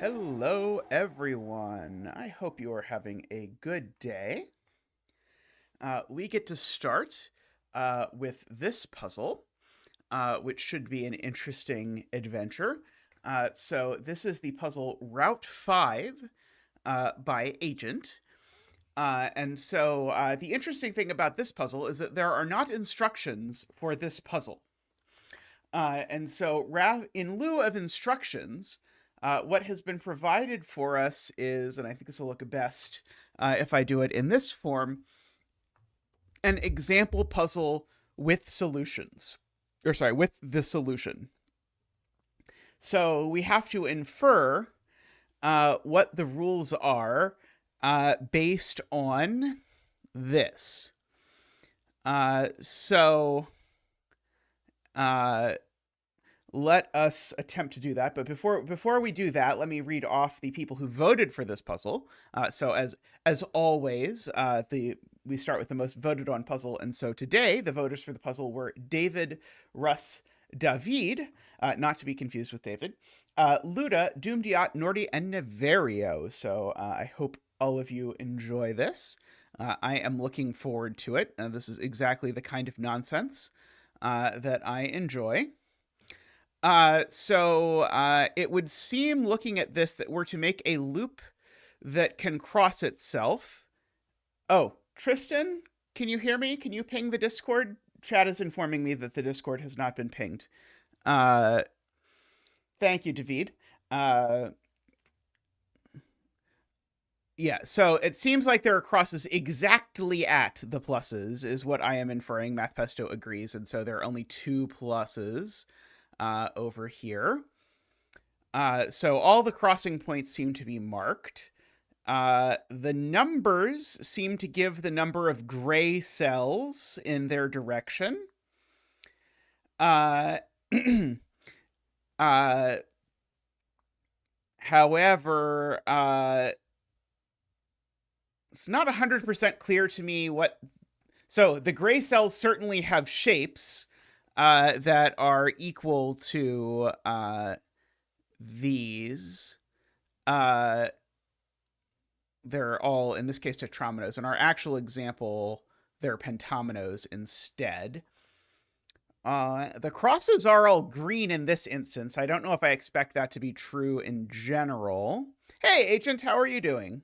Hello, everyone. I hope you are having a good day. We get to start with this puzzle, which should be an interesting adventure. So, this is the puzzle Route 5 by Agent. The interesting thing about this puzzle is that there are not instructions for this puzzle. In lieu of instructions, what has been provided for us is, and I think this will look best if I do it in this form, an example puzzle with solutions. With the solution. So we have to infer what the rules are based on this. Let us attempt to do that. But before we do that, let me read off the people who voted for this puzzle. As always, we start with the most voted on puzzle. And so today, the voters for the puzzle were David, Russ, David, not to be confused with David, Luda, Doomdiat, Nordy, and Neverio. So I hope all of you enjoy this. I am looking forward to it. This is exactly the kind of nonsense that I enjoy. It would seem, looking at this, that we're to make a loop that can cross itself. Oh, Tristan, can you hear me? Can you ping the Discord? Chat is informing me that the Discord has not been pinged. Thank you, David. Yeah, so it seems like there are crosses exactly at the pluses, is what I am inferring. MathPesto agrees, and so there are only 2 pluses over here. So all the crossing points seem to be marked. The numbers seem to give the number of gray cells in their direction. However, it's not 100% clear to me what... So the gray cells certainly have shapes that are equal to these. They're all, in this case, tetrominoes. In our actual example, they're pentominoes instead. The crosses are all green in this instance. I don't know if I expect that to be true in general. Hey, Agent, how are you doing?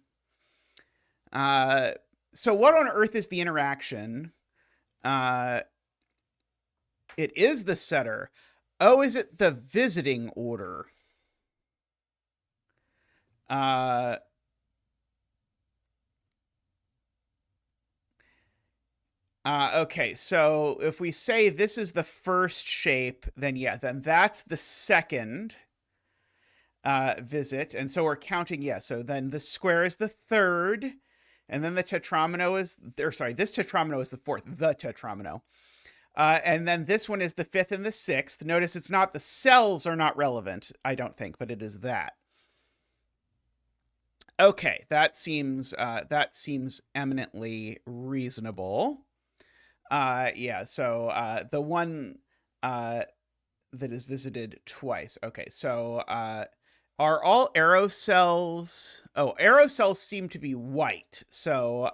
So what on earth is the interaction? It is the setter. Oh, is it the visiting order? Okay, so if we say this is the first shape, then that's the second visit. And so we're counting, so then the square is the third, and then the tetromino is, this tetromino is the fourth, the tetromino. And then this one is the fifth and the sixth. Notice it's not, the cells are not relevant, I don't think, but it is that. Okay, that seems eminently reasonable. So the one that is visited twice. Okay, so are all arrow cells... Oh, arrow cells seem to be white. So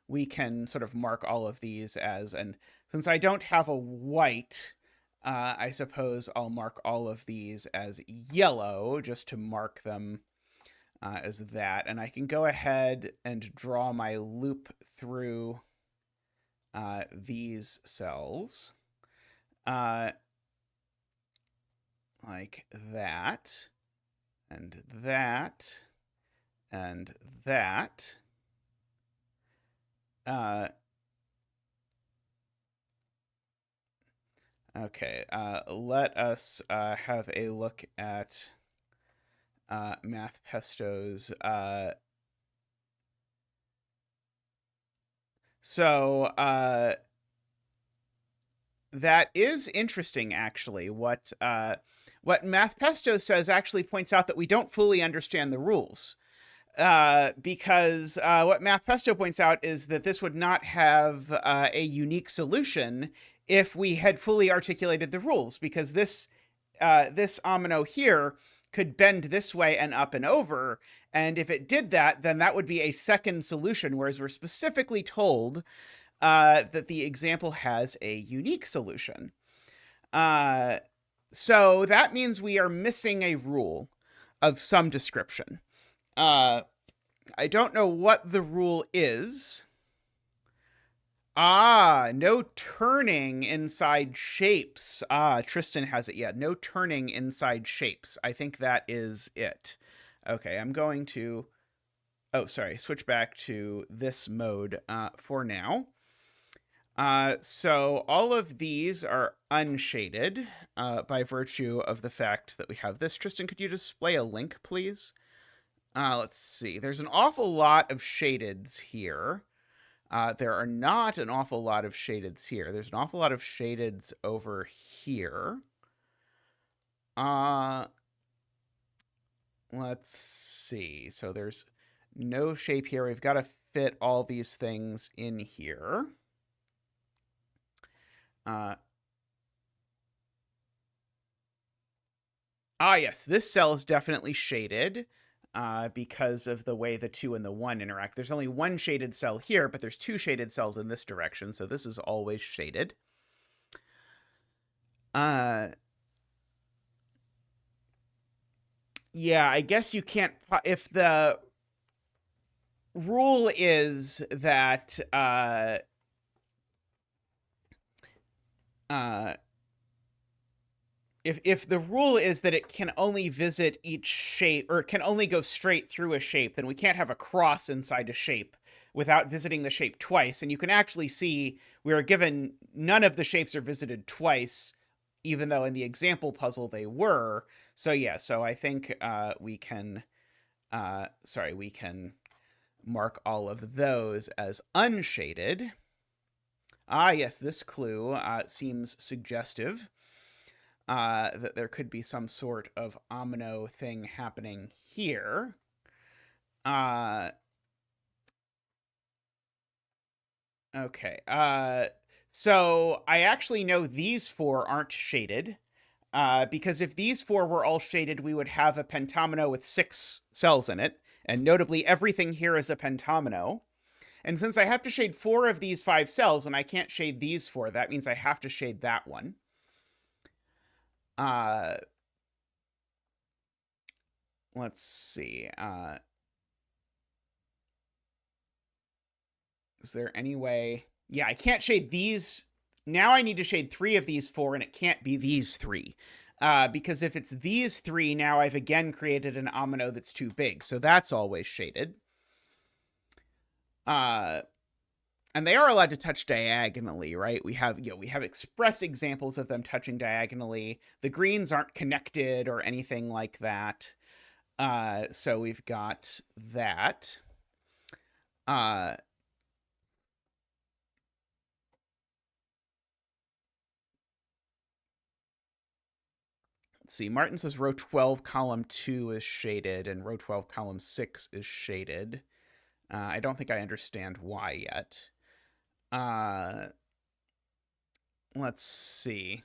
we can sort of mark all of these as... And since I don't have a white, I suppose I'll mark all of these as yellow, just to mark them as that. And I can go ahead and draw my loop through these cells. Like that, and that, and that. Okay, let us have a look at MathPesto's. That is interesting, actually. What MathPesto says actually points out that we don't fully understand the rules. Because what MathPesto points out is that this would not have a unique solution if we had fully articulated the rules, because this omino here could bend this way and up and over. And if it did that, then that would be a second solution, whereas we're specifically told that the example has a unique solution. So that means we are missing a rule of some description. I don't know what the rule is. No turning inside shapes. Tristan has it. Yeah, no turning inside shapes. I think that is it. Okay, I'm going to... Oh, sorry. Switch back to this mode for now. So all of these are unshaded by virtue of the fact that we have this. Tristan, could you display a link, please? Let's see. There's an awful lot of shadeds here. There are not an awful lot of shadeds here. There's an awful lot of shadeds over here. Let's see. So there's no shape here. We've got to fit all these things in here. Yes, this cell is definitely shaded because of the way the 2 and the 1 interact. There's only one shaded cell here, but there's 2 shaded cells in this direction, so this is always shaded. Yeah, I guess you can't... If the rule is that... If the rule is that it can only visit each shape, or can only go straight through a shape, then we can't have a cross inside a shape without visiting the shape twice. And you can actually see we are given none of the shapes are visited twice, even though in the example puzzle they were. So yeah, so I think we can mark all of those as unshaded. Yes, this clue seems suggestive. That there could be some sort of omino thing happening here. Okay. So I actually know these 4 aren't shaded. Because if these 4 were all shaded, we would have a pentomino with 6 cells in it. And notably, everything here is a pentomino. And since I have to shade 4 of these 5 cells, and I can't shade these 4, that means I have to shade that one. Let's see. Is there any way? Yeah, I can't shade these. Now I need to shade 3 of these 4, and it can't be these 3. Because if it's these 3, now I've again created an omino that's too big. So that's always shaded. And they are allowed to touch diagonally, right? We have express examples of them touching diagonally. The greens aren't connected or anything like that. So we've got that. Let's see. Martin says row 12, column 2 is shaded, and row 12, column 6 is shaded. I don't think I understand why yet. Let's see.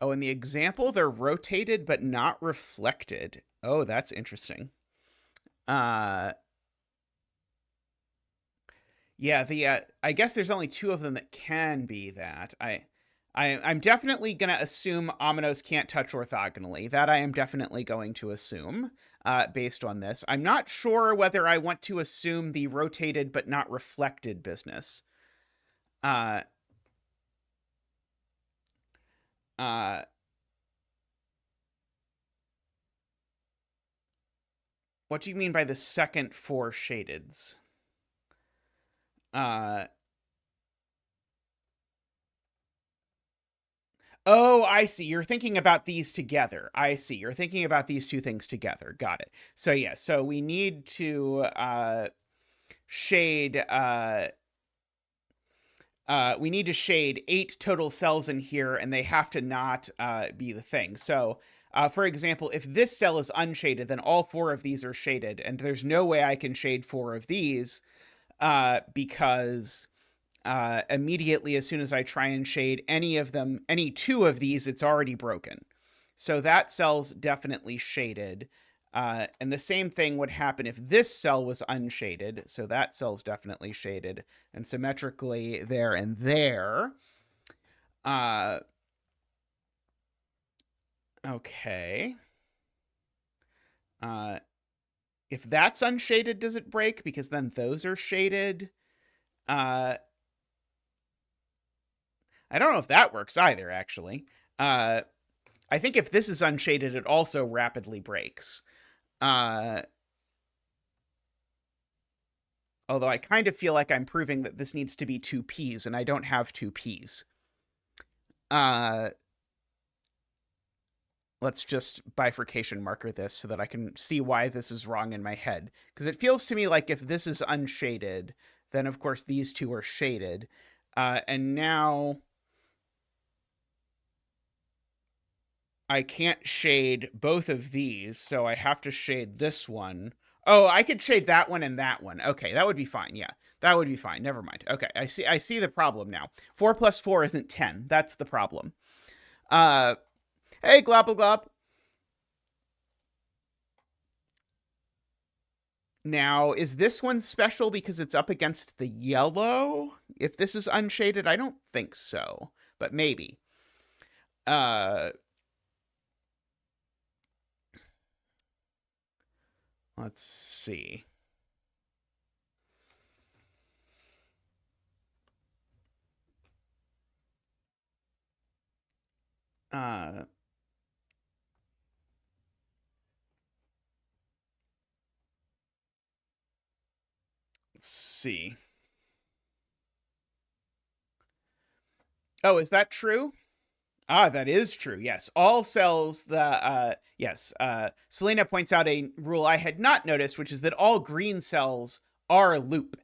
Oh, in the example, they're rotated but not reflected. Oh, that's interesting. Yeah, I guess there's only 2 of them that can be that. I'm definitely going to assume ominoes can't touch orthogonally. That I am definitely going to assume based on this. I'm not sure whether I want to assume the rotated but not reflected business. What do you mean by the second 4 shadeds? Oh, I see. You're thinking about these together. I see. You're thinking about these 2 things together. Got it. So yeah, so we need to shade we need to shade 8 total cells in here, and they have to not be the thing. So for example, if this cell is unshaded, then all 4 of these are shaded, and there's no way I can shade 4 of these because immediately as soon as I try and shade any of them, any 2 of these, it's already broken. So that cell's definitely shaded. And the same thing would happen if this cell was unshaded. So that cell's definitely shaded. And symmetrically there and there. Okay. If that's unshaded, does it break? Because then those are shaded. I don't know if that works either, actually. I think if this is unshaded, it also rapidly breaks. Although I kind of feel like I'm proving that this needs to be 2 P's, and I don't have 2 P's. Let's just bifurcation marker this so that I can see why this is wrong in my head. Because it feels to me like if this is unshaded, then of course these two are shaded. And now I can't shade both of these, so I have to shade this one. Oh, I could shade that one and that one. Okay, that would be fine. Yeah, that would be fine. Never mind. Okay, I see the problem now. 4 plus 4 isn't 10. That's the problem. Hey, glop glop. Now, is this one special because it's up against the yellow? If this is unshaded, I don't think so, but maybe. Let's see. Let's see. Oh, is that true? Ah, that is true. Yes. All cells, yes. Selena points out a rule I had not noticed, which is that all green cells are loop.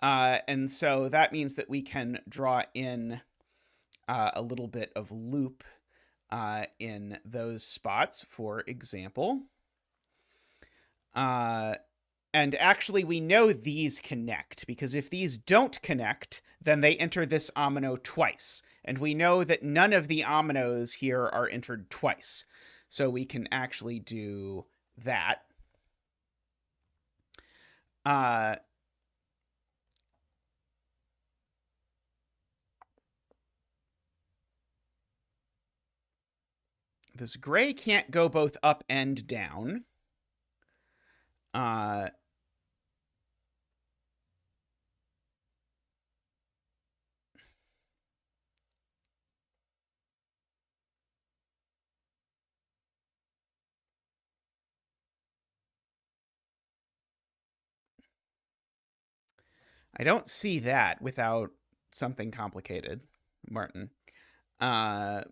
And so that means that we can draw in a little bit of loop in those spots, for example. And actually, we know these connect, because if these don't connect, then they enter this omino twice. And we know that none of the ominos here are entered twice. So we can actually do that. This gray can't go both up and down. I don't see that without something complicated, Martin. Oh,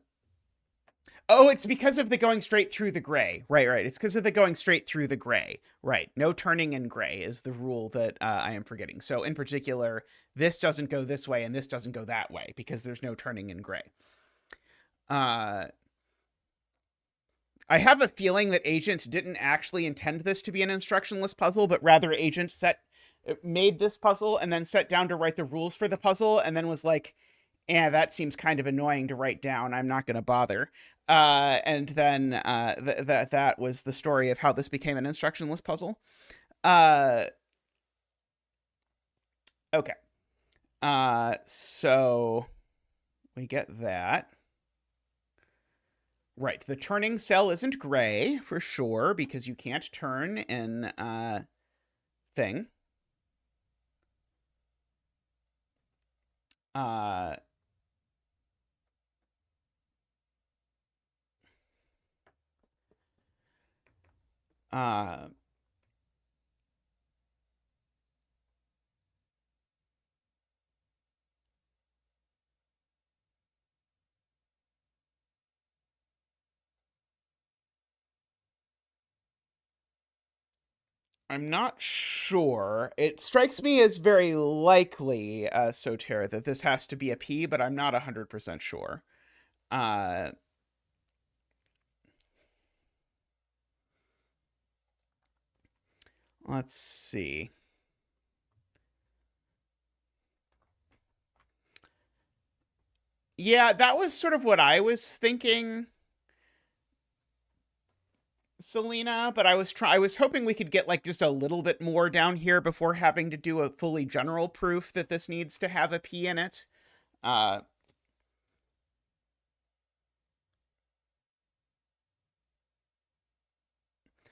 it's because of the going straight through the gray. Right. It's because of the going straight through the gray. Right. No turning in gray is the rule that I am forgetting. So in particular, this doesn't go this way and this doesn't go that way because there's no turning in gray. I have a feeling that Agent didn't actually intend this to be an instructionless puzzle, but rather Agent made this puzzle and then sat down to write the rules for the puzzle and then was like, that seems kind of annoying to write down. I'm not going to bother. And then that was the story of how this became an instructionless puzzle. Okay. So we get that. Right. The turning cell isn't gray for sure because you can't turn in thing. I'm not sure. It strikes me as very likely, Soter, that this has to be a P, but I'm not 100% sure. Let's see. Yeah, that was sort of what I was thinking. Selena, but I was hoping we could get like just a little bit more down here before having to do a fully general proof that this needs to have a P in it. Uh,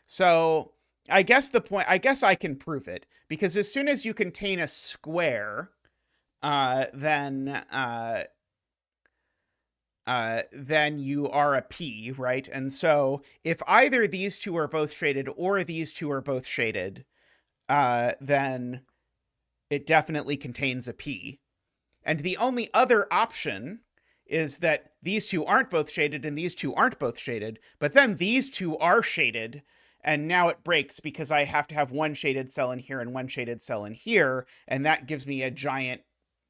so I guess I can prove it because as soon as you contain a square, uh, then uh, then you are a P, right? And so if either these two are both shaded or these two are both shaded, then it definitely contains a P. And the only other option is that these two aren't both shaded and these two aren't both shaded, but then these two are shaded. And now it breaks because I have to have one shaded cell in here and one shaded cell in here. And that gives me a giant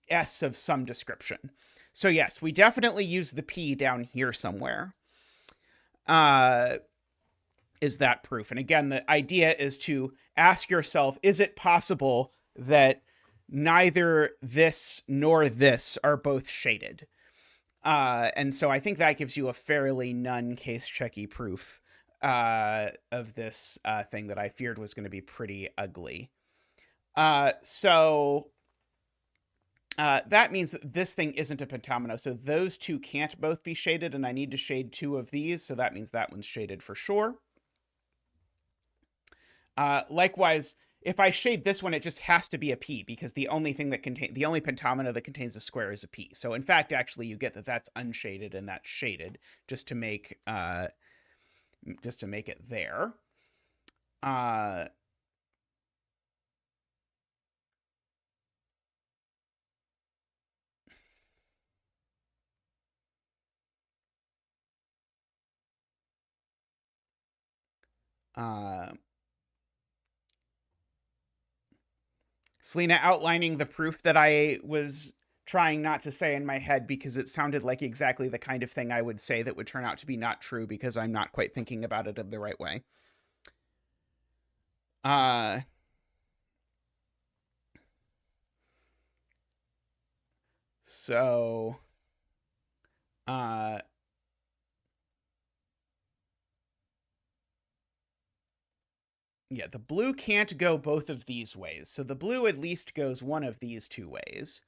S of some description. So yes, we definitely use the P down here somewhere. Is that proof? And again, the idea is to ask yourself, is it possible that neither this nor this are both shaded? And so I think that gives you a fairly case checky proof of this thing that I feared was going to be pretty ugly. So that means that this thing isn't a pentomino. So those two can't both be shaded, and I need to shade two of these. So that means that one's shaded for sure. Likewise, if I shade this one, it just has to be a P because the only thing that the only pentomino that contains a square is a P. So in fact, actually, you get that that's unshaded and that's shaded just to make it there. Selena outlining the proof that I was trying not to say in my head because it sounded like exactly the kind of thing I would say that would turn out to be not true because I'm not quite thinking about it in the right way. So yeah, the blue can't go both of these ways. So the blue at least goes one of these two ways.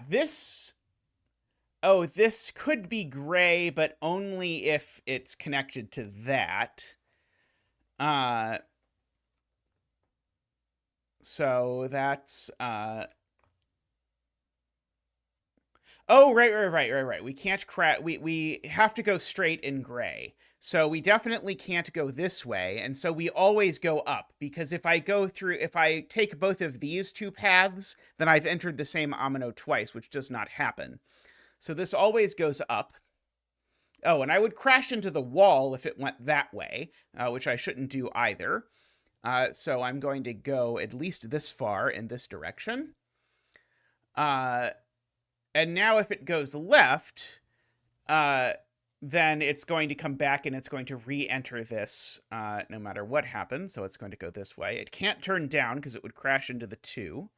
This this could be gray, but only if it's connected to that. So that's oh, right. We can't we have to go straight in gray. So we definitely can't go this way, and so we always go up because if I take both of these two paths, then I've entered the same omino twice, which does not happen. So this always goes up. Oh, and I would crash into the wall if it went that way, which I shouldn't do either. So I'm going to go at least this far in this direction. And now if it goes left, then it's going to come back and it's going to re-enter this no matter what happens. So it's going to go this way. It can't turn down because it would crash into the 2.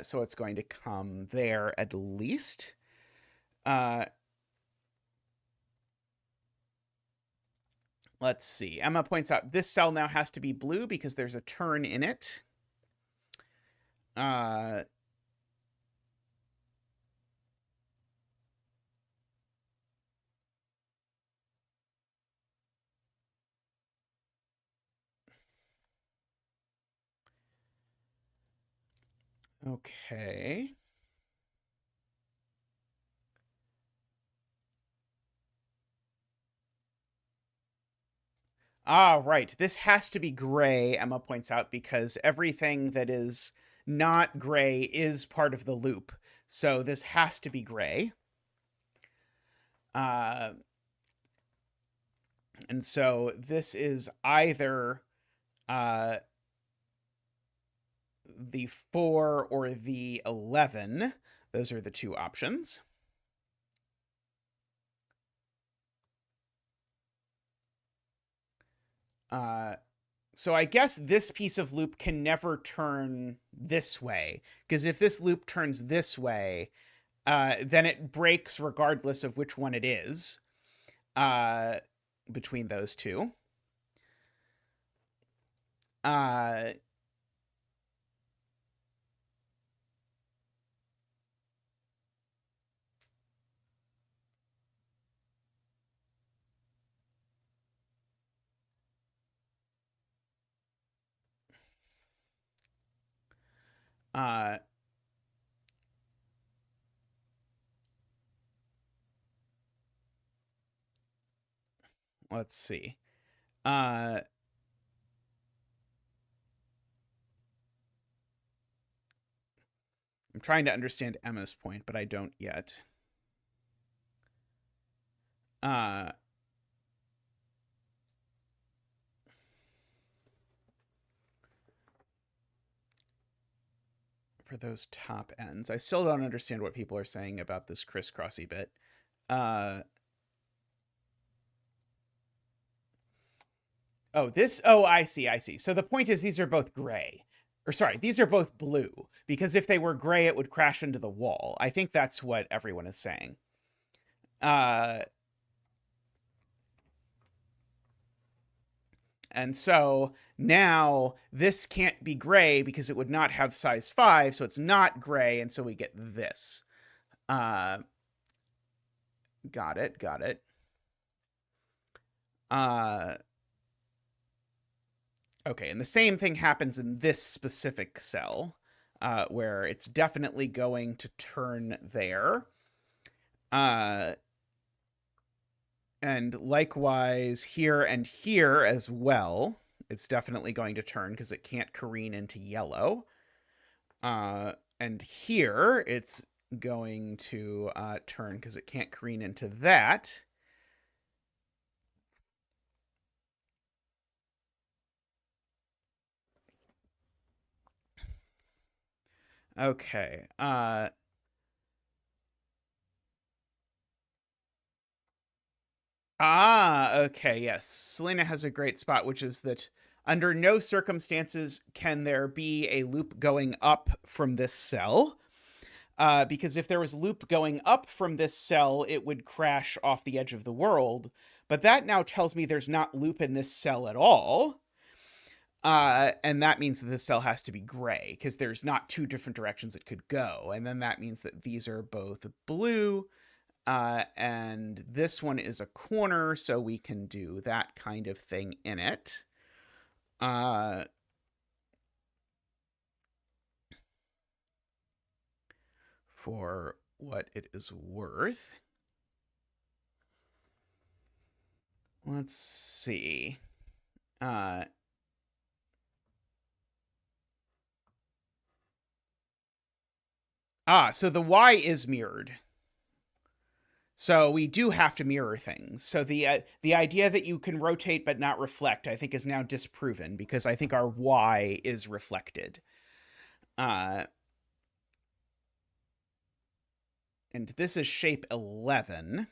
So it's going to come there at least. Let's see. Emma points out this cell now has to be blue because there's a turn in it. Okay. Right. This has to be gray, Emma points out, because everything that is not gray is part of the loop. So this has to be gray. And so this is either the 4 or the 11. Those are the two options. So I guess this piece of loop can never turn this way, because if this loop turns this way, then it breaks regardless of which one it is uh, between those two. Uh, uh, let's see. I'm trying to understand Emma's point, but I don't yet. Uh, for those top ends, I still don't understand what people are saying about this crisscrossy bit. Oh, I see. So the point is these are both gray. Or sorry, these are both blue, because if they were gray, it would crash into the wall. I think that's what everyone is saying. And so now this can't be gray because it would not have size 5, so it's not gray, and so we get this. Got it. Okay, and the same thing happens in this specific cell, where it's definitely going to turn there. And likewise here and here as well, it's definitely going to turn because it can't careen into yellow. And here it's going to turn because it can't careen into that. Okay. Okay, yes. Selena has a great spot, which is that under no circumstances can there be a loop going up from this cell. Because if there was a loop going up from this cell, it would crash off the edge of the world. But that now tells me there's not loop in this cell at all. And that means that this cell has to be gray, because there's not two different directions it could go. And then that means that these are both blue. And this one is a corner, so we can do that kind of thing in it. For what it is worth. Let's see. So the Y is mirrored. So we do have to mirror things. So the idea that you can rotate but not reflect, I think, is now disproven, because I think our Y is reflected. And this is shape 11.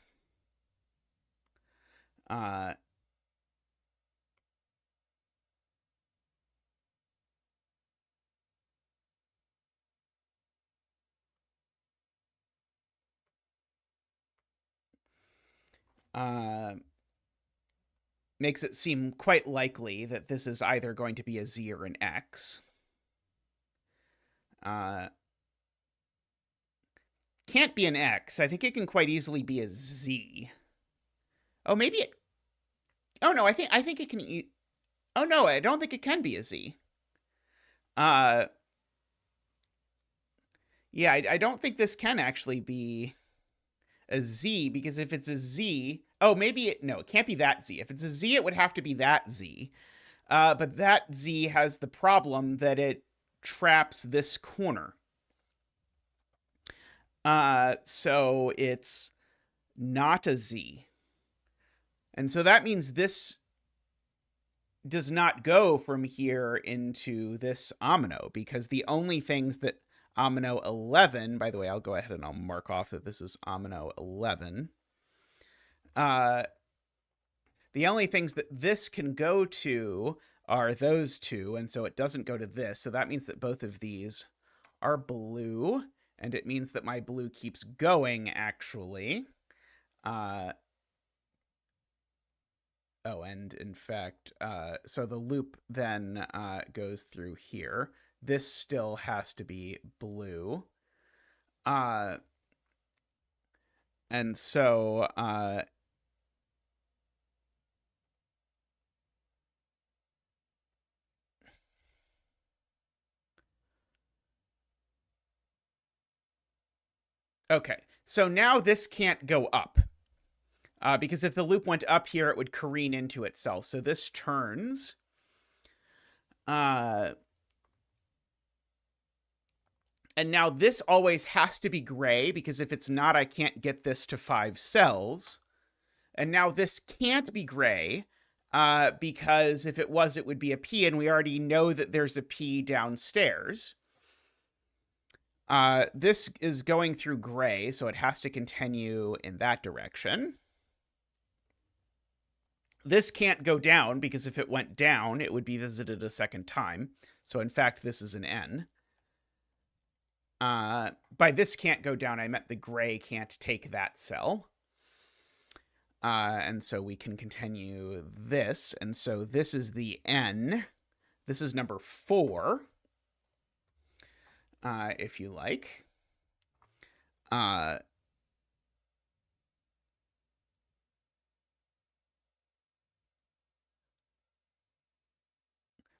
Makes it seem quite likely that this is either going to be a Z or an X. Can't be an X. I think it can quite easily be a Z. Oh, maybe it. Oh no, I think it can. Oh no, I don't think it can be a Z. Yeah, I don't think this can actually be a Z, because if it's a Z, oh, maybe it. No, it can't be that Z. If it's a Z, it would have to be that Z. But that Z has the problem that it traps this corner. So it's not a Z. And so that means this does not go from here into this omino, because the only things that omino 11, by the way, I'll go ahead and I'll mark off that this is omino 11. The only things that this can go to are those two, and so it doesn't go to this. So that means that both of these are blue, and it means that my blue keeps going, actually. Oh, and in fact, so the loop then goes through here. This still has to be blue. And so okay, so now this can't go up. Because if the loop went up here, it would careen into itself. So this turns. And now this always has to be gray, because if it's not, I can't get this to 5 cells. And now this can't be gray, because if it was, it would be a P, and we already know that there's a P downstairs. This is going through gray, so it has to continue in that direction. This can't go down, because if it went down, it would be visited a second time. So in fact, this is an N. By this can't go down, I meant the gray can't take that cell. And so we can continue this. And so this is the N. This is number 4, if you like.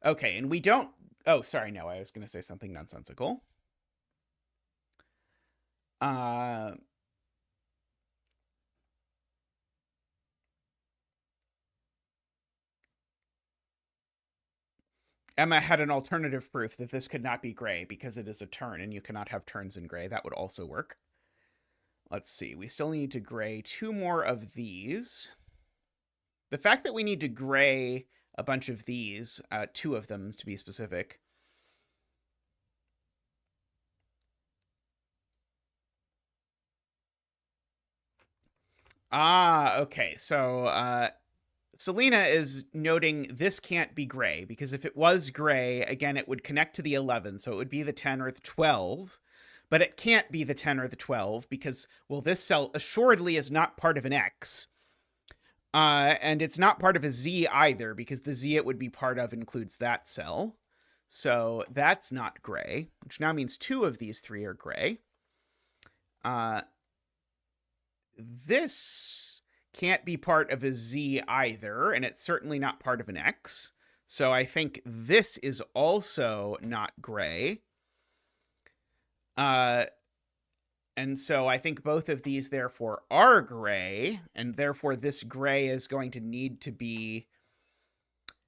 Okay, and we don't... Oh, sorry, no, I was going to say something nonsensical. Emma had an alternative proof that this could not be gray because it is a turn, and you cannot have turns in gray. That would also work. Let's see. We still need to gray 2 more of these. The fact that we need to gray a bunch of these, 2 of them to be specific. Okay. So Selena is noting this can't be gray, because if it was gray, again, it would connect to the 11, so it would be the 10 or the 12. But it can't be the 10 or the 12 because, well, this cell assuredly is not part of an X. And it's not part of a Z either, because the Z it would be part of includes that cell. So that's not gray, which now means 2 of these 3 are gray. This can't be part of a Z either, and it's certainly not part of an X. So I think this is also not gray. And so I think both of these, therefore, are gray, and therefore this gray is going to need to be...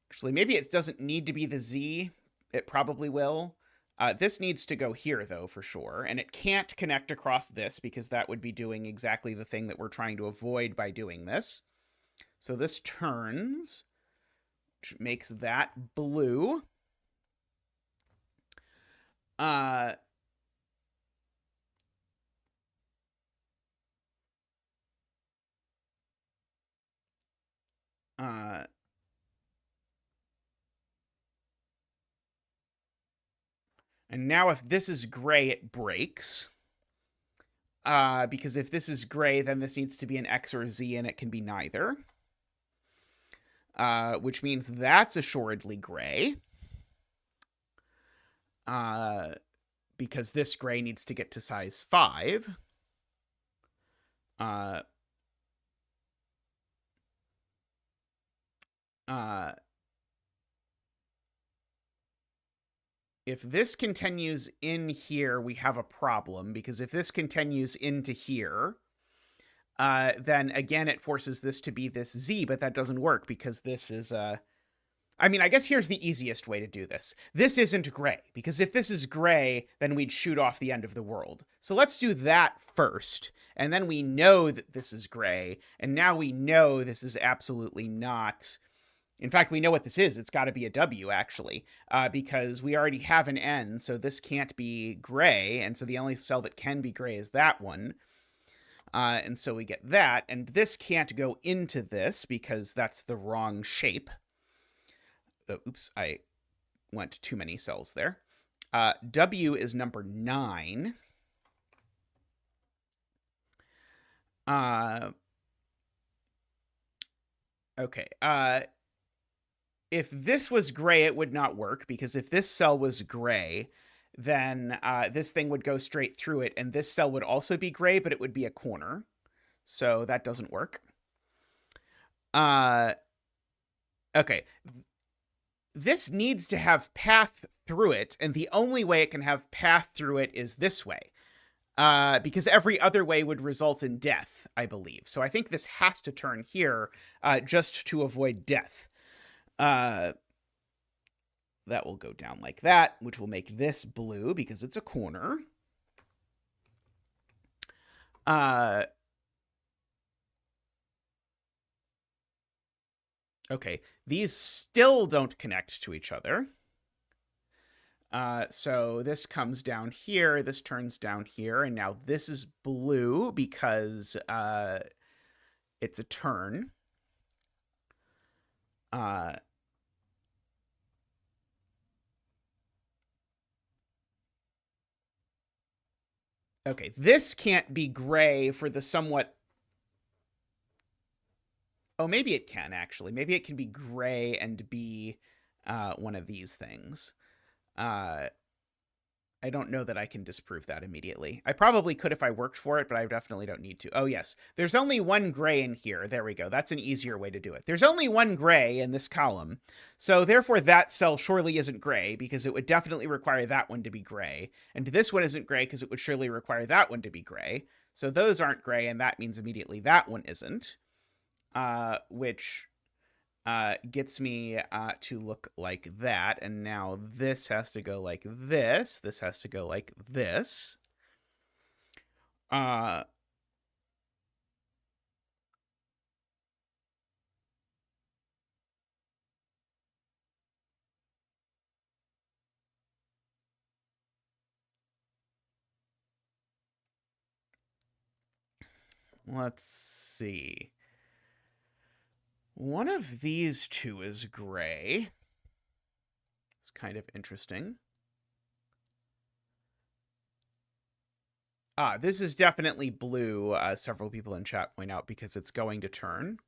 Actually, maybe it doesn't need to be the Z. It probably will. This needs to go here, though, for sure. And it can't connect across this, because that would be doing exactly the thing that we're trying to avoid by doing this. So this turns, which makes that blue. And now if this is gray, it breaks. Because if this is gray, then this needs to be an X or a Z, and it can be neither. Which means that's assuredly gray. Because this gray needs to get to size 5. If this continues in here, we have a problem, because if this continues into here, then again, it forces this to be this Z, but that doesn't work because this is I mean, I guess here's the easiest way to do this. This isn't gray, because if this is gray, then we'd shoot off the end of the world. So let's do that first, and then we know that this is gray, and now we know this is absolutely not... In fact, we know what this is. It's got to be a W, actually, because we already have an N, so this can't be gray, and so the only cell that can be gray is that one. And so we get that, and this can't go into this because that's the wrong shape. oops, I went too many cells there. W is number 9. Okay. If this was gray, it would not work, because if this cell was gray, then this thing would go straight through it, and this cell would also be gray, but it would be a corner. So that doesn't work. Okay. This needs to have path through it, and the only way it can have path through it is this way. Because every other way would result in death, I believe. So I think this has to turn here just to avoid death. That will go down like that, which will make this blue because it's a corner. Okay, these still don't connect to each other. So this comes down here, this turns down here, and now this is blue because it's a turn. Okay, this can't be gray for the somewhat... Oh, maybe it can, actually. Maybe it can be gray and be one of these things. I don't know that I can disprove that immediately. I probably could if I worked for it, but I definitely don't need to. Oh, yes. There's only one gray in here. There we go. That's an easier way to do it. There's only one gray in this column. So therefore, that cell surely isn't gray, because it would definitely require that one to be gray. And this one isn't gray because it would surely require that one to be gray. So those aren't gray, and that means immediately that one isn't. Which gets me to look like that. And now this has to go like this. This has to go like this. Let's see. One of these two is gray. It's kind of interesting. This is definitely blue, several people in chat point out, because it's going to turn.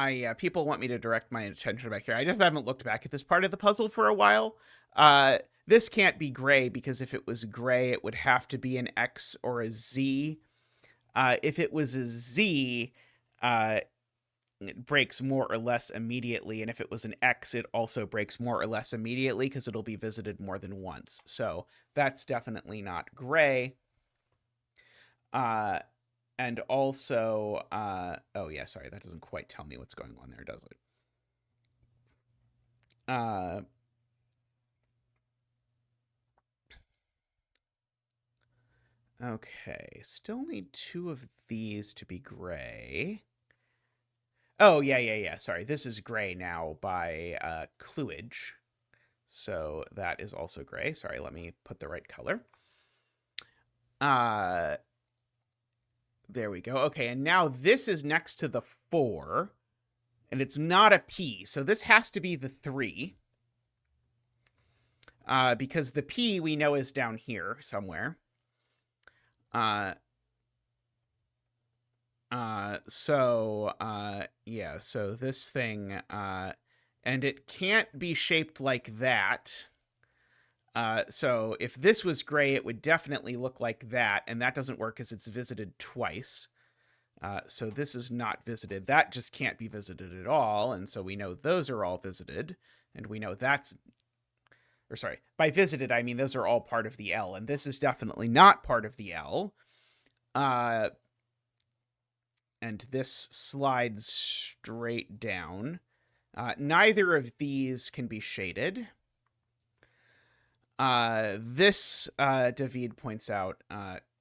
Yeah, people want me to direct my attention back here. I just haven't looked back at this part of the puzzle for a while. This can't be gray, because if it was gray, it would have to be an X or a Z. If it was a Z, it breaks more or less immediately, and if it was an X, it also breaks more or less immediately, because it'll be visited more than once. So that's definitely not gray. And also, oh yeah, sorry, that doesn't quite tell me what's going on there, does it? Okay, still need two of these to be gray. Oh, yeah, sorry, this is gray now by Cluage. So that is also gray. Sorry, let me put the right color. There we go. Okay, and now this is next to the 4, and it's not a P, so this has to be the 3. Because the P we know is down here somewhere. Yeah, so this thing, and it can't be shaped like that. So if this was gray, it would definitely look like that, and that doesn't work because it's visited twice. So this is not visited. That just can't be visited at all, and so we know those are all visited, and we know that's... Or sorry, by visited, I mean those are all part of the L, and this is definitely not part of the L. And this slides straight down. Neither of these can be shaded. This, David points out,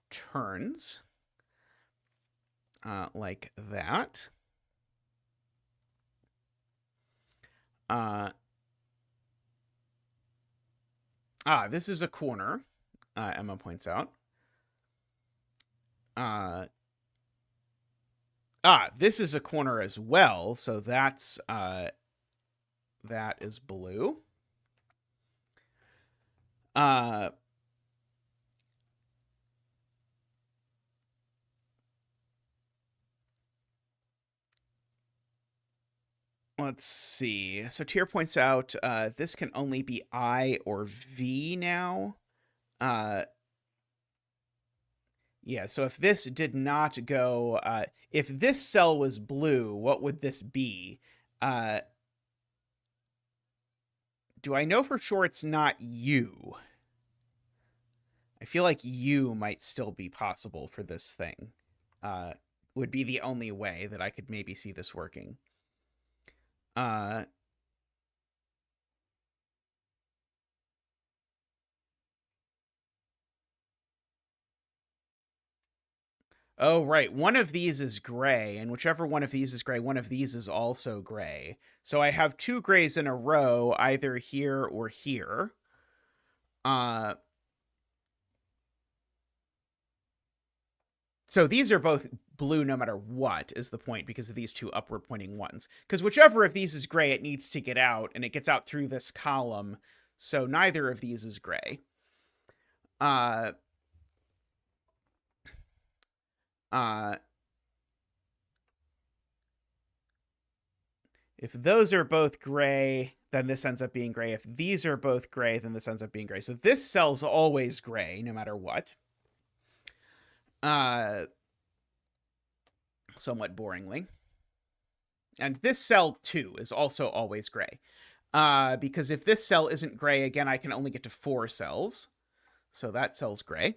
turns like that. This is a corner, Emma points out. This is a corner as well, so that's that is blue. Let's see. So Tyr points out this can only be I or V now. Yeah, so if this did not go, if this cell was blue, what would this be? Do I know for sure it's not U? I feel like U might still be possible for this thing. Would be the only way that I could maybe see this working. Oh, right. One of these is gray, and whichever one of these is gray, one of these is also gray. So I have two grays in a row, either here or here. So these are both blue no matter what, is the point, because of these two upward pointing ones. Because whichever of these is gray, it needs to get out, and it gets out through this column. So neither of these is gray. If those are both gray, then this ends up being gray. If these are both gray, then this ends up being gray. So this cell's always gray, no matter what. Somewhat boringly. And this cell, too, is also always gray. Because if this cell isn't gray, again, I can only get to 4 cells. So that cell's gray.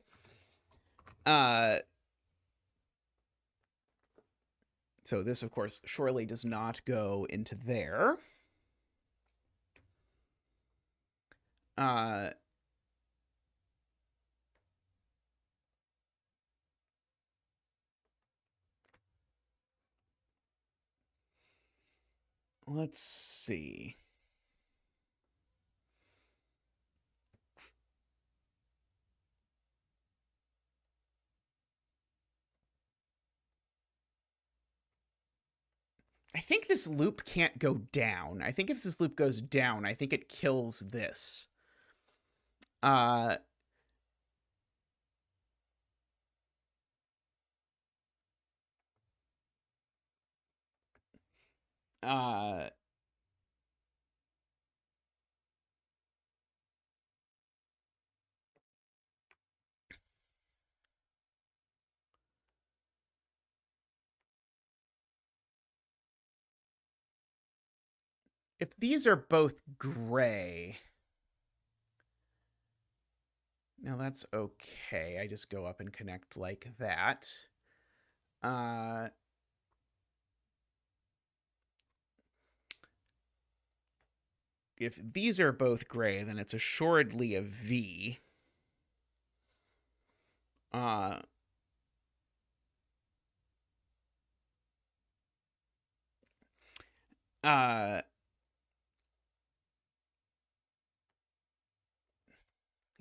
So this, of course, surely does not go into there. Let's see. I think this loop can't go down. I think if this loop goes down, I think it kills this. If these are both gray, now that's okay. I just go up and connect like that. If these are both gray, then it's assuredly a V.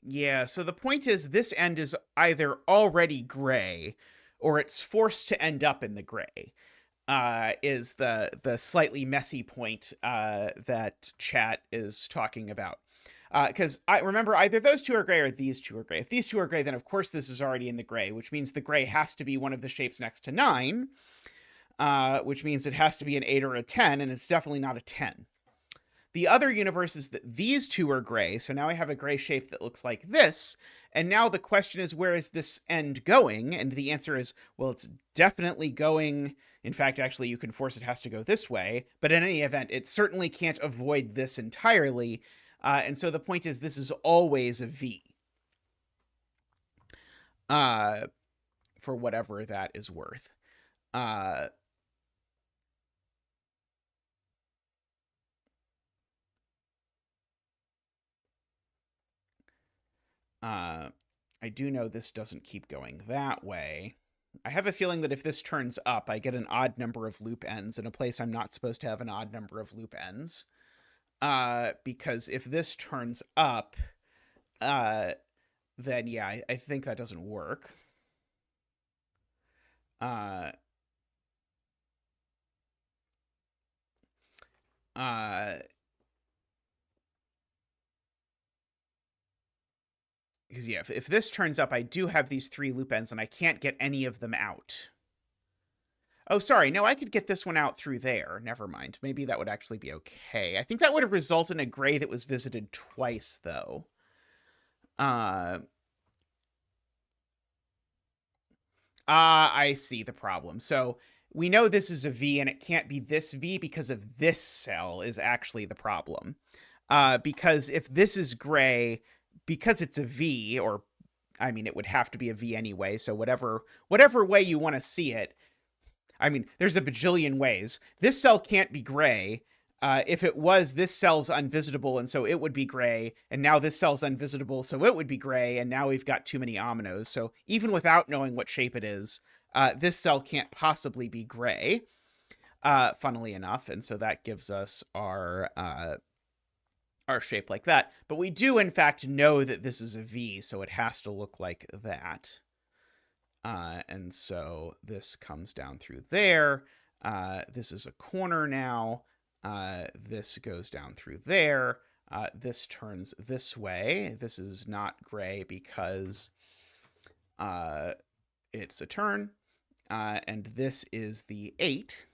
Yeah, so the point is this end is either already gray or it's forced to end up in the gray. Is the slightly messy point that chat is talking about. Because I remember either those two are gray or these two are gray. If these two are gray, then of course this is already in the gray, which means the gray has to be one of the shapes next to 9, which means it has to be an 8 or a 10, and it's definitely not a 10. The other universe is that these two are gray, so now I have a gray shape that looks like this, and now the question is, where is this end going? And the answer is, well, it's definitely going... In fact, actually, you can force it has to go this way, but in any event, it certainly can't avoid this entirely, and so the point is, this is always a V. For whatever that is worth. I do know this doesn't keep going that way. I have a feeling that if this turns up, I get an odd number of loop ends in a place I'm not supposed to have an odd number of loop ends. Because if this turns up, then yeah, I think that doesn't work. Uh, uh, because yeah, if this turns up, I do have these 3 loop ends, and I can't get any of them out. Oh, sorry. No, I could get this one out through there. Never mind. Maybe that would actually be okay. I think that would have resulted in a gray that was visited twice, though. I see the problem. So we know this is a V, and it can't be this V because of this cell is actually the problem. Because if this is gray, because it's a V, or I mean, it would have to be a V anyway. So whatever way you want to see it, I mean, there's a bajillion ways. This cell can't be gray. If it was, this cell's unvisitable, and so it would be gray. And now this cell's unvisitable, so it would be gray. And now we've got too many ominoes. So even without knowing what shape it is, this cell can't possibly be gray, funnily enough. And so that gives us our shape like that. But we do, in fact, know that this is a V, so it has to look like that. And so this comes down through there. This is a corner now. This goes down through there. This turns this way. This is not gray because it's a turn. And this is the 8.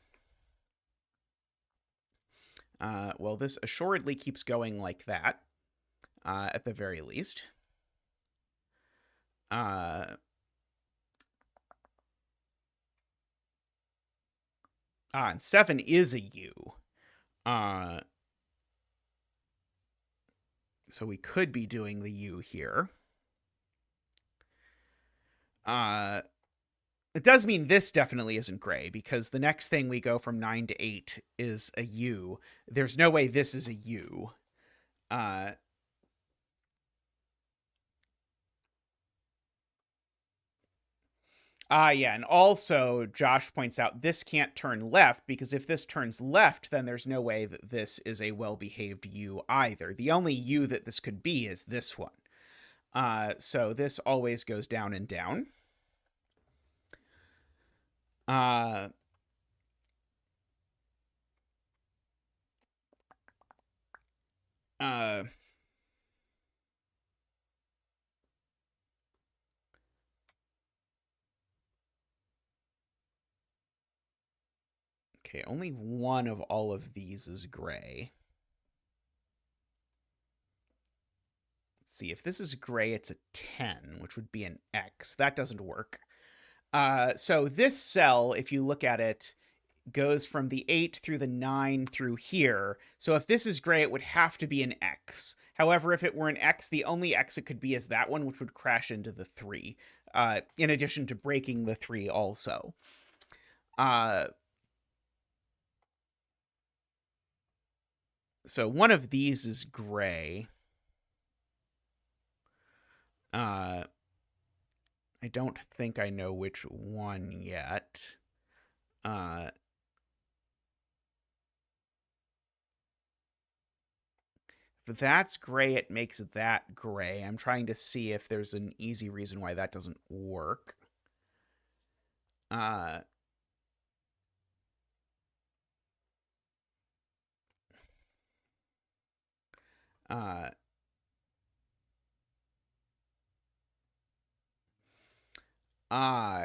Well, this assuredly keeps going like that, at the very least. And 7 is a U. So we could be doing the U here. It does mean this definitely isn't gray, because the next thing we go from 9 to 8 is a U. There's no way this is a U. Yeah, and also Josh points out this can't turn left, because if this turns left, then there's no way that this is a well-behaved U either. The only U that this could be is this one. So this always goes down and down. Okay, only one of all of these is gray. Let's see, if this is gray, it's a 10, which would be an X. That doesn't work. So this cell, if you look at it, goes from the 8 through the 9 through here. So if this is gray, it would have to be an X. However, if it were an X, the only X it could be is that one, which would crash into the 3, in addition to breaking the 3 also. So one of these is gray. I don't think I know which one yet. If that's gray, it makes that gray. I'm trying to see if there's an easy reason why that doesn't work.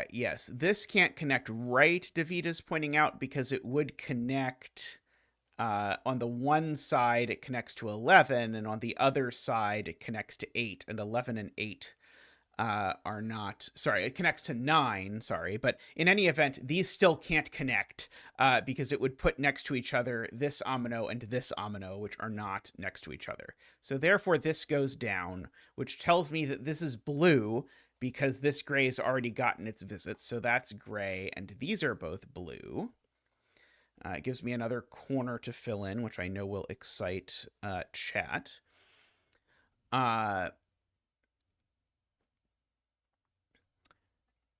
Yes. This can't connect right, Davita's pointing out, because it would connect on the one side, it connects to 11, and on the other side, it connects to 8, and 11 and 8 are not, sorry, it connects to 9, sorry, but in any event, these still can't connect because it would put next to each other this omino and this omino, which are not next to each other. So therefore, this goes down, which tells me that this is blue because this gray's already gotten its visits, so that's gray, and these are both blue. It gives me another corner to fill in, which I know will excite chat.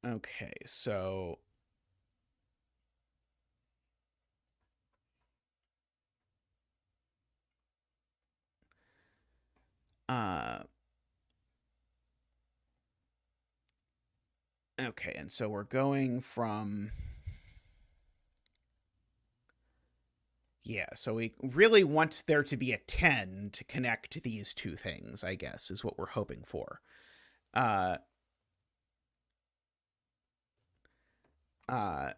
Okay, so Okay, and so we're going from... Yeah, so we really want there to be a 10 to connect these two things, I guess, is what we're hoping for. Uh, uh,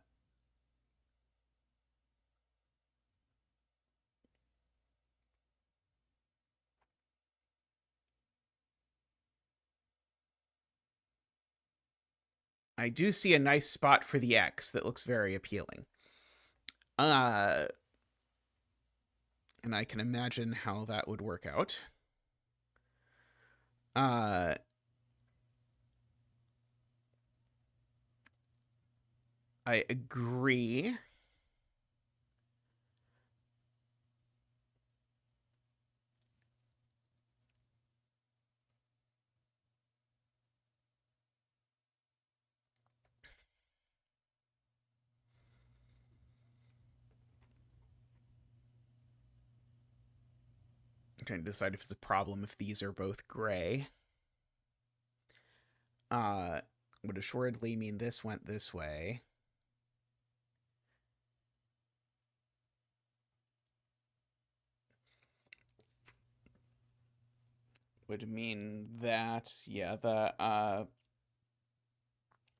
I do see a nice spot for the X that looks very appealing. Uh, and I can imagine how that would work out. Uh, I agree. I'm trying to decide if it's a problem if these are both gray. Would assuredly mean this went this way. Would mean that, yeah,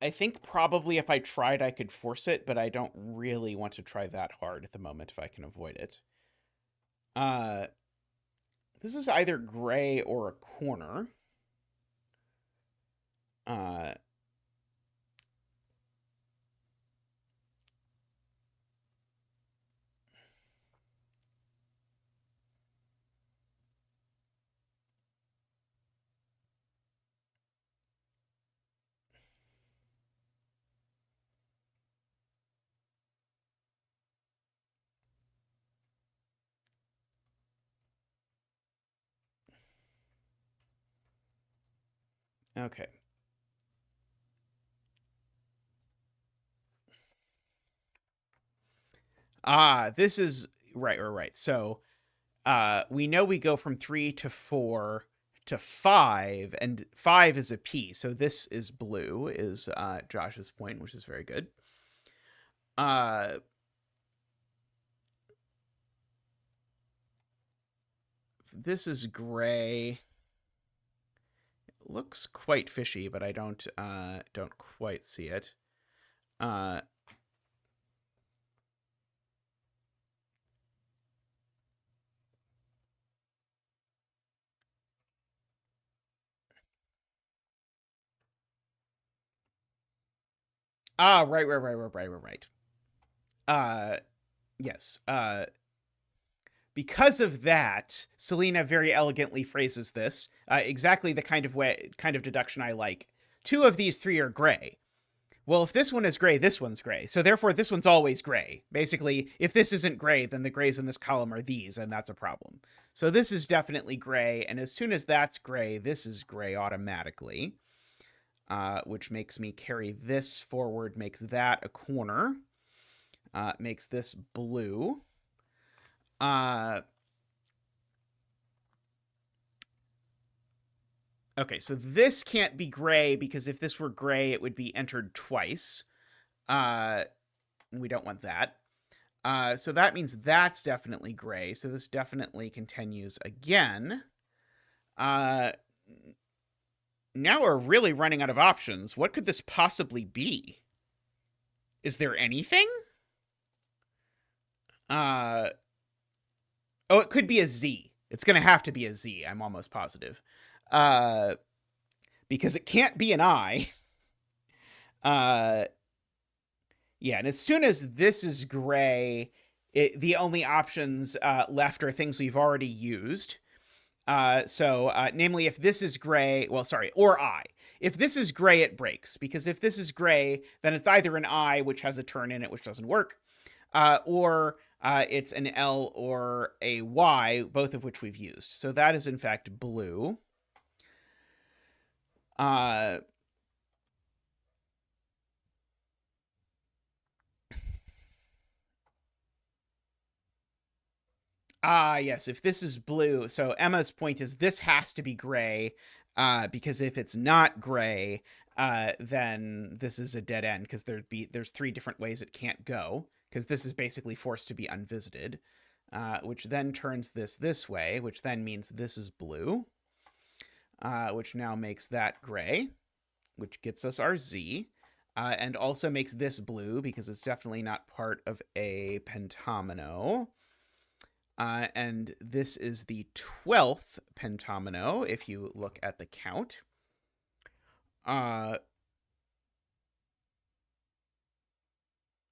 I think probably if I tried, I could force it, but I don't really want to try that hard at the moment if I can avoid it. Uh, this is either gray or a corner. Uh, okay. This is right. So, we know we go from 3 to 4 to 5, and 5 is a P. So this is blue, is Josh's point, which is very good. This is gray. It looks quite fishy, but I don't quite see it. Uh, right. Yes. Because of that, Selena very elegantly phrases this exactly the kind of deduction I like. Two of these three are gray. Well, if this one is gray, this one's gray. So therefore, this one's always gray. Basically, if this isn't gray, then the grays in this column are these, and that's a problem. So this is definitely gray, and as soon as that's gray, this is gray automatically, which makes me carry this forward, makes that a corner, makes this blue. Okay, so this can't be gray because if this were gray, it would be entered twice. We don't want that. So that means that's definitely gray. So this definitely continues again. Now we're really running out of options. What could this possibly be? Is there anything? Oh, it could be a Z. It's going to have to be a Z. I'm almost positive. Because it can't be an I. Yeah, and as soon as this is gray, the only options left are things we've already used. Namely, if this is gray, or I. If this is gray, it breaks, because if this is gray, then it's either an I, which has a turn in it, which doesn't work, or it's an L or a Y, both of which we've used. So that is, in fact, blue. Yes, if this is blue, so Emma's point is this has to be gray, because if it's not gray, then this is a dead end because there's 3 different ways it can't go, because this is basically forced to be unvisited, which then turns this way, which then means this is blue, which now makes that gray, which gets us our Z, and also makes this blue because it's definitely not part of a pentomino. And this is the 12th pentomino if you look at the count.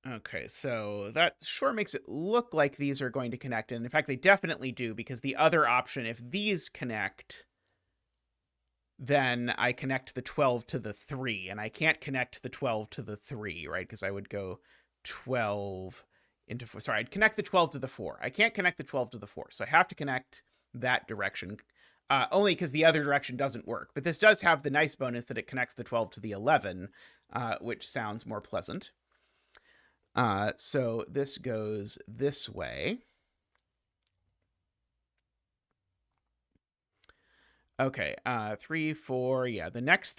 Okay, so that sure makes it look like these are going to connect. And in fact, they definitely do, because the other option, if these connect, then I connect the 12 to the 3. And I can't connect the 12 to the 3, right? Because I would go 12 into 4. Sorry, I'd connect the 12 to the 4. I can't connect the 12 to the 4. So I have to connect that direction, only because the other direction doesn't work. But this does have the nice bonus that it connects the 12 to the 11, which sounds more pleasant. So this goes this way. Okay, 3, 4, yeah. The next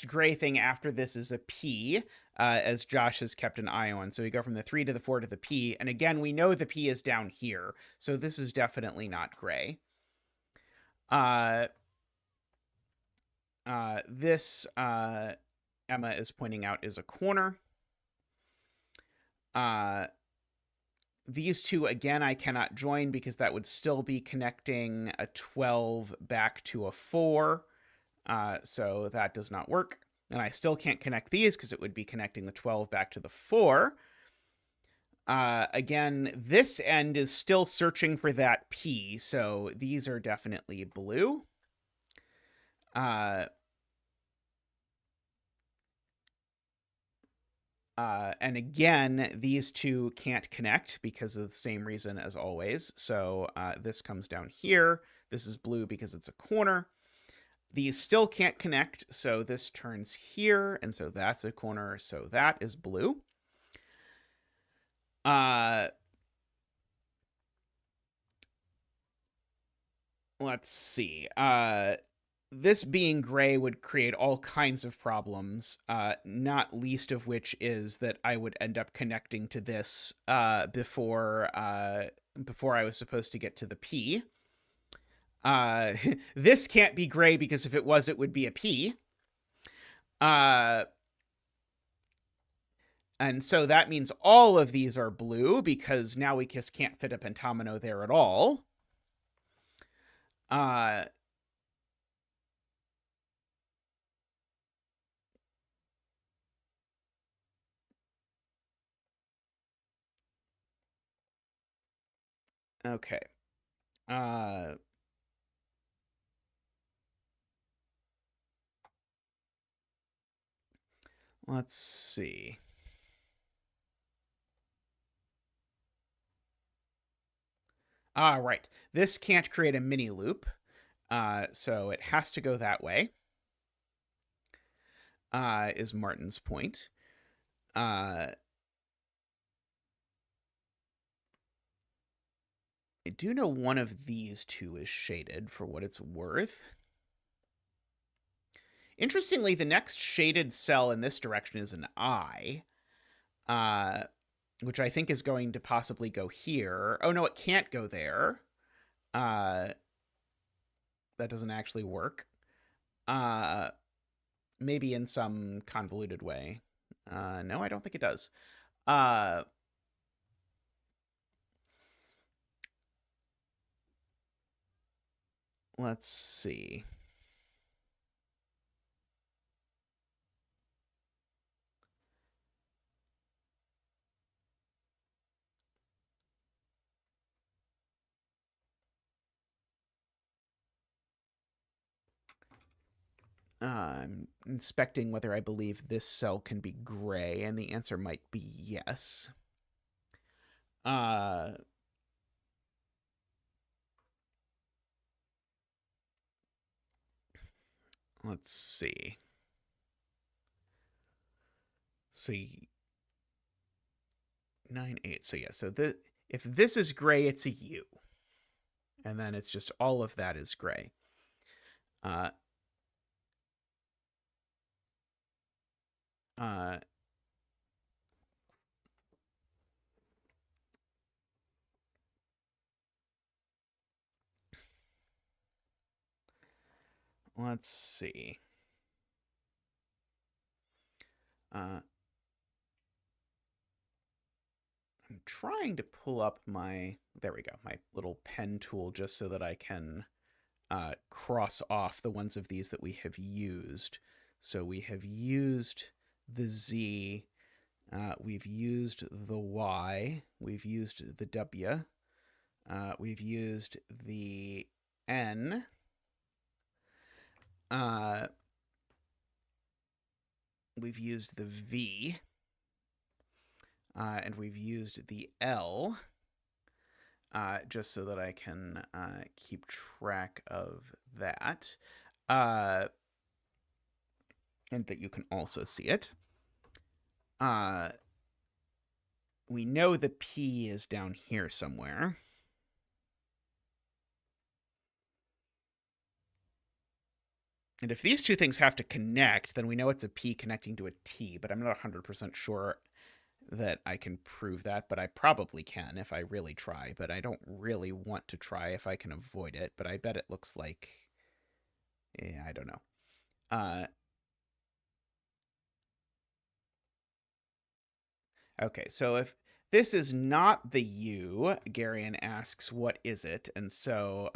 gray thing after this is a P, as Josh has kept an eye on. So we go from the 3 to the 4 to the P, and again, we know the P is down here, so this is definitely not gray. This, Emma is pointing out, is a corner. These two, again, I cannot join because that would still be connecting a 12 back to a 4. So that does not work. And I still can't connect these because it would be connecting the 12 back to the 4. Again, this end is still searching for that P, so these are definitely blue. And again, these two can't connect because of the same reason as always. So this comes down here. This is blue because it's a corner. These still can't connect, so this turns here, and so that's a corner, so that is blue. Let's see. This being gray would create all kinds of problems, not least of which is that I would end up connecting to this before I was supposed to get to the P. This can't be gray because if it was, it would be a P. And so that means all of these are blue because now we just can't fit a pentomino there at all. Okay. Let's see. Right. This can't create a mini loop, so it has to go that way, is Martin's point. I do know one of these two is shaded for what it's worth. Interestingly, the next shaded cell in this direction is an I, which I think is going to possibly go here. Oh, no, it can't go there. That doesn't actually work. Maybe in some convoluted way. No, I don't think it does. Let's see. I'm inspecting whether I believe this cell can be gray, and the answer might be yes. Let's see. So 9, 8. So yeah, so if this is gray, it's a U. And then it's just all of that is gray. let's see. I'm trying to pull up there we go, my little pen tool, just so that I can cross off the ones of these that we have used. So we have used the Z, we've used the Y, we've used the W, we've used the N, we've used the V, and we've used the L, just so that I can keep track of that, and that you can also see it. We know the P is down here somewhere. And if these two things have to connect, then we know it's a P connecting to a T, but I'm not 100% sure that I can prove that, but I probably can if I really try, but I don't really want to try if I can avoid it, but I bet it looks like, yeah, I don't know. Okay, so if this is not the U, Garion asks, what is it? And so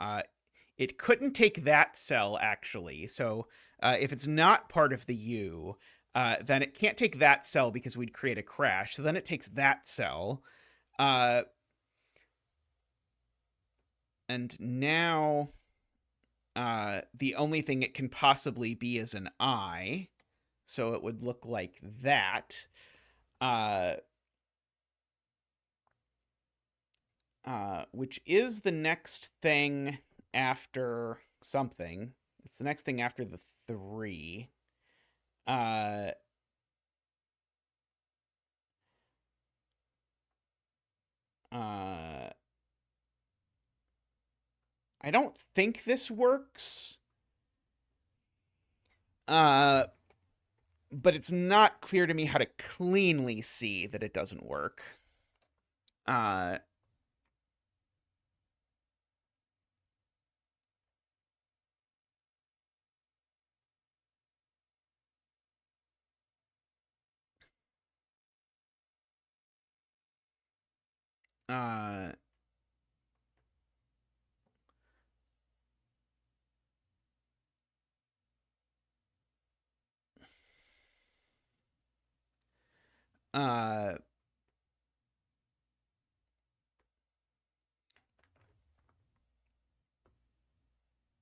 it couldn't take that cell, actually. So if it's not part of the U, then it can't take that cell because we'd create a crash. So then it takes that cell. And now the only thing it can possibly be is an I. So it would look like that. Which is the next thing after something. It's the next thing after the 3. I don't think this works. But it's not clear to me how to cleanly see that it doesn't work. Uh, uh,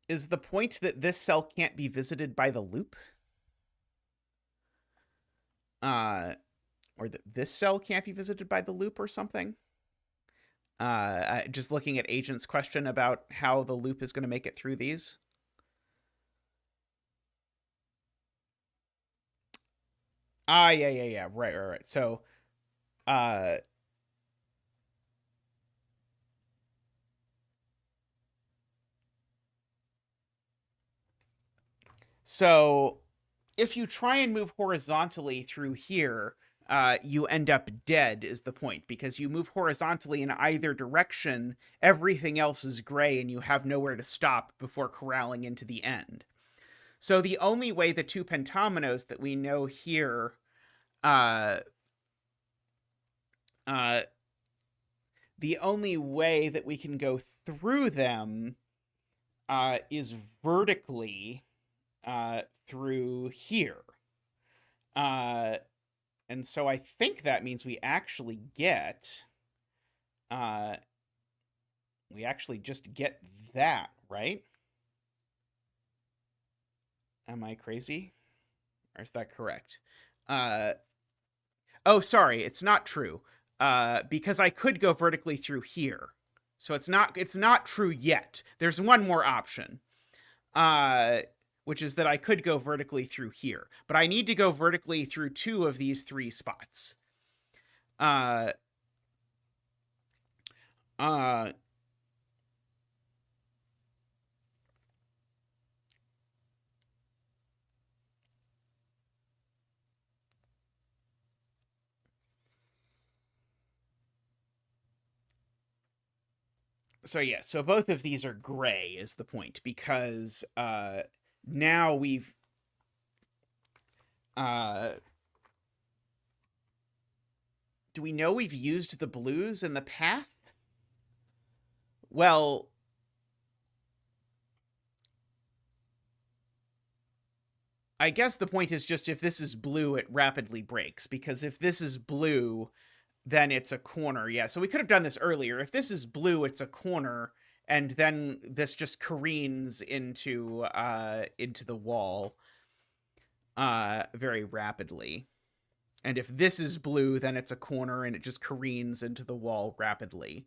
is the point that this cell can't be visited by the loop? Or that this cell can't be visited by the loop or something? Just looking at Agent's question about how the loop is going to make it through these. Yeah. Right. So, uh, so if you try and move horizontally through here, you end up dead, is the point, because you move horizontally in either direction, everything else is gray, and you have nowhere to stop before corralling into the end. So the only way the two pentominoes that we know here, the only way that we can go through them is vertically through here. And so I think that means we actually just get that, right? Am I crazy? Or is that correct? Oh, sorry, it's not true. Because I could go vertically through here. So it's not true yet. There's one more option. Which is that I could go vertically through here. But I need to go vertically through 2 of these 3 spots. Uh, So yeah, so both of these are gray is the point, because now we've uh do we know we've used the blues in the path? Well, I guess the point is just if this is blue, it rapidly breaks, because if this is blue, then it's a corner. Yeah, so we could have done this earlier. If this is blue, it's a corner, and then this just careens into the wall very rapidly. And if this is blue, then it's a corner and it just careens into the wall rapidly.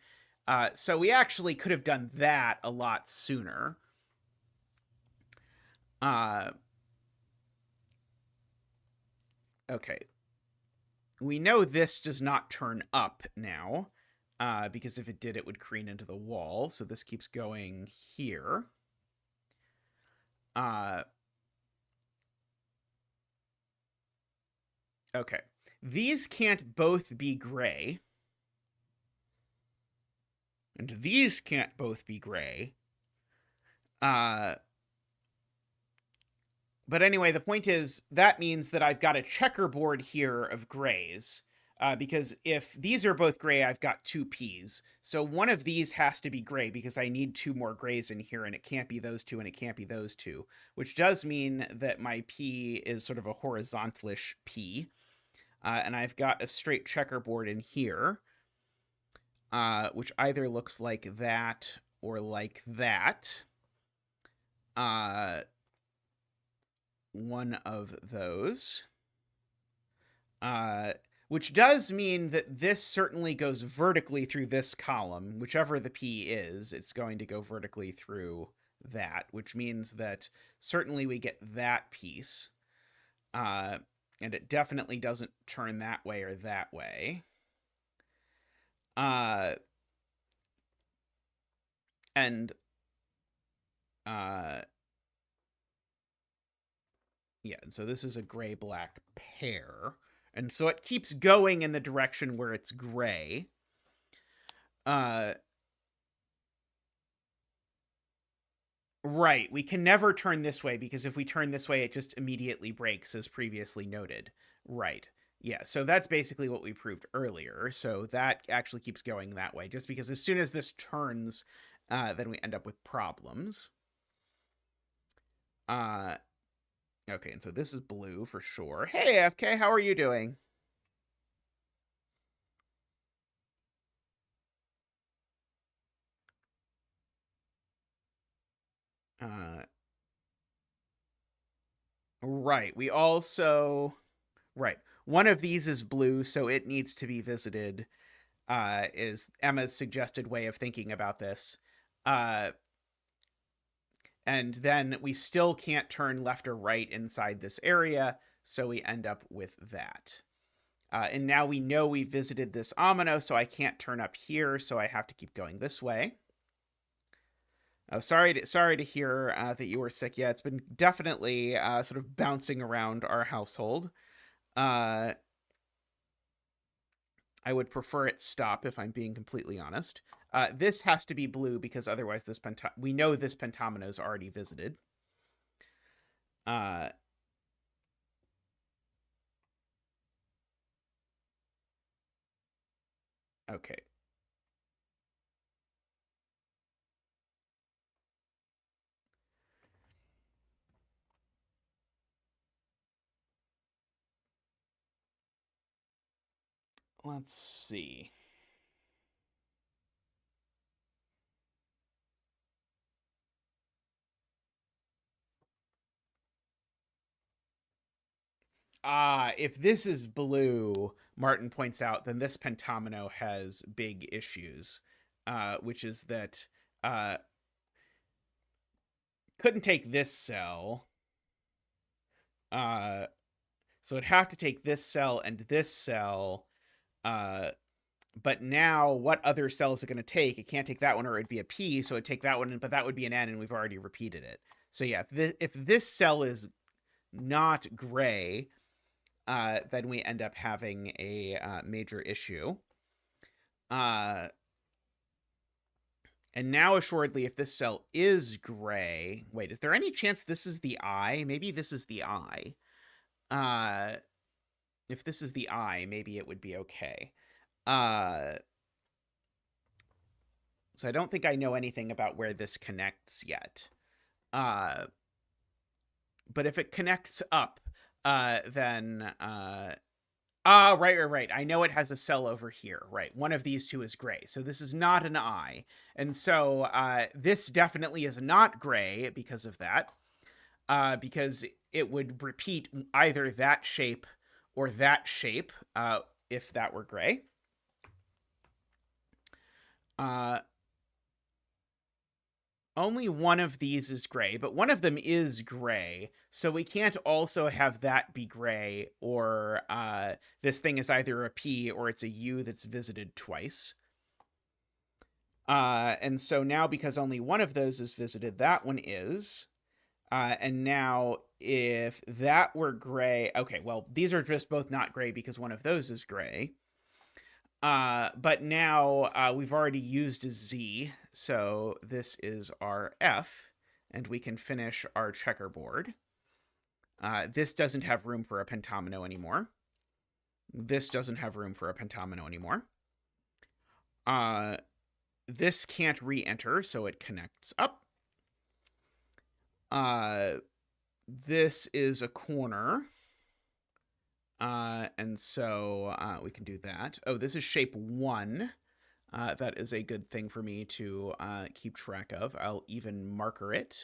So we actually could have done that a lot sooner. Uh, okay. We know this does not turn up now, because if it did, it would careen into the wall. So this keeps going here. Okay. These can't both be gray. And these can't both be gray. But anyway, the point is that means that I've got a checkerboard here of grays. Because if these are both gray, I've got two P's. So one of these has to be gray because I need two more grays in here, and it can't be those two, and it can't be those two, which does mean that my P is sort of a horizontalish P. And I've got a straight checkerboard in here, which either looks like that or like that. One of those. Which does mean that this certainly goes vertically through this column. Whichever the P is, it's going to go vertically through that, which means that certainly we get that piece. And it definitely doesn't turn that way or that way. And yeah, and so this is a gray-black pair. And so it keeps going in the direction where it's gray. Right, we can never turn this way, because if we turn this way, it just immediately breaks, as previously noted. Right. Yeah, so that's basically what we proved earlier. So that actually keeps going that way, just because as soon as this turns, then we end up with problems. Okay, and so this is blue for sure. Hey, FK, how are you doing? Right, we also... Right. One of these is blue, so it needs to be visited, is Emma's suggested way of thinking about this. And then we still can't turn left or right inside this area, so we end up with that. And now we know we visited this Amino, so I can't turn up here, so I have to keep going this way. Oh, sorry to hear that you were sick. Yeah, it's been definitely sort of bouncing around our household. I would prefer it stop, if I'm being completely honest. This has to be blue, because otherwise we know this pentamino is already visited. Okay. Let's see. If this is blue, Martin points out, then this pentamino has big issues, which is that couldn't take this cell. So it'd have to take this cell and this cell. But now what other cell is it going to take? It can't take that one, or it'd be a P, so it'd take that one, but that would be an N, and we've already repeated it. So yeah, if this cell is not gray, then we end up having a major issue. And And now, assuredly, if this cell is gray... Wait, is there any chance this is the eye? Maybe this is the eye. If this is the eye, maybe it would be okay. So I don't think I know anything about where this connects yet. But if it connects up, then... right. I know it has a cell over here, right? One of these two is gray. So this is not an eye. And so this definitely is not gray because of that. Because it would repeat either that shape or that shape if that were gray. Only one of these is gray, but one of them is gray, so we can't also have that be gray, or this thing is either a P or it's a U that's visited twice. And so now, because only one of those is visited, that one is. And now, if that were gray... Okay, well, these are just both not gray because one of those is gray. But now we've already used a Z, so this is our F, and we can finish our checkerboard. This doesn't have room for a pentomino anymore. This doesn't have room for a pentomino anymore. This can't re-enter, so it connects up. This is a corner. And so we can do that. Oh, this is shape 1. That is a good thing for me to keep track of. I'll even marker it.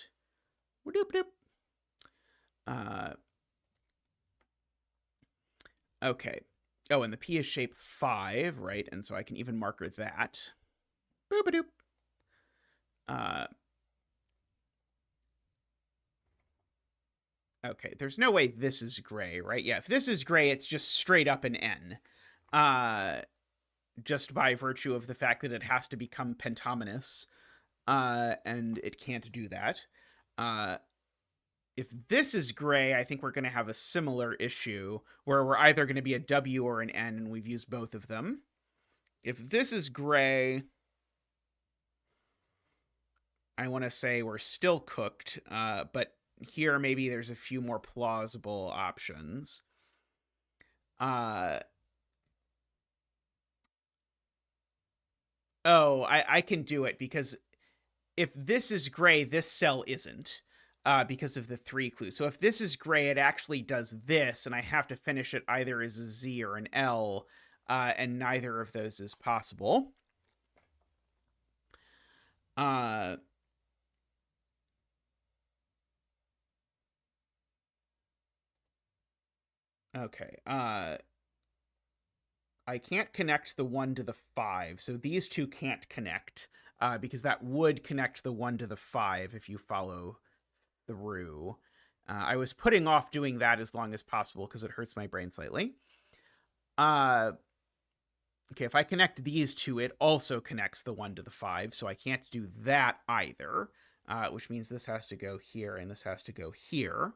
Okay. Oh, and the P is shape 5, right? And so I can even marker that. Boop-a-doop. Okay, there's no way this is gray, right? Yeah, if this is gray, it's just straight up an N. Just by virtue of the fact that it has to become pentominous. And it can't do that. If this is gray, I think we're going to have a similar issue where we're either going to be a W or an N, and we've used both of them. If this is gray, I want to say we're still cooked, but here maybe there's a few more plausible options. Oh, I can do it, because if this is gray, this cell isn't, because of the 3 clues. So if this is gray, it actually does this, and I have to finish it either as a Z or an L, and neither of those is possible. Okay. I can't connect the 1 to the 5, so these two can't connect, because that would connect the 1 to the 5 if you follow through. I was putting off doing that as long as possible because it hurts my brain slightly. Okay, if I connect these two, it also connects the 1 to the 5, so I can't do that either, which means this has to go here and this has to go here.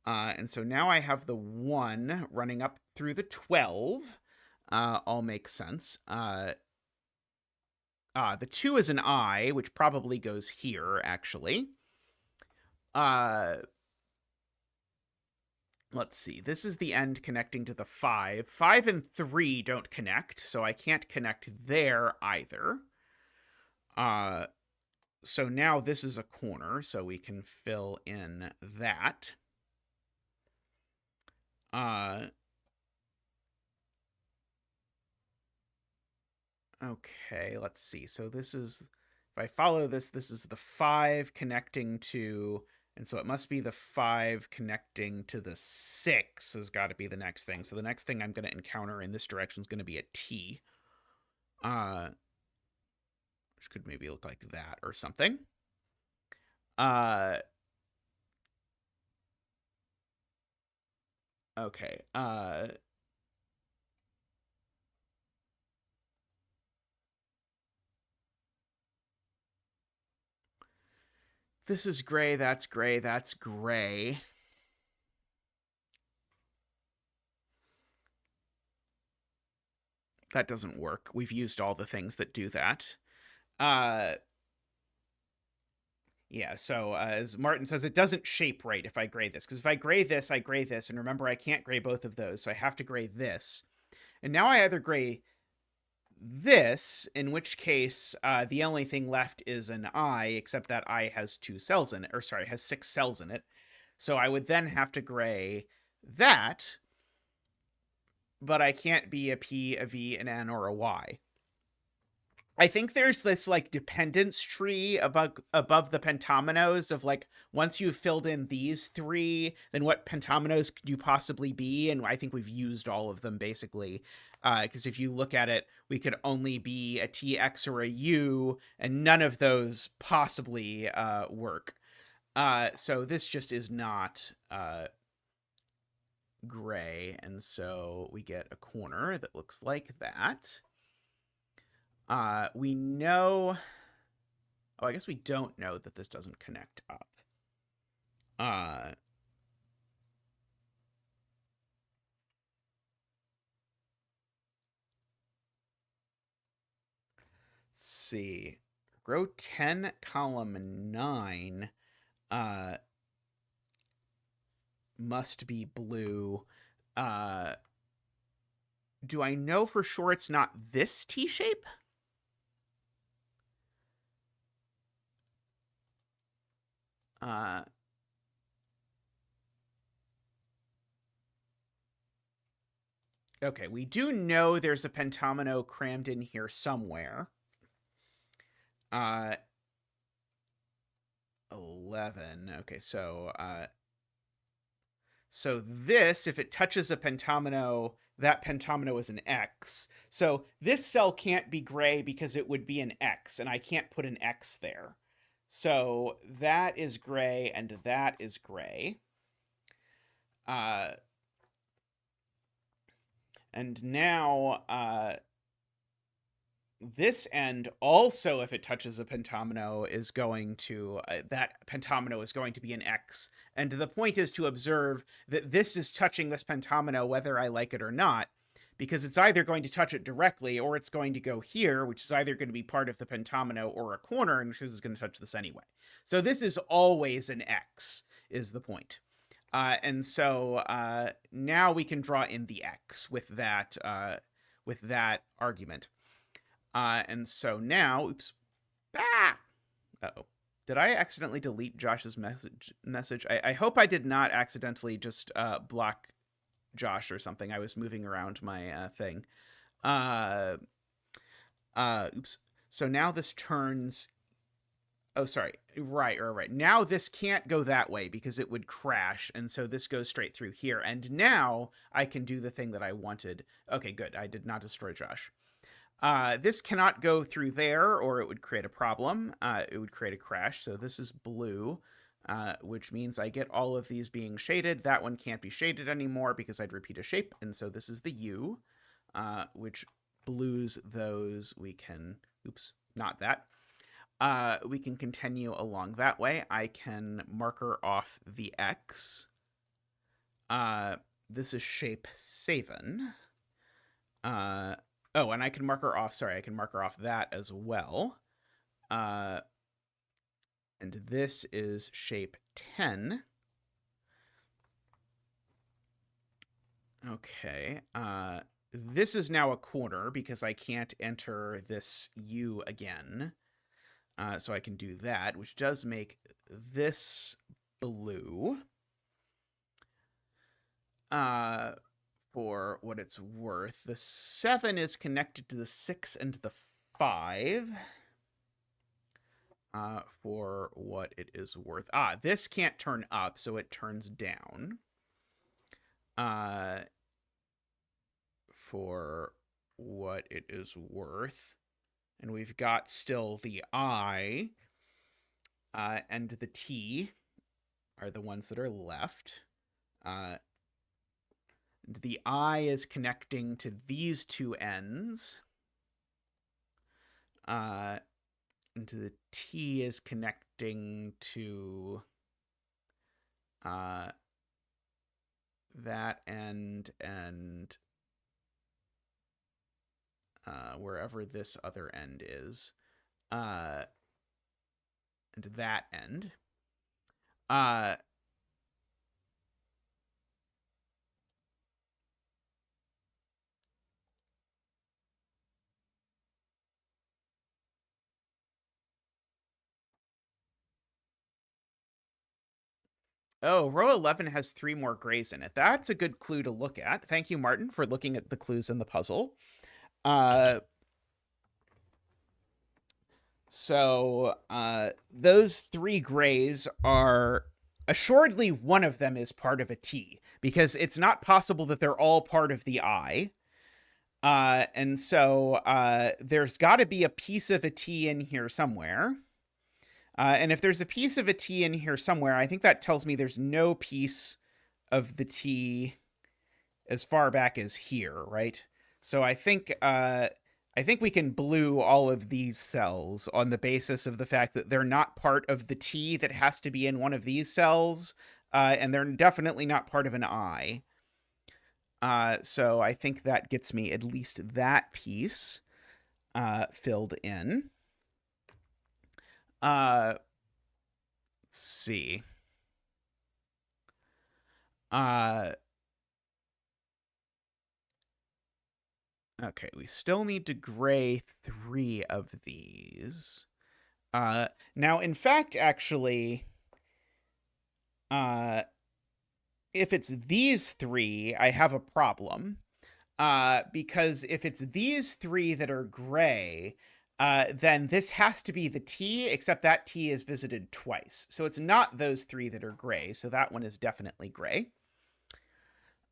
And so now I have the 1 running up through the 12. All makes sense. The 2 is an I, which probably goes here, actually. Let's see. This is the end connecting to the 5. 5 and 3 don't connect, so I can't connect there either. So now this is a corner, so we can fill in that. Okay, let's see. So this is, if I follow this, this is the 5 connecting to, and so it must be the 5 connecting to the 6 has got to be the next thing. So the next thing I'm going to encounter in this direction is going to be a T. Which could maybe look like that or something. Okay. This is gray, that's gray, that's gray. That doesn't work. We've used all the things that do that. Yeah, so as Martin says, it doesn't shape right if I gray this, because if I gray this, I gray this, and remember, I can't gray both of those, so I have to gray this. And now I either gray this, in which case the only thing left is an I, except that I has 2 cells in it, or sorry, has 6 cells in it. So I would then have to gray that, but I can't be a P, a V, an N, or a Y. I think there's this like dependence tree above the pentominoes of like, once you've filled in these 3, then what pentominoes could you possibly be? And I think we've used all of them basically. Because if you look at it, we could only be a TX or a U, and none of those possibly work. So this just is not gray, and so we get a corner that looks like that. We know... Oh, I guess we don't know that this doesn't connect up. Let's see. Row 10, column 9 must be blue. Do I know for sure it's not this T-shape? Okay, we do know there's a pentomino crammed in here somewhere. 11. Okay, so this, if it touches a pentomino, that pentomino is an X. So this cell can't be gray because it would be an X, and I can't put an X there. So that is gray, and that is gray. And now this end also, if it touches a pentomino, is going to that pentomino is going to be an X. And the point is to observe that this is touching this pentomino whether I like it or not, because it's either going to touch it directly or it's going to go here, which is either going to be part of the pentomino or a corner, and which is going to touch this anyway. So this is always an X, is the point. And so now we can draw in the X with that argument. And so now, oops, uh-oh. Did I accidentally delete Josh's message? I hope I did not accidentally just block Josh or something. I was moving around my thing. Oops. So now this turns... Oh, sorry. Right. Now this can't go that way because it would crash, and so this goes straight through here. And now I can do the thing that I wanted. Okay, good. I did not destroy Josh. This cannot go through there, or it would create a problem. It would create a crash. So this is blue, which means I get all of these being shaded. That one can't be shaded anymore because I'd repeat a shape. And so this is the U, which blues those. We can... Oops, not that. We can continue along that way. I can marker off the X. This is shape 7. Oh, and I can marker off, sorry, I can marker off that as well. And this is shape 10. Okay. This is now a corner because I can't enter this U again. So I can do that, which does make this blue. For what it's worth, the 7 is connected to the 6 and the 5. For what it is worth. This can't turn up, so it turns down. For what it is worth. And we've got still the I and the T are the ones that are left. The I is connecting to these two ends. And the T is connecting to that end and wherever this other end is. and that end. Uh, Oh, row 11 has 3 more grays in it. That's a good clue to look at. Thank you, Martin, for looking at the clues in the puzzle. Those 3 grays are assuredly one of them is part of a T, because it's not possible that they're all part of the I. And so there's got to be a piece of a T in here somewhere. And if there's a piece of a T in here somewhere, I think that tells me there's no piece of the T as far back as here, right? So I think we can blue all of these cells on the basis of the fact that they're not part of the T that has to be in one of these cells, and they're definitely not part of an I. So I think that gets me at least that piece filled in. Let's see. Okay, we still need to gray 3 of these. Now, in fact, actually, if it's these 3, I have a problem. Because if it's these 3 that are gray, then this has to be the T, except that T is visited twice. So it's not those 3 that are gray, so that one is definitely gray.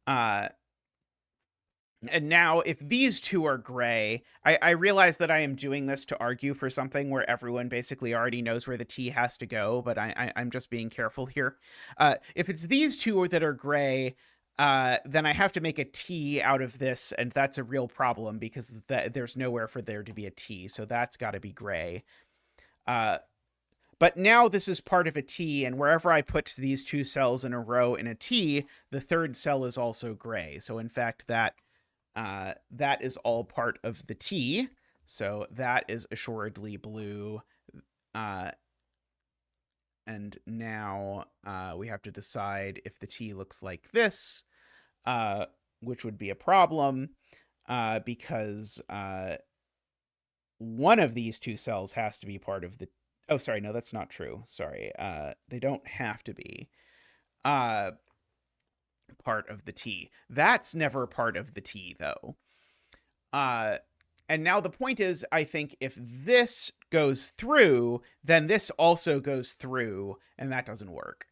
And now, if these 2 are gray, I realize that I am doing this to argue for something where everyone basically already knows where the T has to go, but I'm just being careful here. If it's these 2 that are gray, then I have to make a T out of this, and that's a real problem because there's nowhere for there to be a T, so that's got to be gray. But now this is part of a T, and wherever I put these 2 cells in a row in a T, the 3rd cell is also gray. So in fact, that is all part of the T. So that is assuredly blue. And now we have to decide if the T looks like this, which would be a problem because one of these 2 cells has to be part of the... Oh, sorry, no, that's not true. Sorry, they don't have to be part of the T. That's never part of the T, though. And now the point is, I think if this goes through, then this also goes through, and that doesn't work.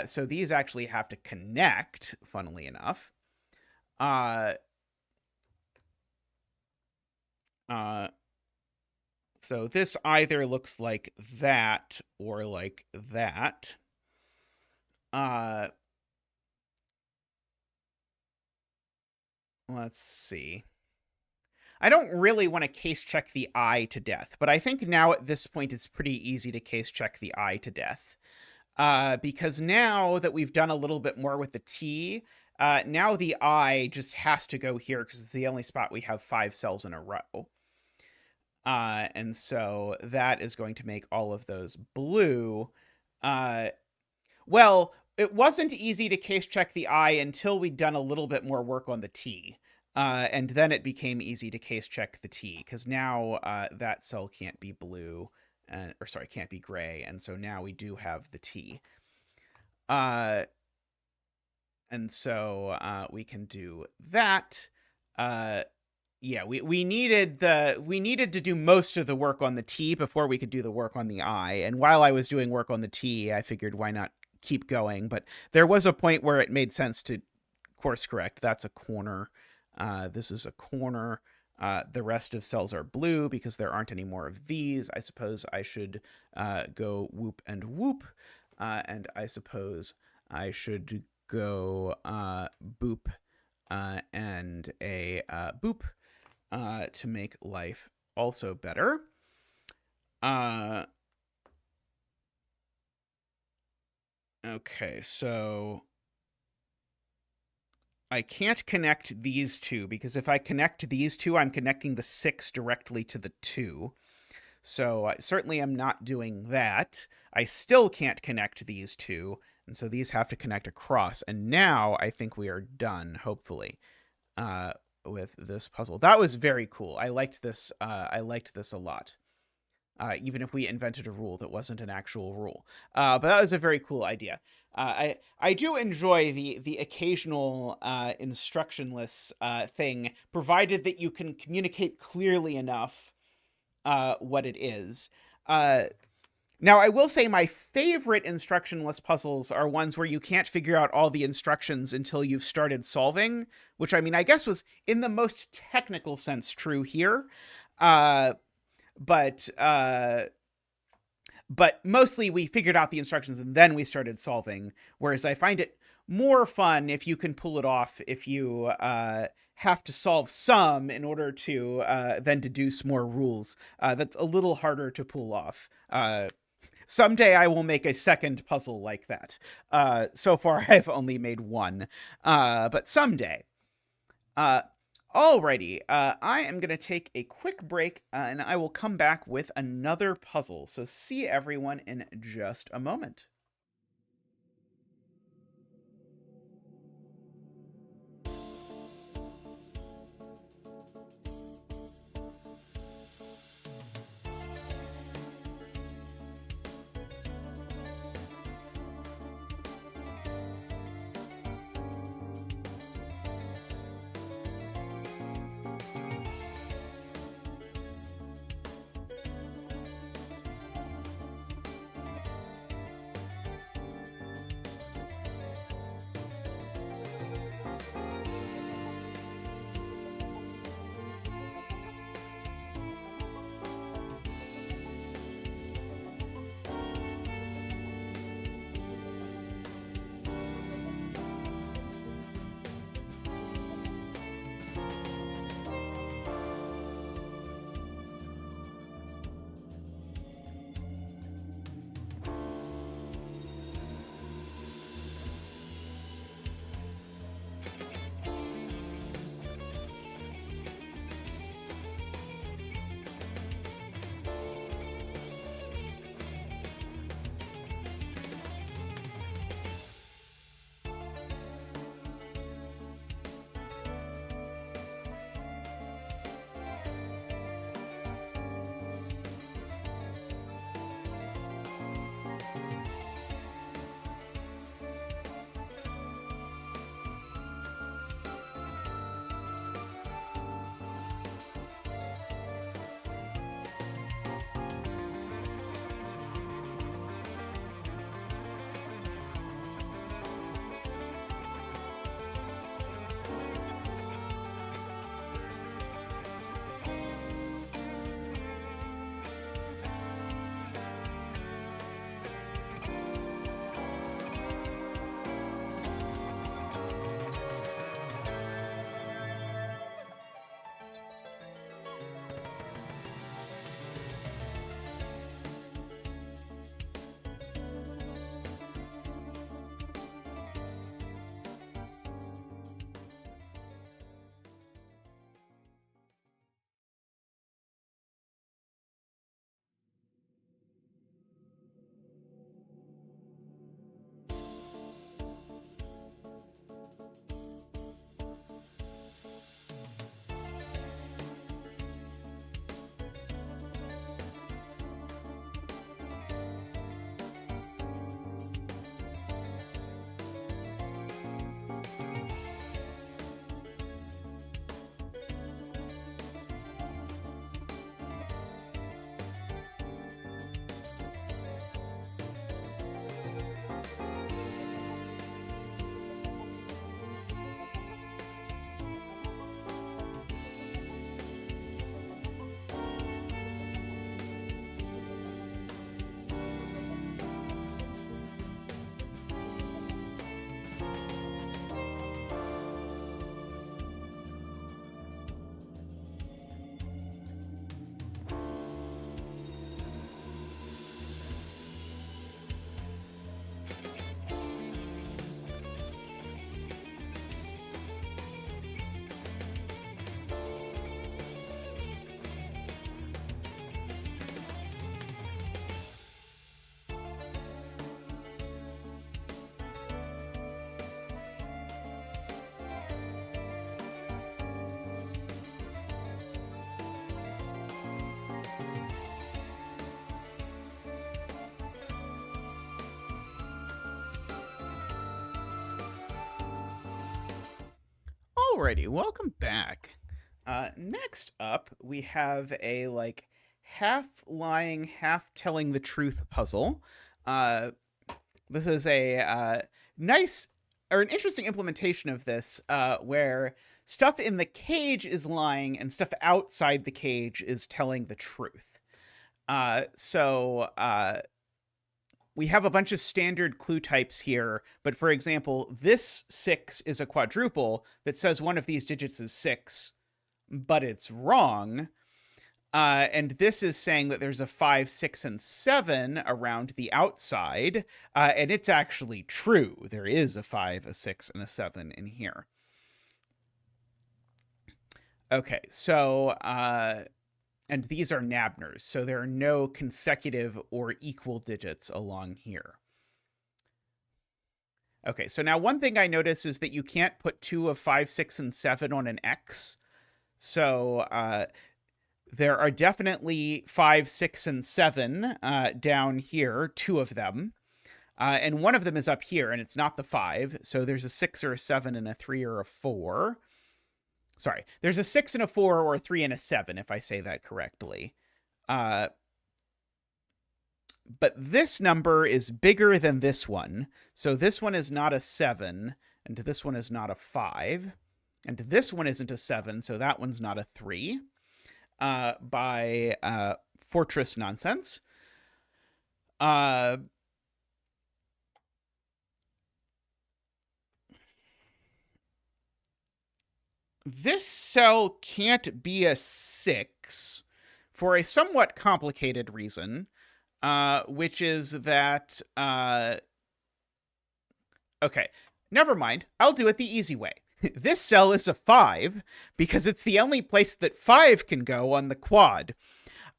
So these actually have to connect, funnily enough. So this either looks like that or like that. Let's see. I don't really want to case check the I to death, but I think now at this point it's pretty easy to case check the I to death. Because now that we've done a little bit more with the T, now the I just has to go here because it's the only spot we have 5 cells in a row. And so that is going to make all of those blue. Well, it wasn't easy to case check the I until we'd done a little bit more work on the T. And then it became easy to case check the T, because now that cell can't be blue, or sorry, can't be gray, and so now we do have the T. And so we can do that. Yeah, we needed to do most of the work on the T before we could do the work on the I. And while I was doing work on the T, I figured why not keep going. But there was a point where it made sense to course correct. That's a corner. This is a corner. The rest of cells are blue because there aren't any more of these. I suppose I should go whoop and whoop. And I suppose I should go boop and a boop to make life also better. Okay, so I can't connect these 2 because if I connect these 2, I'm connecting the 6 directly to the 2. So I certainly am not doing that. I still can't connect these two, and so these have to connect across. And now I think we are done, hopefully, uh, with this puzzle. That was very cool. I liked this. I liked this a lot. Even if we invented a rule that wasn't an actual rule. But that was a very cool idea. I do enjoy the occasional instructionless thing, provided that you can communicate clearly enough what it is. Now, I will say my favorite instructionless puzzles are ones where you can't figure out all the instructions until you've started solving, which I mean, I guess was in the most technical sense true here. Uh, but mostly we figured out the instructions and then we started solving, whereas I find it more fun if you can pull it off, if you have to solve some in order to then deduce more rules. That's a little harder to pull off. Someday I will make a second puzzle like that. So far I've only made one, but someday. Alrighty, I am going to take a quick break, and I will come back with another puzzle. So see everyone in just a moment. Alrighty, welcome back. Next up, we have a half lying, half telling the truth puzzle. Uh, this is a nice or an interesting implementation of this, where stuff in the cage is lying and stuff outside the cage is telling the truth. So we have a bunch of standard clue types here, but for example, this 6 is a quadruple that says one of these digits is 6, but it's wrong. And this is saying that there's a 5, 6, and 7 around the outside, and it's actually true. There is a 5, a 6, and a 7 in here. Okay, so and these are Nabners, so there are no consecutive or equal digits along here. Okay, so now one thing I notice is that you can't put 2 of 5, 6, and 7 on an X. So there are definitely 5, 6, and 7 down here, 2 of them. And one of them is up here, and it's not the 5. So there's a 6 or a 7 and a 3 or a 4. Sorry, there's a 6 and a 4 or a 3 and a 7, if I say that correctly. But this number is bigger than this one. So this one is not a 7, and this one is not a 5. And this one isn't a 7, so that one's not a 3. By Fortress Nonsense. This cell can't be a 6 for a somewhat complicated reason, which is that... okay, never mind. I'll do it the easy way. This cell is a 5 because it's the only place that 5 can go on the quad.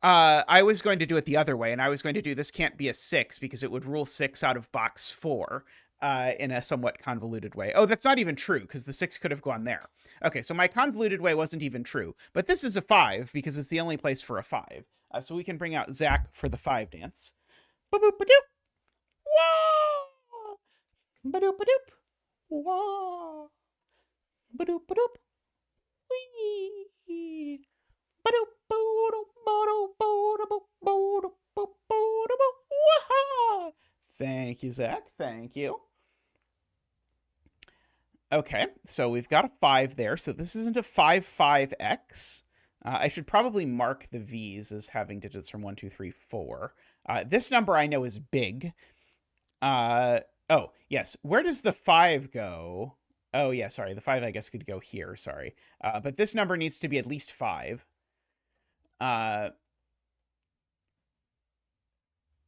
I was going to do it the other way, and I was going to do this can't be a 6 because it would rule 6 out of box 4 in a somewhat convoluted way. Oh, that's not even true because the 6 could have gone there. Okay, so my convoluted way wasn't even true. But this is a 5 because it's the only place for a 5. So we can bring out Zach for the 5 dance. Ba-boop-ba-doop. Wah! Ba-doop-ba-doop. Wah! Ba-doop-ba-doop. Wee! Thank you, Zach. Thank you. Okay, so we've got a 5 there. So this isn't a 5, 5x. I should probably mark the V's as having digits from 1, 2, 3, 4. This number I know is big. Oh, yes. Where does the 5 go? Oh, yeah, sorry. The 5, I guess, could go here. Sorry. But this number needs to be at least 5.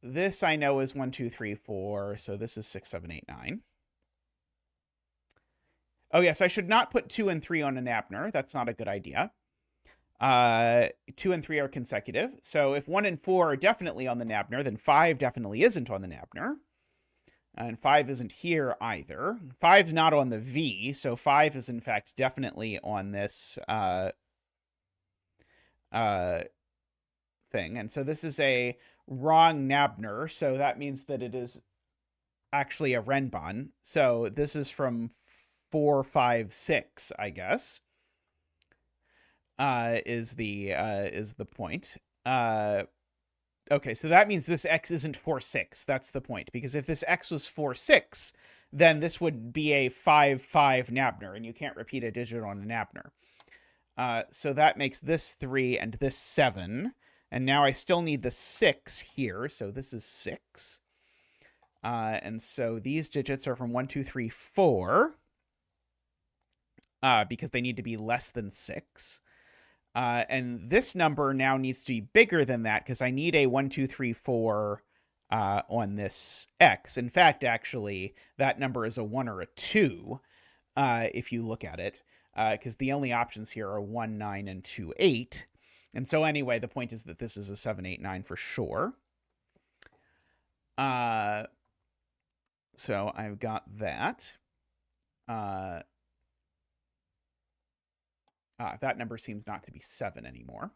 This I know is 1, 2, 3, 4. So this is 6, 7, 8, 9. Oh, yes, I should not put 2 and 3 on an Abner. That's not a good idea. 2 and 3 are consecutive. So if 1 and 4 are definitely on the Nabner, then 5 definitely isn't on the Nabner. And 5 isn't here either. 5's not on the V, so 5 is in fact definitely on this thing. And so this is a wrong Nabner, so that means that it is actually a Renbon. So this is from 4, 5, 6, I guess. Is the point. Okay, so that means this x isn't 4, 6. That's the point. Because if this x was 4, 6, then this would be a 5, 5 Nabner, and you can't repeat a digit on a Nabner. So that makes this 3 and this 7. And now I still need the 6 here, so this is 6. And so these digits are from 1, 2, 3, 4. Because they need to be less than 6. And this number now needs to be bigger than that because I need a 1, 2, 3, 4 on this x. In fact, actually, that number is a 1 or a 2 if you look at it, because the only options here are 1, 9, and 2, 8. And so anyway, the point is that this is a 7, 8, 9 for sure. So I've got that. That number seems not to be 7 anymore.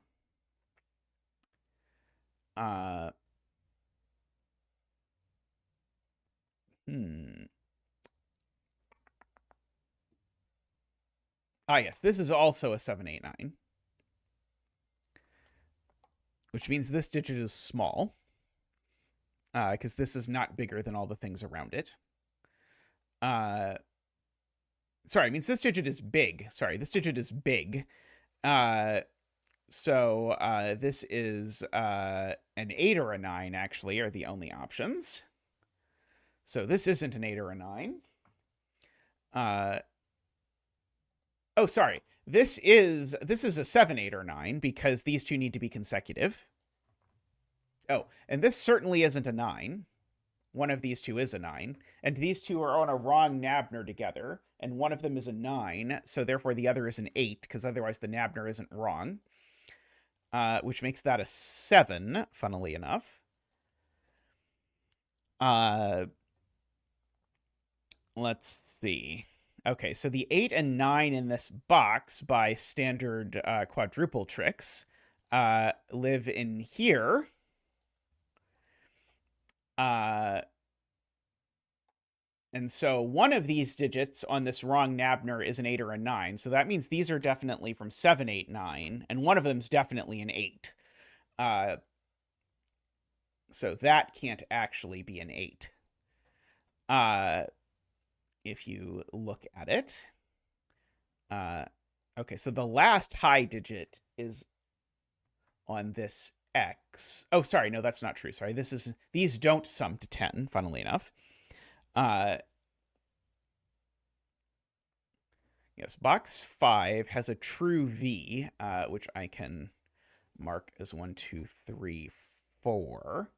Ah, yes, this is also a 789, which means this digit is small, because this is not bigger than all the things around it. Sorry, it means this digit is big. Sorry, this digit is big. So this is an 8 or a 9, actually, are the only options. So this isn't an 8 or a 9. Oh, sorry. This is a 7, 8, or 9 because these two need to be consecutive. Oh, and this certainly isn't a 9. One of these two is a 9. And these two are on a wrong Nabner together, and one of them is a 9, so therefore the other is an 8, because otherwise the Nabner isn't wrong. Which makes that a 7, funnily enough. Let's see. Okay, so the 8 and 9 in this box, by standard quadruple tricks, live in here. And so one of these digits on this wrong Nabner is an 8 or a 9. So that means these are definitely from 7, 8, 9. And one of them is definitely an 8. So that can't actually be an 8. If you look at it. Okay, so the last high digit is on this X. Oh, sorry, no, that's not true. Sorry, these don't sum to 10, funnily enough. Yes, box 5 has a true V, which I can mark as 1, 2, 3, 4.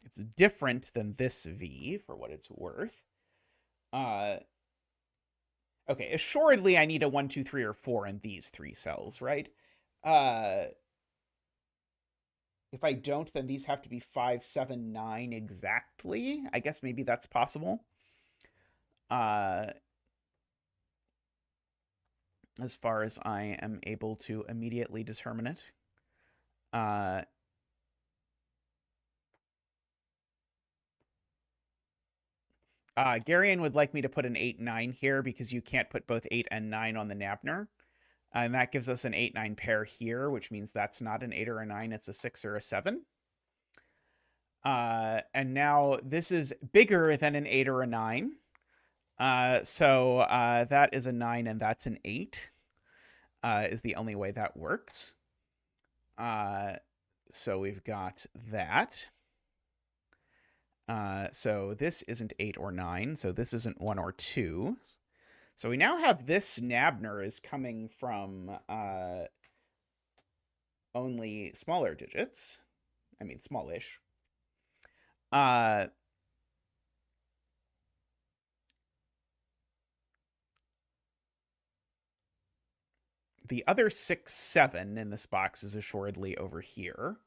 It's different than this V, for what it's worth. Okay, assuredly I need a 1, 2, 3, or 4 in these 3 cells, right? If I don't, then these have to be 5, 7, 9 exactly. I guess maybe that's possible. As far as I am able to immediately determine it. Garion would like me to put an 8, 9 here because you can't put both 8 and 9 on the Nabner. And that gives us an 8, 9 pair here, which means that's not an 8 or a 9, it's a 6 or a 7. And now this is bigger than an 8 or a 9. So that is a 9 and that's an 8, is the only way that works. So we've got that. So this isn't 8 or 9, so this isn't 1 or 2. So we now have this Nabner is coming from only smaller digits. I mean, smallish. The other 6, 7 in this box is assuredly over here.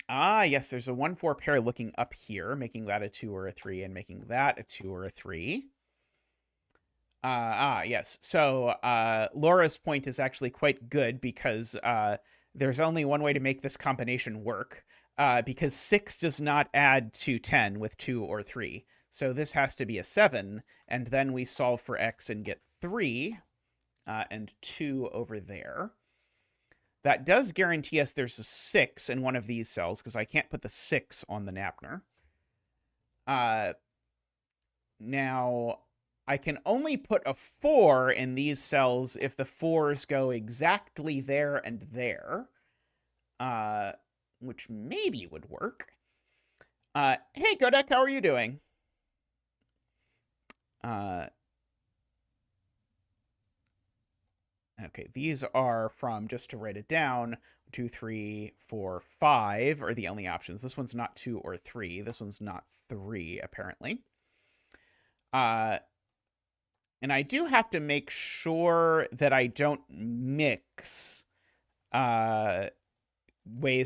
Yes, there's a 1, 4 pair looking up here, making that a 2 or a 3, and making that a 2 or a 3. Yes. So Laura's point is actually quite good because there's only one way to make this combination work, because 6 does not add to 10 with 2 or 3. So this has to be a 7, and then we solve for x and get 3 and 2 over there. That does guarantee us there's a 6 in one of these cells, because I can't put the 6 on the Nabner. Now, I can only put a 4 in these cells if the 4s go exactly there and there, which maybe would work. Hey, Godek, how are you doing? Okay, these are from, just to write it down, 2, 3, 4, 5 are the only options. This one's not 2 or 3. This one's not 3, apparently. And I do have to make sure that I don't mix ways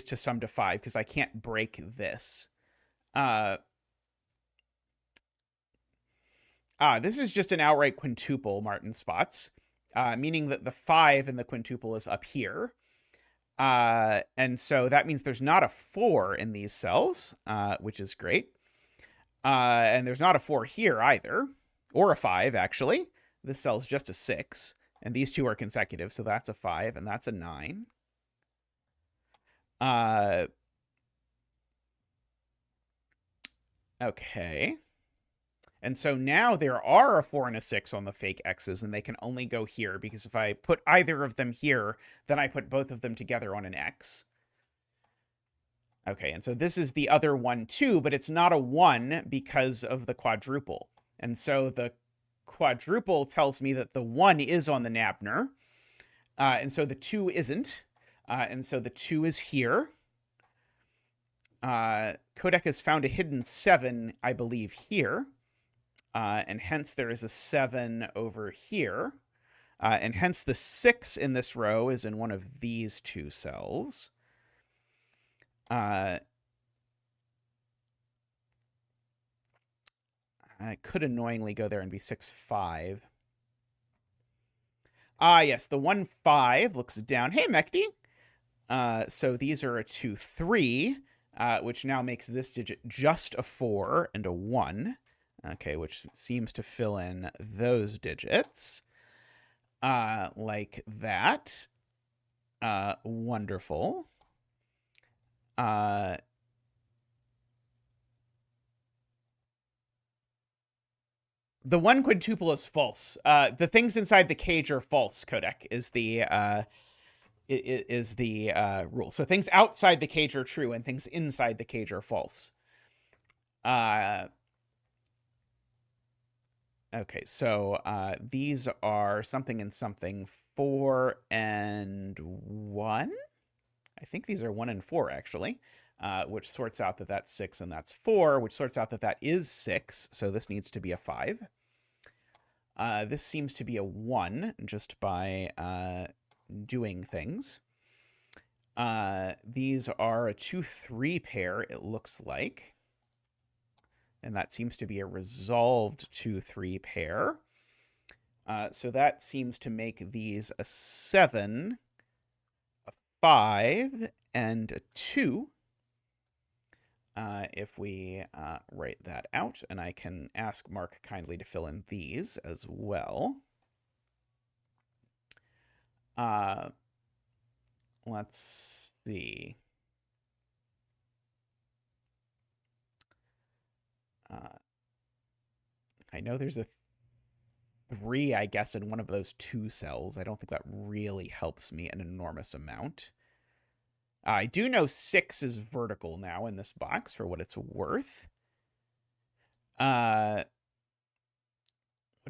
to sum to 5, because I can't break this. This is just an outright quintuple, Martin spots, meaning that the 5 in the quintuple is up here. And so that means there's not a 4 in these cells, which is great. And there's not a 4 here either, or a 5, actually. This cell's just a 6, and these two are consecutive, so that's a 5, and that's a 9. Okay. And so now there are a 4 and a 6 on the fake x's, and they can only go here, because if I put either of them here, then I put both of them together on an x. Okay, and so this is the other one too, but it's not a 1 because of the quadruple. And so the quadruple tells me that the 1 is on the Nabner, and so the 2 isn't. And so the 2 is here. Codec has found a hidden 7, I believe, here. And hence there is a 7 over here. And hence the 6 in this row is in one of these two cells. I could annoyingly go there and be 6, 5. Yes, the 1, 5 looks down. Hey, Mekti. So these are a 2, 3, which now makes this digit just a 4 and a 1. Okay, which seems to fill in those digits. Like that. Wonderful. The 1 quintuple is false. The things inside the cage are false, Codec, is the rule. So things outside the cage are true, and things inside the cage are false. Okay, so these are something and something, 4 and 1? I think these are 1 and 4, actually, which sorts out that that's 6 and that's 4, which sorts out that that is 6, so this needs to be a 5. This seems to be a 1, just by doing things. These are a 2, 3 pair, it looks like. And that seems to be a resolved 2, 3 pair. So that seems to make these a 7, a 5, and a 2. If we write that out, and I can ask Mark kindly to fill in these as well. Let's see. I know there's a 3, I guess, in one of those 2 cells. I don't think that really helps me an enormous amount. I do know 6 is vertical now in this box, for what it's worth. What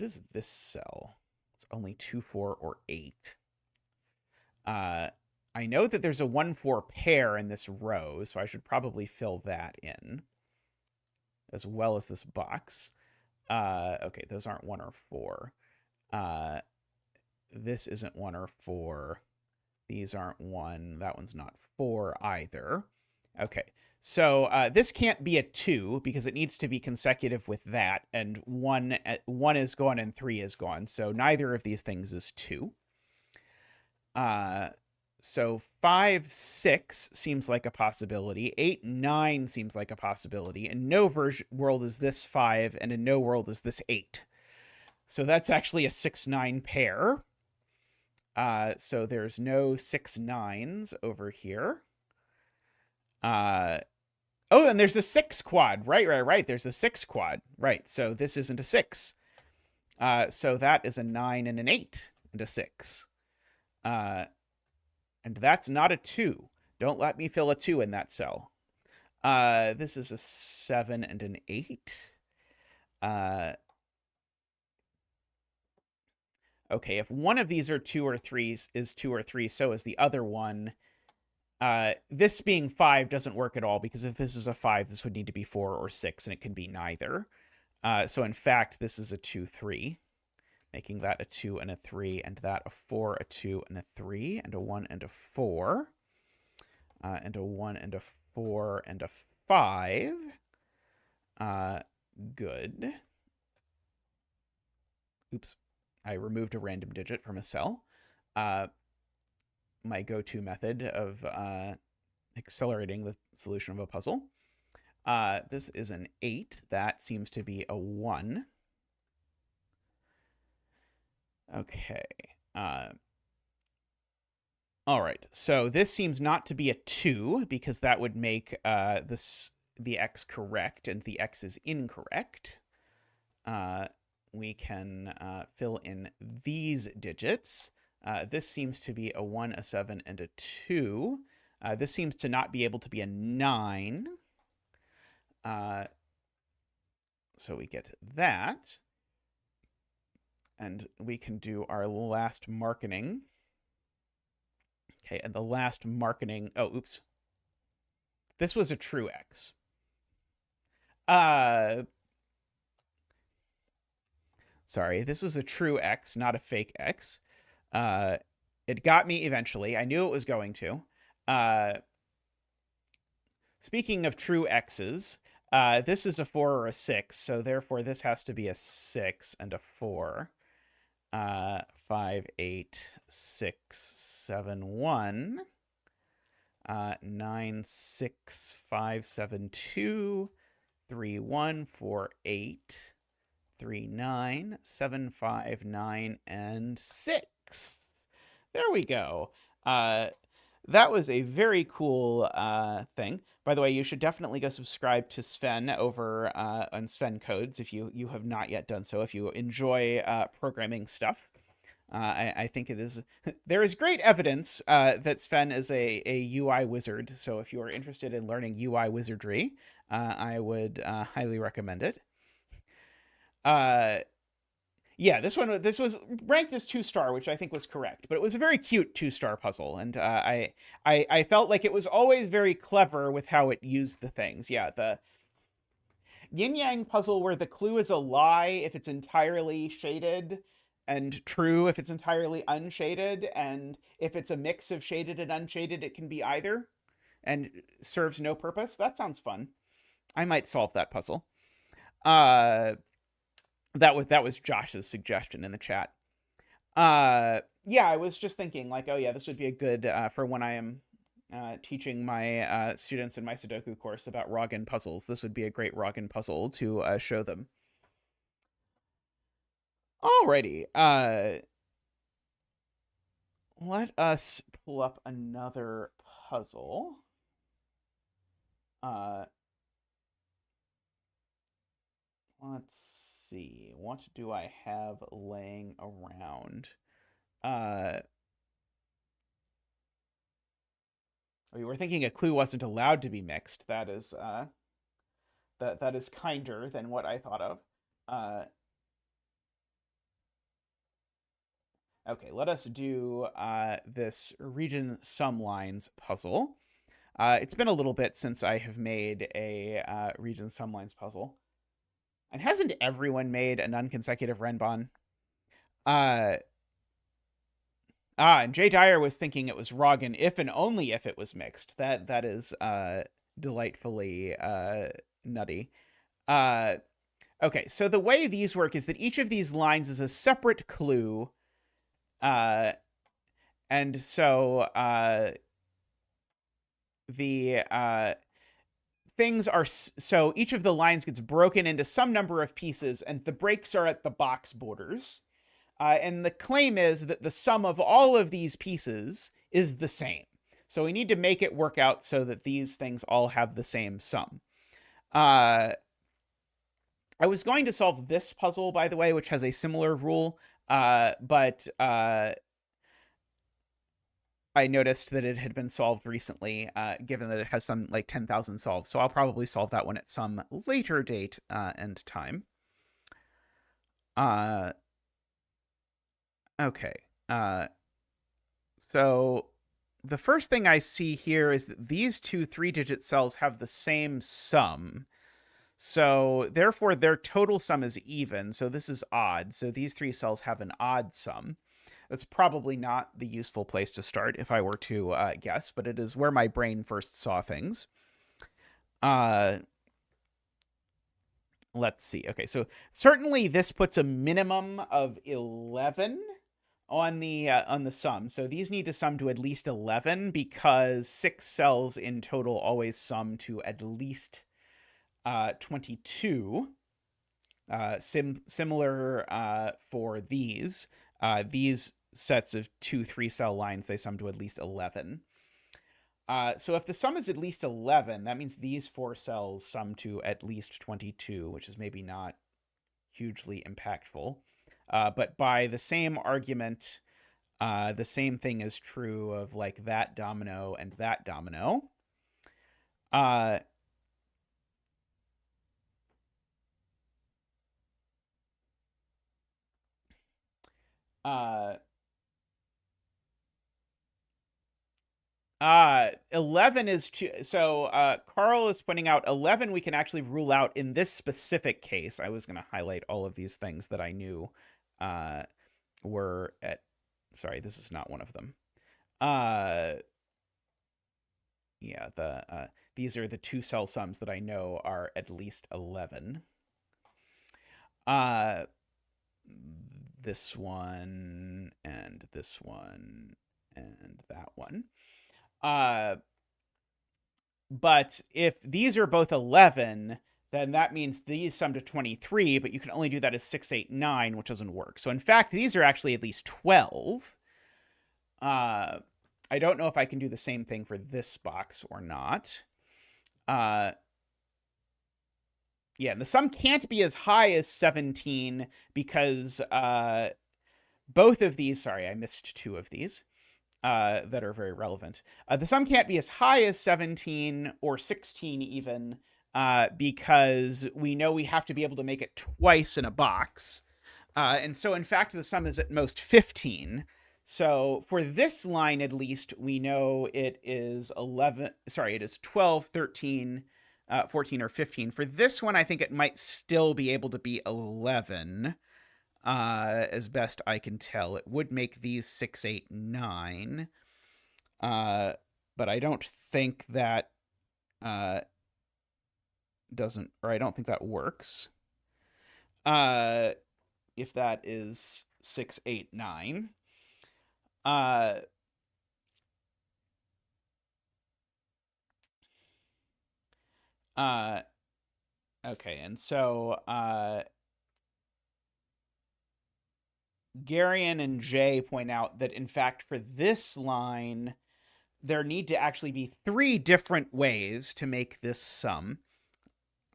is this cell? It's only 2, 4, or 8. I know that there's a 1, 4 pair in this row, so I should probably fill that in, as well as this box. Okay, those aren't 1 or 4. This isn't 1 or 4. These aren't 1. That one's not 4 either. Okay, so this can't be a 2 because it needs to be consecutive with that, and 1 is gone and 3 is gone, so neither of these things is 2. So 5, 6 seems like a possibility. 8, 9 seems like a possibility. In no world is this 5, and in no world is this 8. So that's actually a 6, 9 pair. So there's no 6, 9s over here. Oh, and there's a 6 quad. Right. There's a 6 quad. Right, so this isn't a 6. So that is a 9 and an 8 and a 6. And that's not a 2. Don't let me fill a 2 in that cell. This is a 7 and an 8. Okay, if one of these are 2 or 3s is 2 or 3, so is the other one. This being 5 doesn't work at all, because if this is a 5, this would need to be 4 or 6, and it can be neither. So in fact, this is a 2, 3. Making that a 2 and a 3, and that a 4, a 2, and a 3, and a 1 and a 4, and a 1 and a 4, and a 5. Good. Oops. I removed a random digit from a cell. My go-to method of accelerating the solution of a puzzle. This is an 8. That seems to be a 1. Okay. All right. So this seems not to be a 2 because that would make the x correct, and the x is incorrect. We can fill in these digits. This seems to be a 1, a 7, and a 2. This seems to not be able to be a 9. So we get that. And we can do our last marketing. Okay, and the last marketing... Oh, oops. This was a true X. Sorry, this was a true X, not a fake X. It got me eventually. I knew it was going to. Speaking of true X's, this is a 4 or a 6, so therefore this has to be a 6 and a 4. 5, 8, 6, 7, 1. 9, 6, 5, 7, 2. 3, 1, 4, 8. 3, 9, 7, 5, 9, and 6. There we go. That was a very cool thing. By the way, you should definitely go subscribe to Sven over on Sven Codes if you have not yet done so. If you enjoy programming stuff, I think it is. There is great evidence that Sven is a UI wizard. So if you are interested in learning UI wizardry, I would highly recommend it. Yeah, this was ranked as 2-star, which I think was correct, but it was a very cute 2-star puzzle, and I felt like it was always very clever with how it used the things. Yeah, the yin yang puzzle where the clue is a lie if it's entirely shaded, and true if it's entirely unshaded, and if it's a mix of shaded and unshaded, it can be either, and serves no purpose. That sounds fun. I might solve that puzzle. That was Josh's suggestion in the chat. Yeah, I was just thinking like, oh yeah, this would be a good for when I am teaching my students in my Sudoku course about Wrogn puzzles. This would be a great Wrogn puzzle to show them. Alrighty. Let us pull up another puzzle. Let's see. What do I have laying around? We were thinking a clue wasn't allowed to be mixed. That is that is kinder than what I thought of. Okay, let us do this region sum lines puzzle. It's been a little bit since I have made a region sum lines puzzle. And hasn't everyone made a non-consecutive Renbon? And Jay Dyer was thinking it was Wrogn if and only if it was mixed. That is delightfully nutty. Okay, so the way these work is that each of these lines is a separate clue. And so the things are, so each of the lines gets broken into some number of pieces, and the breaks are at the box borders. And the claim is that the sum of all of these pieces is the same. So we need to make it work out so that these things all have the same sum. I was going to solve this puzzle, by the way, which has a similar rule, but I noticed that it had been solved recently, given that it has some like 10,000 solves. So I'll probably solve that one at some later date and time. Okay. So the first thing I see here is that these two 3-digit cells have the same sum. So therefore their total sum is even. So this is odd. So these 3 cells have an odd sum. That's probably not the useful place to start if I were to guess, but it is where my brain first saw things. Let's see. Okay, so certainly this puts a minimum of 11 on the sum. So these need to sum to at least 11 because 6 cells in total always sum to at least 22. Similar for these. These sets of 2 3-cell lines, they sum to at least 11. So if the sum is at least 11, that means these 4 cells sum to at least 22, which is maybe not hugely impactful. But by the same argument, the same thing is true of like that domino and that domino. Uh, 11 is too. So Carl is pointing out 11 we can actually rule out in this specific case. I was going to highlight all of these things that I knew were at. Sorry, this is not one of them. Yeah, these are the 2-cell sums that I know are at least 11. This one and this one and that one. But if these are both 11, then that means these sum to 23, but you can only do that as 6, 8, 9, which doesn't work. So in fact, these are actually at least 12. I don't know if I can do the same thing for this box or not. Yeah, and the sum can't be as high as 17 because both of these, sorry, I missed 2 of these that are very relevant. The sum can't be as high as 17 or 16 even because we know we have to be able to make it twice in a box. And so, in fact, the sum is at most 15. So for this line, at least, we know it is 11. Sorry, it is 12, 13, 14, or 15. For this one, I think it might still be able to be 11. As best I can tell. It would make these 6, 8, 9. But I don't think that doesn't, or I don't think that works. If that is 6, 8, 9. Okay, and so Garion and Jay point out that, in fact, for this line, there need to actually be 3 different ways to make this sum.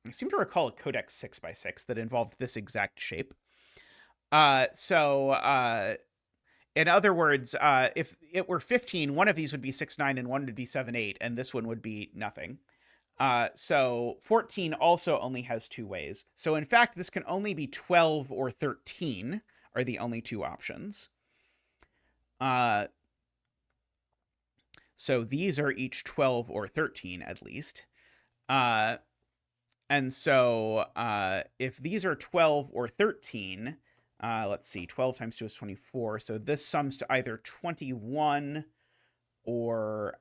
I seem to recall a Codex 6x6 that involved this exact shape. So in other words, if it were 15, one of these would be 6, 9, and one would be 7, 8, and this one would be nothing. So 14 also only has 2 ways. So in fact, this can only be 12 or 13 are the only 2 options. So these are each 12 or 13 at least. And so if these are 12 or 13, let's see, 12 times 2 is 24. So this sums to either 21 or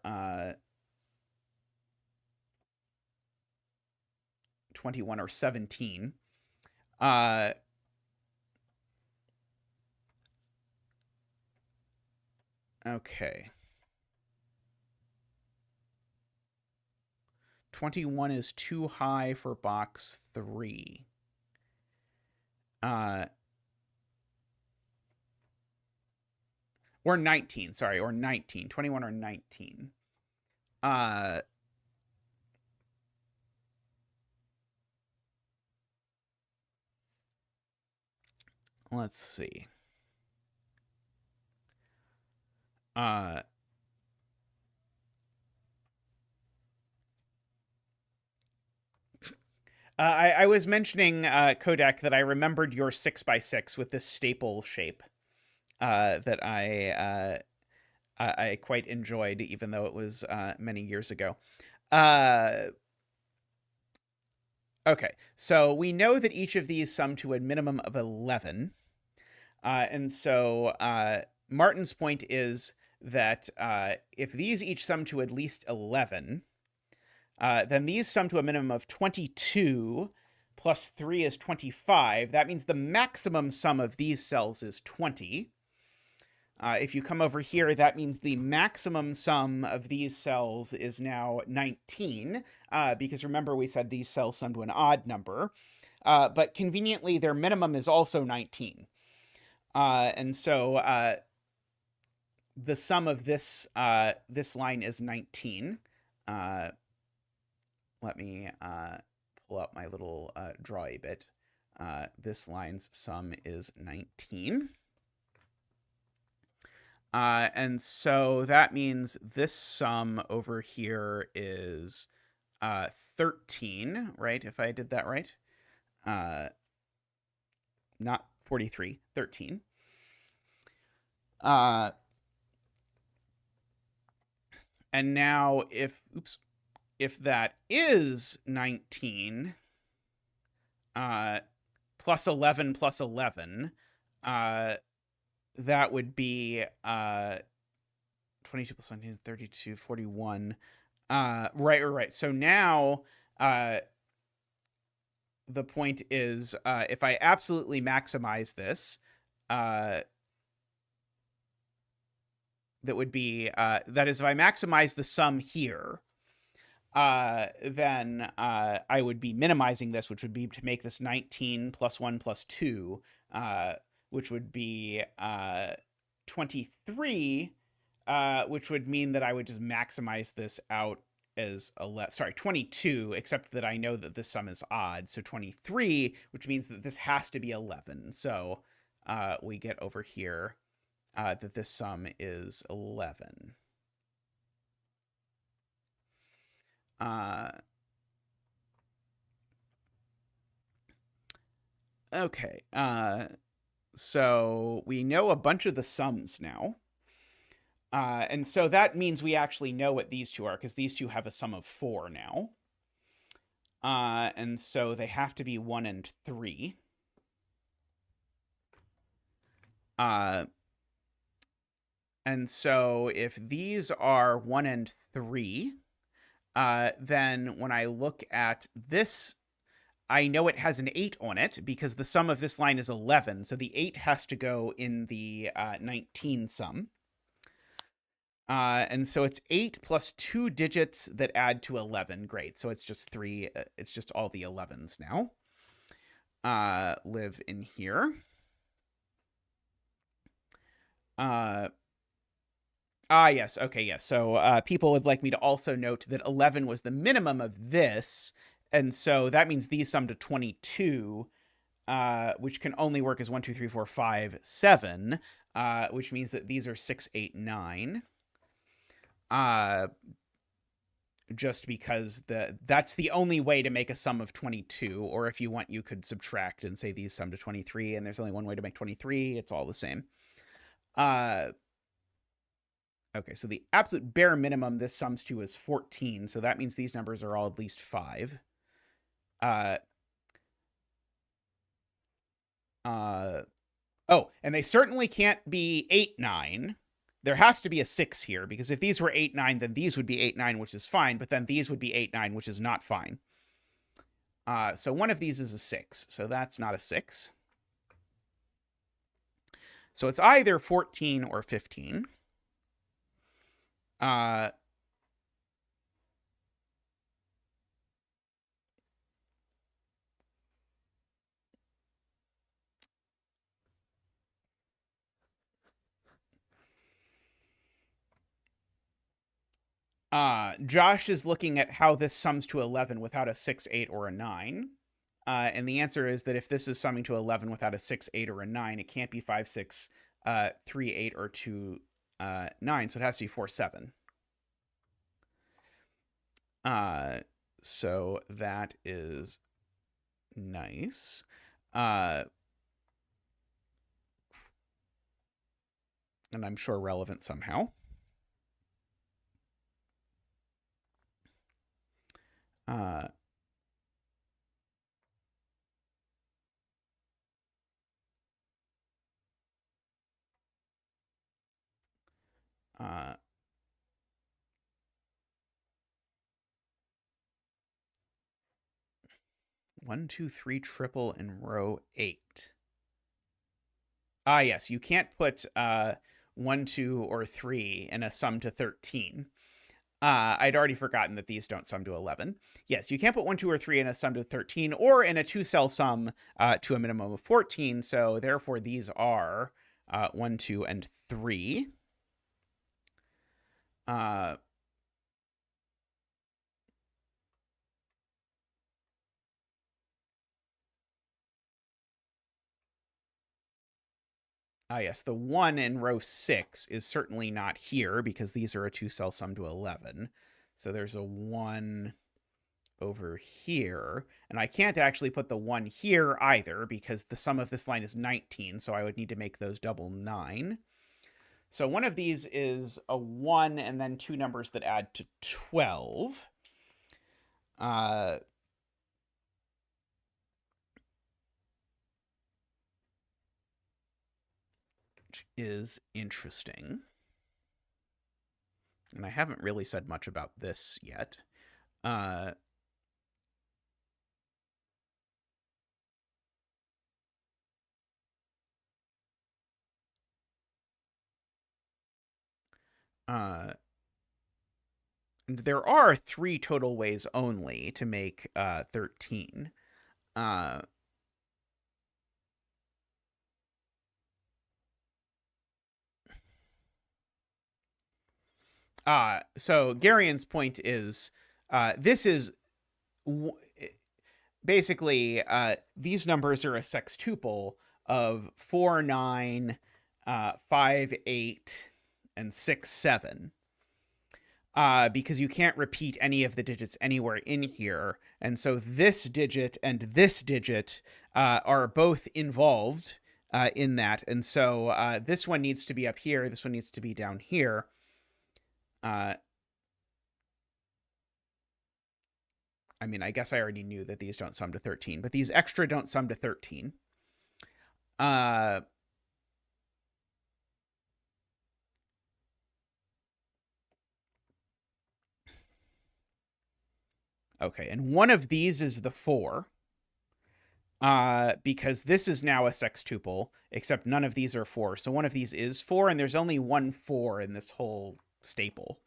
21 or 17. Okay. 21 is too high for box 3. Or 19, sorry, or 19. 21 or 19. Let's see. I was mentioning, Kodak, that I remembered your 6x6 with this staple shape that I quite enjoyed, even though it was many years ago. Okay, so we know that each of these sum to a minimum of 11. And so Martin's point is that if these each sum to at least 11, then these sum to a minimum of 22, plus 3 is 25. That means the maximum sum of these cells is 20. If you come over here, that means the maximum sum of these cells is now 19, because remember we said these cells sum to an odd number. But conveniently, their minimum is also 19. And so the sum of this line is 19. Let me pull up my little draw a bit. This line's sum is 19. And so that means this sum over here is 13, right? If I did that right. Not 43, 13. And now if that is 19, plus 11 plus 11, that would be 22 plus 19, 32, 41. Right. So now the point is, if I absolutely maximize this, that would be, that is, if I maximize the sum here, then I would be minimizing this, which would be to make this 19 plus 1 plus 2, which would be 23, which would mean that I would just maximize this out as 22, except that I know that this sum is odd. So 23, which means that this has to be 11. So we get over here that this sum is 11. Okay. So we know a bunch of the sums now. And so that means we actually know what these two are, because these two have a sum of 4 now. And so they have to be 1 and 3. And so if these are 1 and 3, then when I look at this, I know it has an 8 on it because the sum of this line is 11. So the 8 has to go in the 19 sum. And so it's 8 plus 2 digits that add to 11. Great. So it's just 3. It's just all the 11s now live in here. Yes. Okay, yes. So people would like me to also note that 11 was the minimum of this. And so that means these sum to 22, which can only work as 1, 2, 3, 4, 5, 7, which means that these are 6, 8, 9. Just because that's the only way to make a sum of 22. Or if you want, you could subtract and say these sum to 23, and there's only one way to make 23. It's all the same. Okay, so the absolute bare minimum this sums to is 14. So that means these numbers are all at least 5. Oh, and they certainly can't be 8, 9. There has to be a 6 here, because if these were 8, 9, then these would be 8, 9, which is fine, but then these would be 8, 9, which is not fine. So one of these is a 6, so that's not a 6. So it's either 14 or 15. Josh is looking at how this sums to 11 without a 6, 8, or a 9. And the answer is that if this is summing to 11 without a 6, 8, or a 9, it can't be 5, 6, 3, 8, or 2, 9. So it has to be 4, 7. So that is nice. And I'm sure relevant somehow. 1, 2, 3 triple in row 8. Yes, you can't put 1, 2, or 3 in a sum to 13. I'd already forgotten that these don't sum to 11. Yes, you can't put 1, 2, or 3 in a sum to 13 or in a 2-cell sum to a minimum of 14. So therefore, these are 1, 2, and 3. Yes, the 1 in row 6 is certainly not here because these are a 2-cell sum to 11. So there's a 1 over here. And I can't actually put the 1 here either because the sum of this line is 19, so I would need to make those double 9. So one of these is a 1 and then 2 numbers that add to 12. Which is interesting. And I haven't really said much about this yet. And there are 3 total ways only to make 13. So Garian's point is this is basically these numbers are a sextuple of 4, 9, 5, 8, and 6, 7. Because you can't repeat any of the digits anywhere in here. And so this digit and this digit are both involved in that. And so this one needs to be up here. This one needs to be down here. I mean, I guess I already knew that these don't sum to 13, but these extra don't sum to 13. Okay, and one of these is the 4. Because this is now a sextuple, except none of these are 4. So one of these is 4, and there's only one 4 in this whole staple.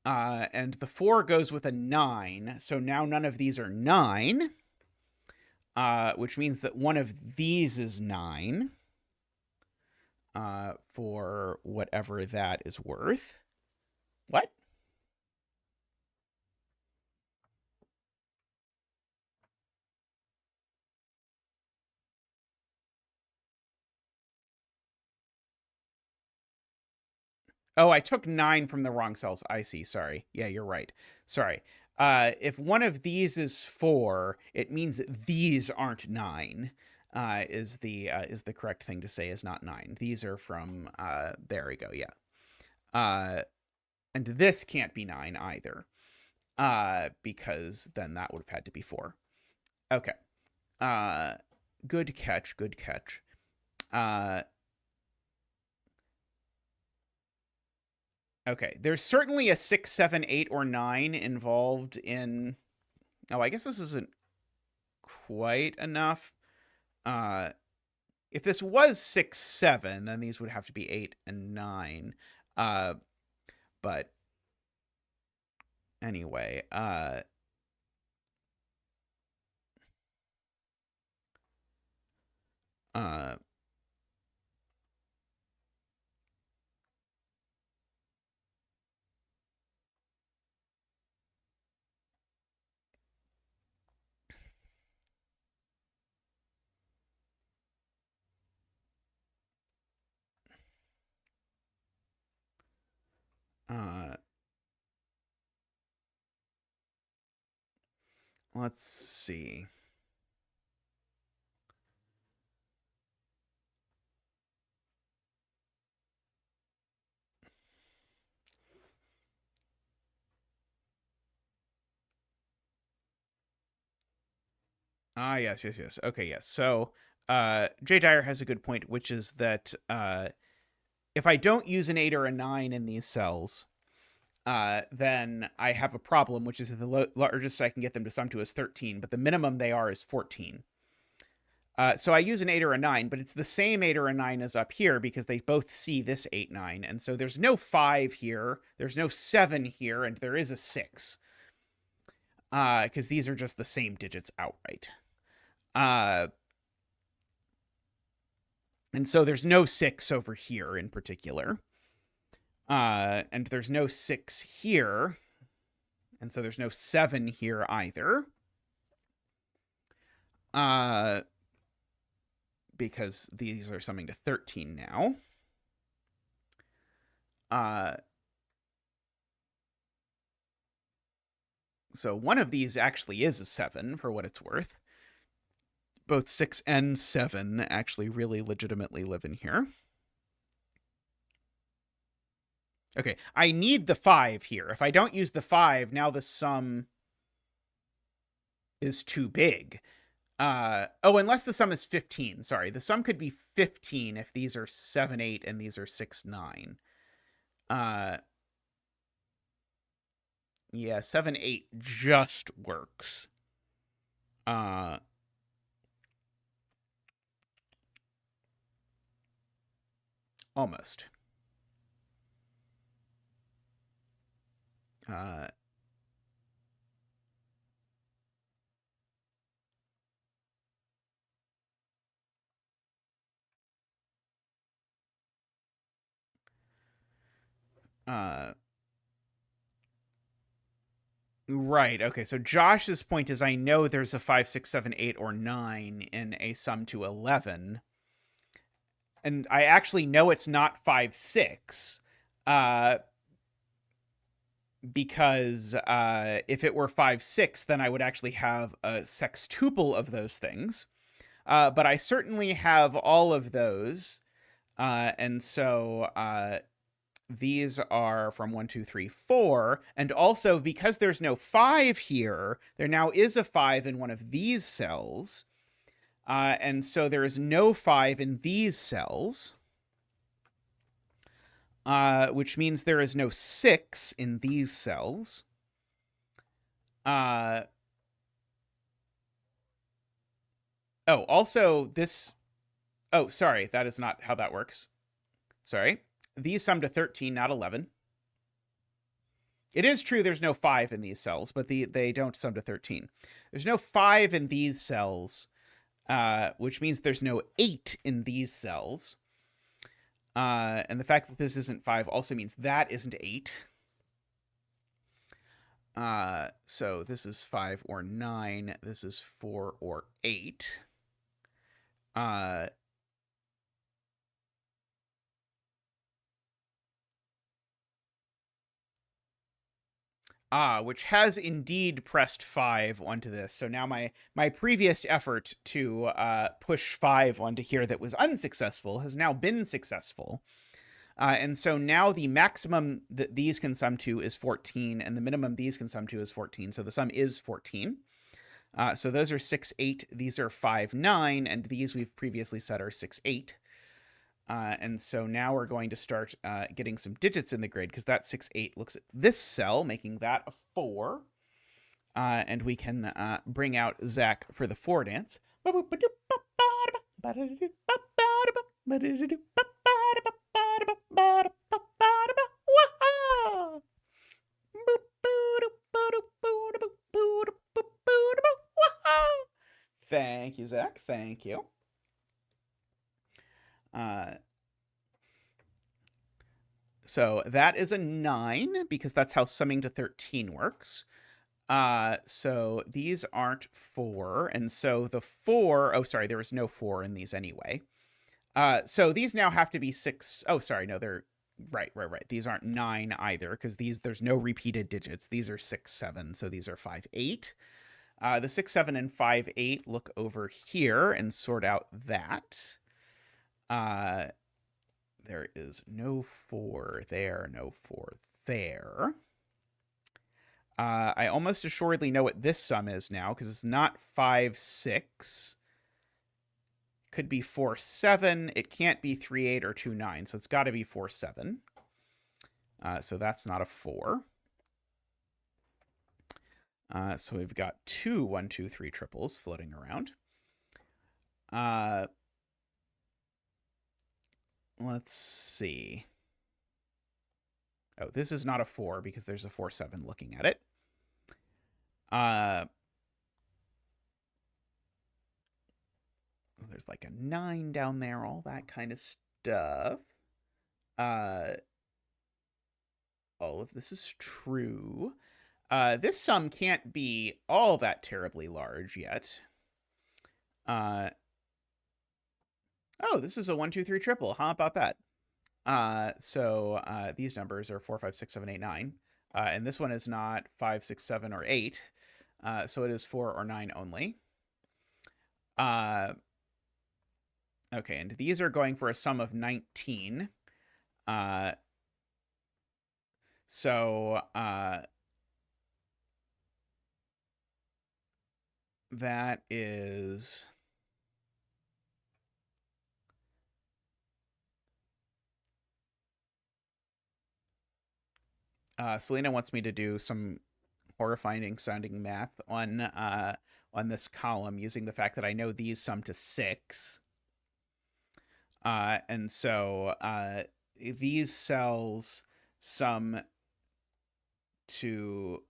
And the 4 goes with a 9, so now none of these are 9, which means that one of these is 9, for whatever that is worth. What? Oh, I took 9 from the wrong cells. I see. Sorry. Yeah, you're right. Sorry. If one of these is 4, it means that these aren't 9. Is the correct thing to say? Is not 9. These are from. There we go. Yeah. And this can't be 9 either. Because then that would have had to be 4. Okay. Good catch. Good catch. Okay, there's certainly a 6, 7, 8, or 9 involved in... Oh, I guess this isn't quite enough. If this was 6, 7, then these would have to be 8 and 9. But anyway, let's see. Yes. Okay, yes. So, Jay Dyer has a good point, which is that if I don't use an 8 or a 9 in these cells, then I have a problem, which is that the largest I can get them to sum to is 13, but the minimum they are is 14. So I use an 8 or a 9, but it's the same 8 or a 9 as up here because they both see this 8, 9. And so there's no 5 here, there's no 7 here, and there is a 6. Because these are just the same digits outright. And so there's no 6 over here in particular. And there's no 6 here. And so there's no 7 here either. Because these are summing to 13 now. So one of these actually is a 7 for what it's worth. Both 6 and 7 actually really legitimately live in here. Okay, I need the 5 here. If I don't use the 5, now the sum is too big. Unless the sum is 15. Sorry, the sum could be 15 if these are 7, 8, and these are 6, 9. Yeah, 7, 8 just works. Almost. Right. Okay. So Josh's point is I know there's a 5, 6, 7, 8, or 9 in a sum to 11. And I actually know it's not 5, 6. Because if it were 5, 6, then I would actually have a sextuple of those things. But I certainly have all of those. And so these are from 1, 2, 3, 4. And also, because there's no 5 here, there now is a 5 in one of these cells. And so there is no 5 in these cells. Which means there is no 6 in these cells. Also this... Oh, sorry, that is not how that works. Sorry. These sum to 13, not 11. It is true there's no 5 in these cells, but they don't sum to 13. There's no 5 in these cells, which means there's no 8 in these cells. And the fact that this isn't 5 also means that isn't 8. So this is 5 or 9. This is 4 or 8. Which has indeed pressed 5 onto this. So now my previous effort to push 5 onto here that was unsuccessful has now been successful. And so now the maximum that these can sum to is 14, and the minimum these can sum to is 14. So the sum is 14. So those are 6, 8. These are 5, 9, and these we've previously said are 6, 8. And so now we're going to start getting some digits in the grid, because that 6, 8 looks at this cell, making that a 4. And we can bring out Zach for the 4 dance. Thank you, Zach. Thank you. So that is a 9, because that's how summing to 13 works. So these aren't 4, and so the 4... Oh, sorry, there was no 4 in these anyway. So these now have to be 6... Oh, sorry, no, they're... Right. These aren't 9 either, because there's no repeated digits. These are 6, 7, so these are 5, 8. The 6, 7, and 5, 8 look over here and sort out that. There is no 4 there, no 4 there. I almost assuredly know what this sum is now, because it's not 5, 6. Could be 4, 7. It can't be 3, 8 or 2, 9, so it's got to be 4, 7. So that's not a 4. So we've got two 1, 2, 3 triples floating around. Let's see. Oh, this is not a 4 because there's a 4-7 looking at it. There's like a 9 down there, all that kind of stuff. All of this is true. This sum can't be all that terribly large yet. Oh, this is a 1, 2, 3 triple. How about that? So these numbers are 4, 5, 6, 7, 8, 9. And this one is not 5, 6, 7, or 8. So it is 4 or 9 only. Okay, and these are going for a sum of 19. So that is... Selena wants me to do some horrifying sounding math on this column using the fact that I know these sum to 6. And so these cells sum to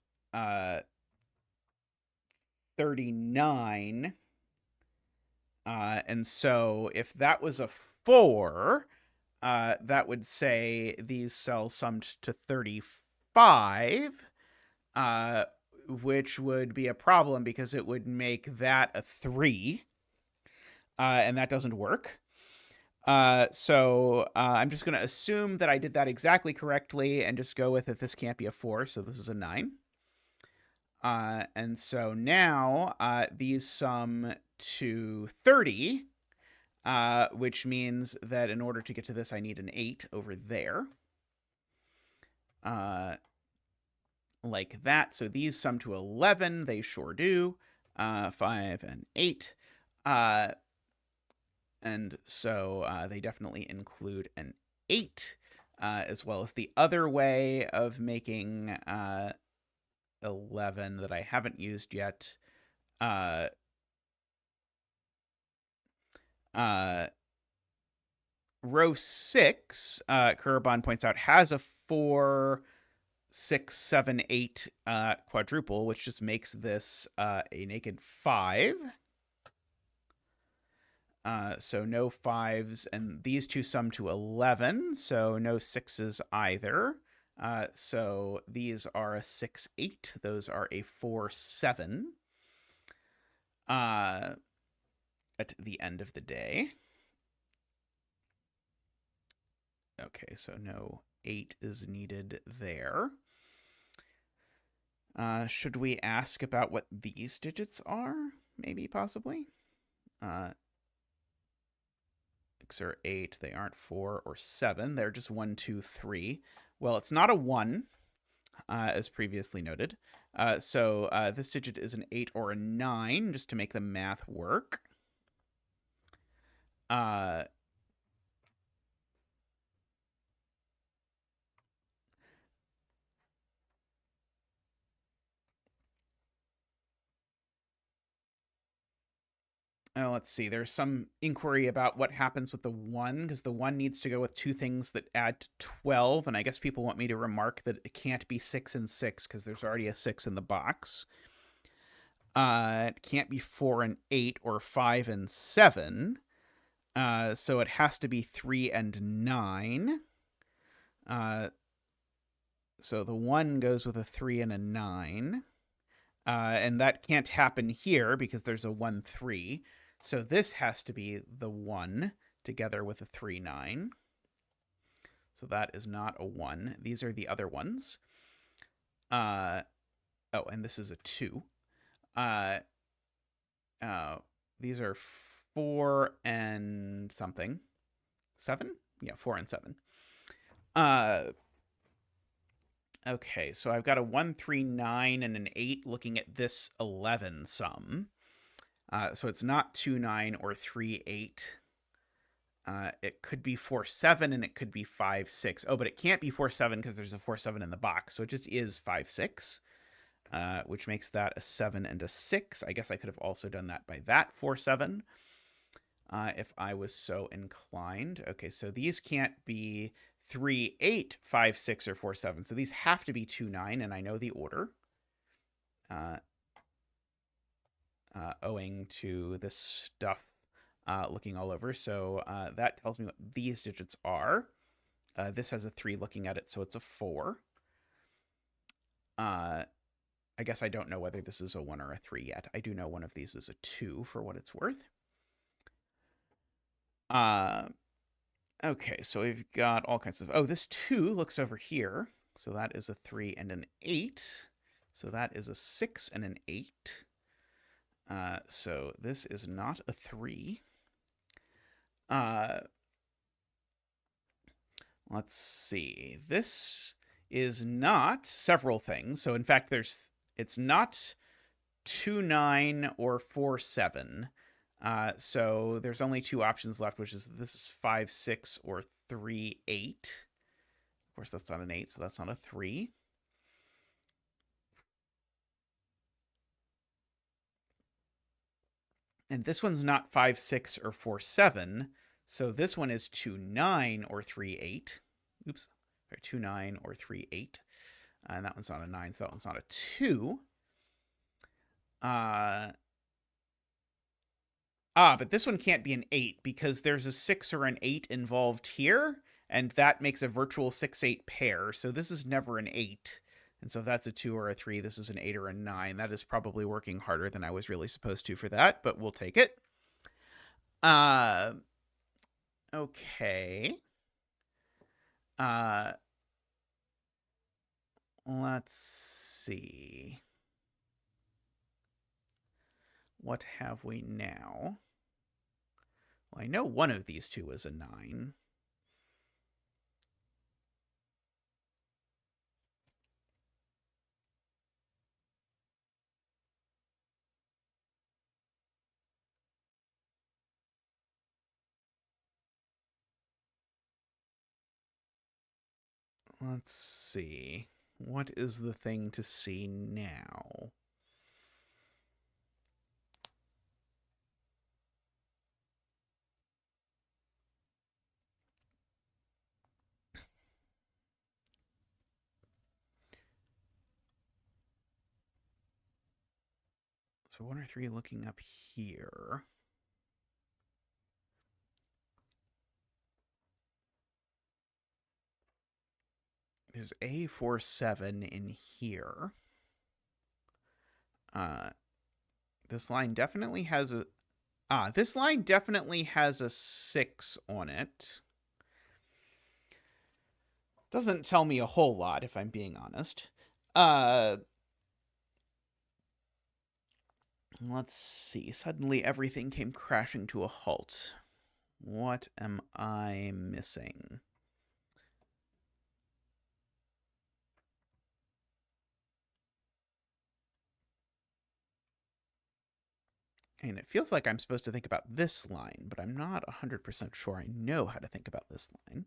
39. And so if that was a 4, that would say these cells summed to 35, which would be a problem because it would make that a 3, and that doesn't work. So I'm just going to assume that I did that exactly correctly and just go with it. This can't be a 4, so this is a 9. And so now these sum to 30, which means that in order to get to this, I need an 8 over there. Like that. So these sum to 11. They sure do. 5 and 8. And so they definitely include an 8, as well as the other way of making 11 that I haven't used yet. Row 6, Kurban points out, has a 4, 6, 7, 8 quadruple, which just makes this a naked 5. So no 5s, and these two sum to 11, so no 6s either. So these are a 6, 8. Those are a 4, 7. At the end of the day. Okay, so no 8 is needed there. Should we ask about what these digits are? Maybe, possibly. 6 or 8. They aren't 4 or 7. They're just 1, 2, 3. Well, it's not a 1, as previously noted. So this digit is an 8 or a 9, just to make the math work. Let's see. There's some inquiry about what happens with the 1, because the 1 needs to go with two things that add to 12, and I guess people want me to remark that it can't be 6 and 6, because there's already a 6 in the box. It can't be 4 and 8 or 5 and 7. So it has to be 3 and 9. So the 1 goes with a 3 and a 9. And that can't happen here because there's a 1, 3. So this has to be the 1 together with a 3, 9. So that is not a 1. These are the other ones. Oh, and this is a 2. These are 4 and something. 7? Yeah, 4 and 7. Okay, so I've got a 1, 3, 9, and an 8 looking at this 11 sum. So it's not 2, 9 or 3, 8. It could be 4, 7, and it could be 5, 6. Oh, but it can't be 4, 7 because there's a 4, 7 in the box. So it just is 5, 6, which makes that a 7 and a 6. I guess I could have also done that by that 4, 7. if I was so inclined. Okay, so these can't be 3, 8, 5, 6, or 4, 7. So these have to be 2, 9, and I know the order. Owing to this stuff looking all over. So that tells me what these digits are. This has a 3 looking at it, so it's a 4. I guess I don't know whether this is a 1 or a 3 yet. I do know one of these is a 2 for what it's worth. Okay, so we've got all kinds of... Oh, this 2 looks over here. So that is a 3 and an 8. So that is a 6 and an 8. So this is not a 3. Let's see. This is not several things. So in fact, it's not 2, 9 or 4, 7. So there's only 2 options left, which is this is 5, 6 or 3, 8. Of course, that's not an 8, so that's not a 3. And this one's not 5, 6 or 4, 7. So this one is 2, 9 or 3, 8. Oops. 2, 9 or 3, 8. And that one's not a 9, so that one's not a 2. But this one can't be an 8 because there's a 6 or an 8 involved here, and that makes a virtual 6-8 pair. So this is never an 8. And so if that's a 2 or a 3, this is an 8 or a 9. That is probably working harder than I was really supposed to for that, but we'll take it. Okay. Let's see. What have we now? Well, I know one of these two is a 9. Let's see. What is the thing to see now? So 1 or 3 looking up here. There's A47 in here. This line definitely has a... this line definitely has a 6 on it. Doesn't tell me a whole lot, if I'm being honest. Let's see. Suddenly everything came crashing to a halt. What am I missing? And it feels like I'm supposed to think about this line, but I'm not 100% sure I know how to think about this line.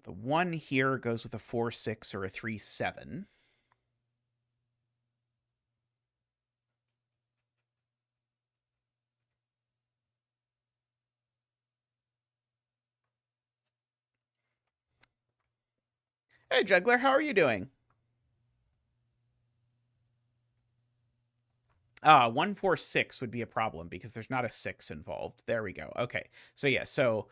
The 1 here goes with a 4, 6 or a 3, 7. Hey, Juggler, how are you doing? 1, 4, 6 would be a problem because there's not a 6 involved. There we go. Okay. So yeah, so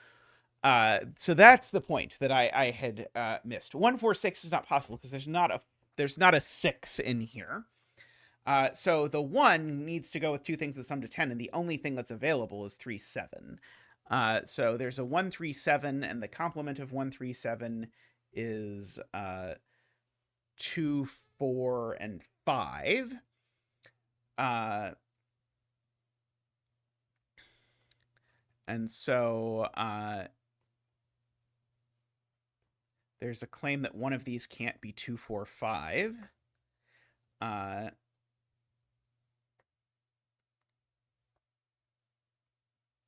that's the point that I had missed. 1, 4, 6 is not possible because there's not a 6 in here. So the 1 needs to go with 2 things that sum to 10, and the only thing that's available is 3, 7. So there's a 1, 3, 7, and the complement of 1, 3, 7 is 2, 4, and 5. And so there's a claim that one of these can't be 2, 4, 5.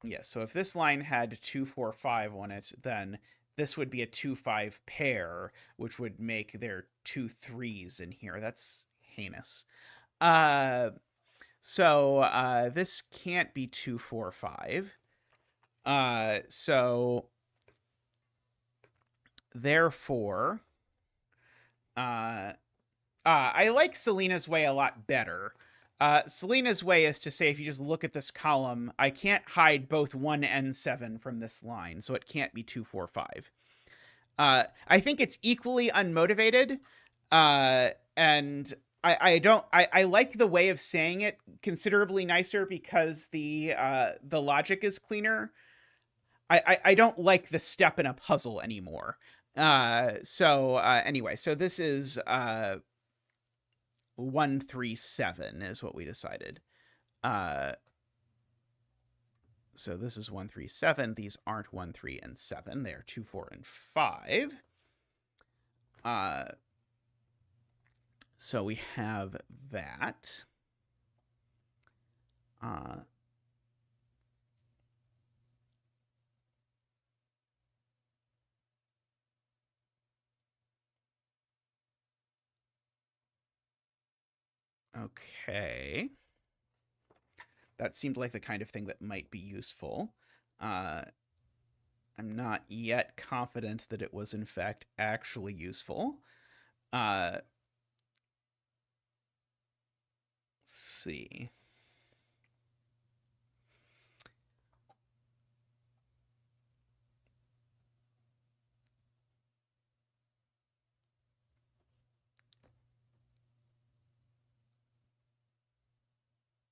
Yeah, so if this line had 2, 4, 5 on it, then this would be a 2, 5 pair, which would make there 2 3s in here. That's heinous. Uh, so this can't be 2, 4, 5. So therefore, uh, I like Selena's way a lot better. Selena's way is to say if you just look at this column, I can't hide both 1 and 7 from this line, so it can't be 2, 4, 5. I think it's equally unmotivated, and I like the way of saying it considerably nicer because the logic is cleaner. I don't like the step in a puzzle anymore. Anyway, so this is 137 is what we decided. Uh, so this is 137. These aren't 1, 3, and 7. They are 2, 4, and 5. So we have that. Okay. That seemed like the kind of thing that might be useful. I'm not yet confident that it was, in fact, actually useful. Let's see.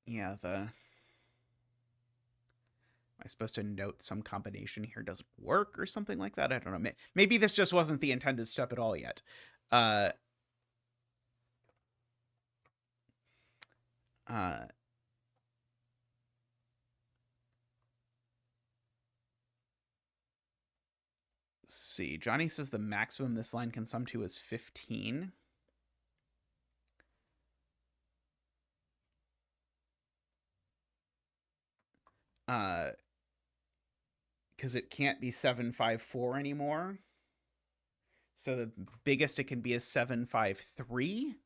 Yeah, am I supposed to note some combination here doesn't work or something like that? I don't know. Maybe this just wasn't the intended step at all yet. Let's see. Johnny says the maximum this line can sum to is 15. Because it can't be 754 anymore. So the biggest it can be is 753.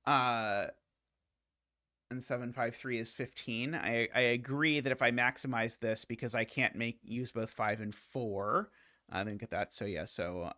And 753 is 15. I agree that if I maximize this, because I can't use both 5 and 4, then get that. So yeah, so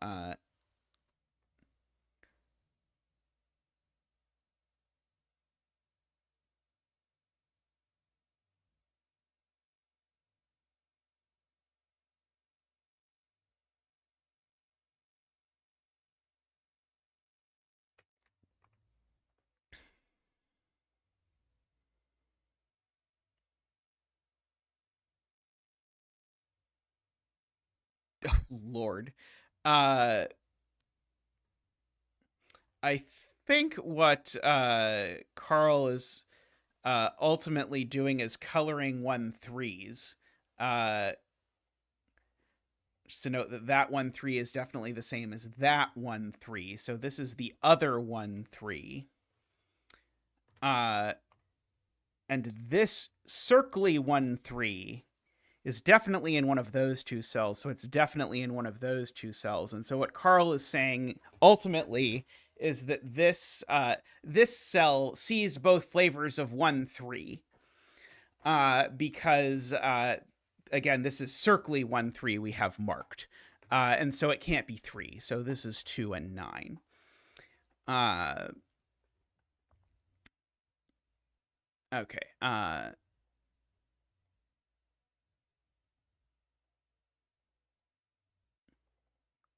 Lord. I think what Carl is ultimately doing is coloring 1-3s. Just to note that that 1-3 is definitely the same as that 1-3. So this is the other 1-3. And this circly 1-3 is definitely in one of those two cells. So it's definitely in one of those two cells. And so what Carl is saying ultimately is that this cell sees both flavors of 1-3, because again, this is circly 1-3 we have marked, and so it can't be 3. So this is 2 and 9. Okay.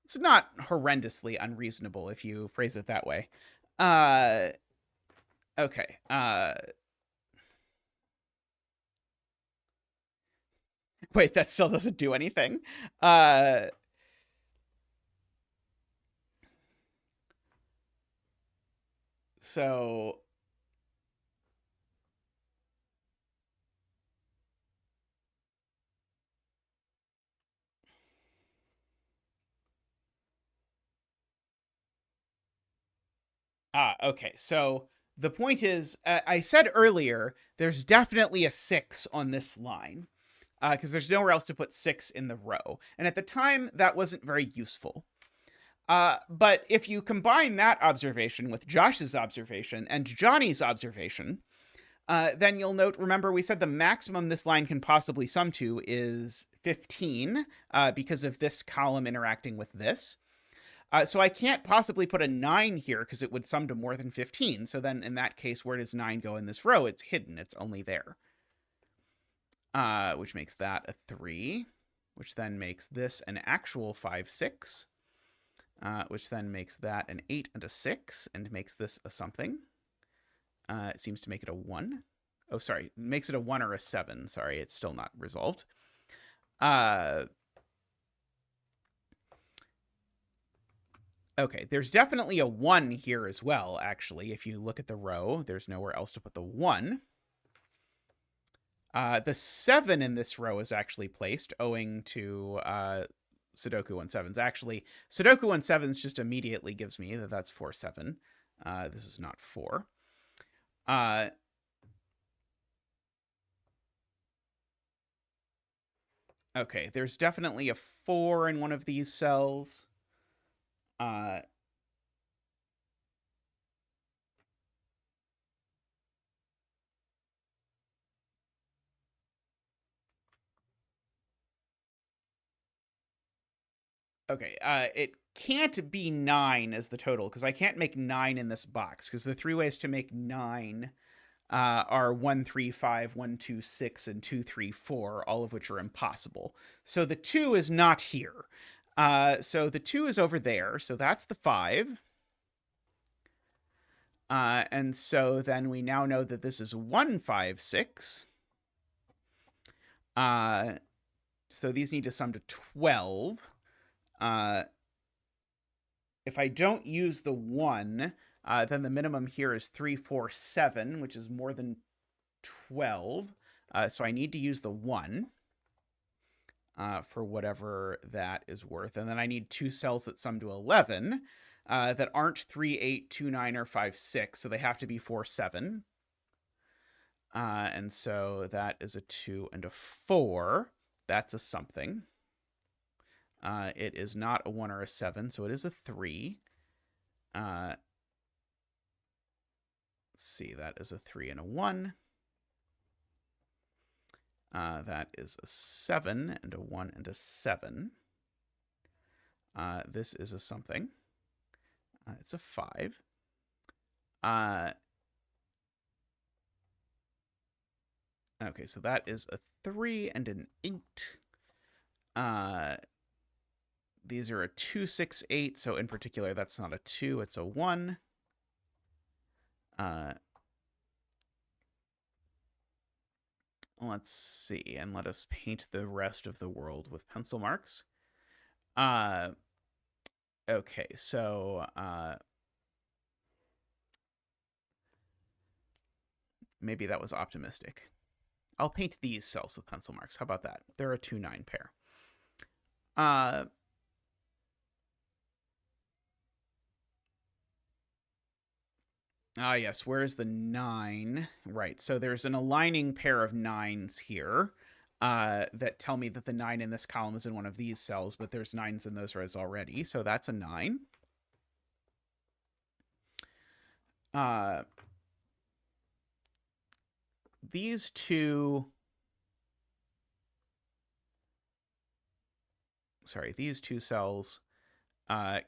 It's not horrendously unreasonable if you phrase it that way. Okay. Wait, that still doesn't do anything. So okay. So The point is, I said earlier, there's definitely a 6 on this line, because there's nowhere else to put 6 in the row. And at the time, that wasn't very useful. But if you combine that observation with Josh's observation and Johnny's observation, then you'll note, remember we said the maximum this line can possibly sum to is 15, because of this column interacting with this. So I can't possibly put a 9 here because it would sum to more than 15. So then in that case, where does 9 go in this row? It's hidden. It's only there. Which makes that a 3, which then makes this an actual 5, 6, which then makes that an 8 and a 6, and makes this a something. It seems to make it a 1. Oh, sorry. Makes it a 1 or a 7. Sorry, it's still not resolved. Okay, there's definitely a 1 here as well, actually. If you look at the row, there's nowhere else to put the 1. The 7 in this row is actually placed owing to Sudoku 17s. Actually, Sudoku 17s just immediately gives me that that's 4, 7. This is not 4. Okay, there's definitely a 4 in one of these cells. Okay, it can't be 9 as the total, because I can't make 9 in this box, because the 3 ways to make 9 are 1, 3, 5, 1, 2, 6, and 2, 3, 4, all of which are impossible. So the 2 is not here. So the 2 is over there, so that's the 5. And so then we now know that this is 1, 5, 6. So these need to sum to 12. If I don't use the 1, then the minimum here is 3, 4, 7, which is more than 12. So I need to use the 1 for whatever that is worth. And then I need 2 cells that sum to 11 that aren't 3, 8, 2, 9, or 5, 6. So they have to be 4, 7. And so that is a 2 and a 4. That's a something. It is not a 1 or a 7, so it is a 3. Let's see, that is a 3 and a 1. That is a 7 and a 1 and a 7. This is a something. It's a 5. Okay, so that is a 3 and an 8. These are a 2, 6, 8. So in particular, that's not a 2, it's a 1. Let's see, and let us paint the rest of the world with pencil marks. Okay, so maybe that was optimistic. I'll paint these cells with pencil marks. How about that? They're a 2, 9 pair. Yes, where's the 9? Right, so there's an aligning pair of 9s here that tell me that the 9 in this column is in one of these cells, but there's 9s in those rows already, so that's a 9. These two... Sorry, these 2 cells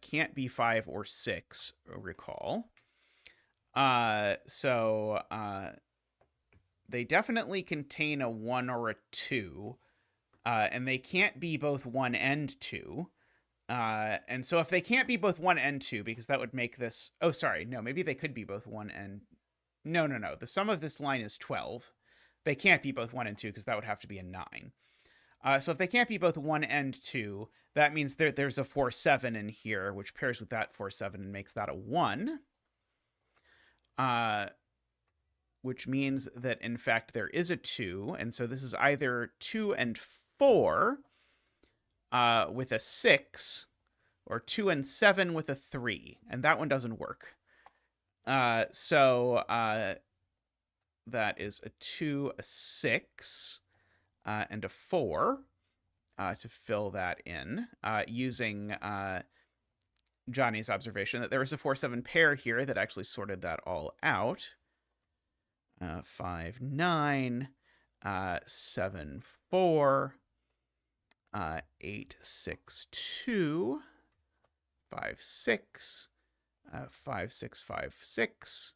can't be 5 or 6, recall. So they definitely contain a 1 or a 2, and they can't be both 1 and 2. And so if they can't be both 1 and 2, because that would make this... Oh, sorry, no, maybe they could be both 1 and... No. The sum of this line is 12. They can't be both 1 and 2, because that would have to be a 9. So if they can't be both 1 and 2, that means there's a 4, 7 in here, which pairs with that 4, 7 and makes that a 1. Which means that, in fact, there is a 2. And so this is either 2 and 4 with a 6, or 2 and 7 with a 3. And that one doesn't work. That is a 2, a 6, and a 4 to fill that in, using Johnny's observation that there was a 4-7 pair here that actually sorted that all out. 5, 9, 7, 4, 8, 6, 2, 5, 6, 5, 6, 5, 6.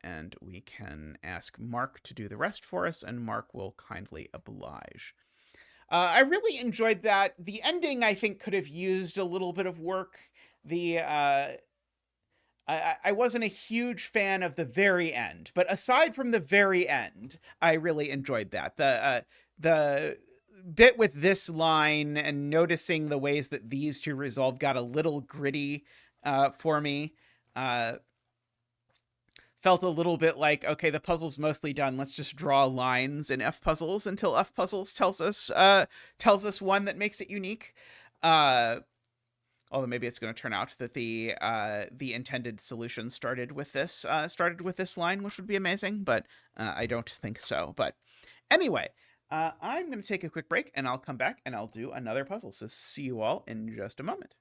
And we can ask Mark to do the rest for us, and Mark will kindly oblige. I really enjoyed that. The ending, I think, could have used a little bit of work. I wasn't a huge fan of the very end, but aside from the very end, I really enjoyed that. The bit with this line and noticing the ways that these two resolved got a little gritty for me. Felt a little bit like, okay, the puzzle's mostly done. Let's just draw lines in F puzzles until F puzzles tells us one that makes it unique. Although maybe it's going to turn out that the intended solution started with this line, which would be amazing, but I don't think so. But anyway, I'm going to take a quick break, and I'll come back and I'll do another puzzle. So see you all in just a moment.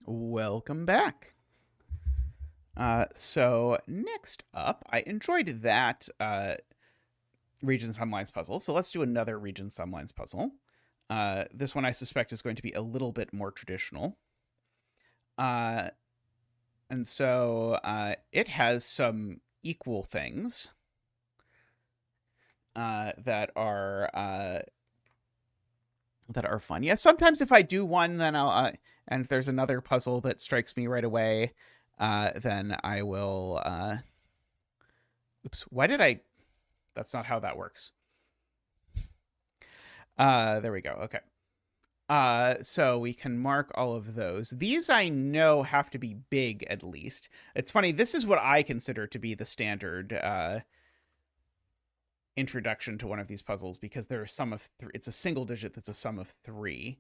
Welcome back. So next up, I enjoyed that region sumlines puzzle. So let's do another region sumlines puzzle. This one I suspect is going to be a little bit more traditional. And so it has some equal things that are fun. Yeah, sometimes if I do one, then I'll and if there's another puzzle that strikes me right away, then I will. Oops, why did I? That's not how that works. There we go. Okay. So we can mark all of those. These I know have to be big at least. It's funny. This is what I consider to be the standard introduction to one of these puzzles because there are sum of it's a single digit that's a sum of 3.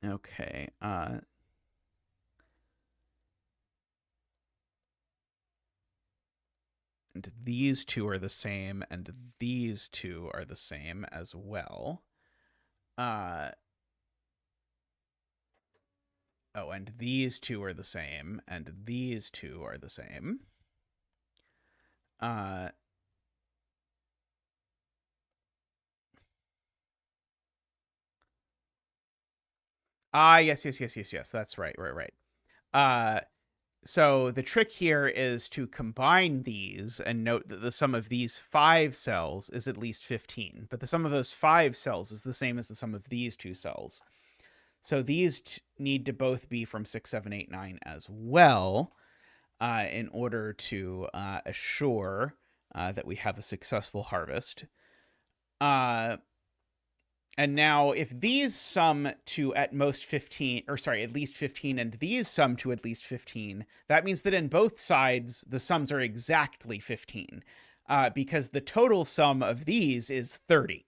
Okay. And these two are the same, and these two are the same as well. Oh, and these two are the same, and these two are the same. Yes. That's right. So the trick here is to combine these and note that the sum of these 5 cells is at least 15, but the sum of those 5 cells is the same as the sum of these 2 cells. So these need to both be from 6, 7, 8, 9 as well in order to assure that we have a successful harvest. And now if these sum to at most 15, or sorry, at least 15, and these sum to at least 15, that means that in both sides, the sums are exactly 15, because the total sum of these is 30.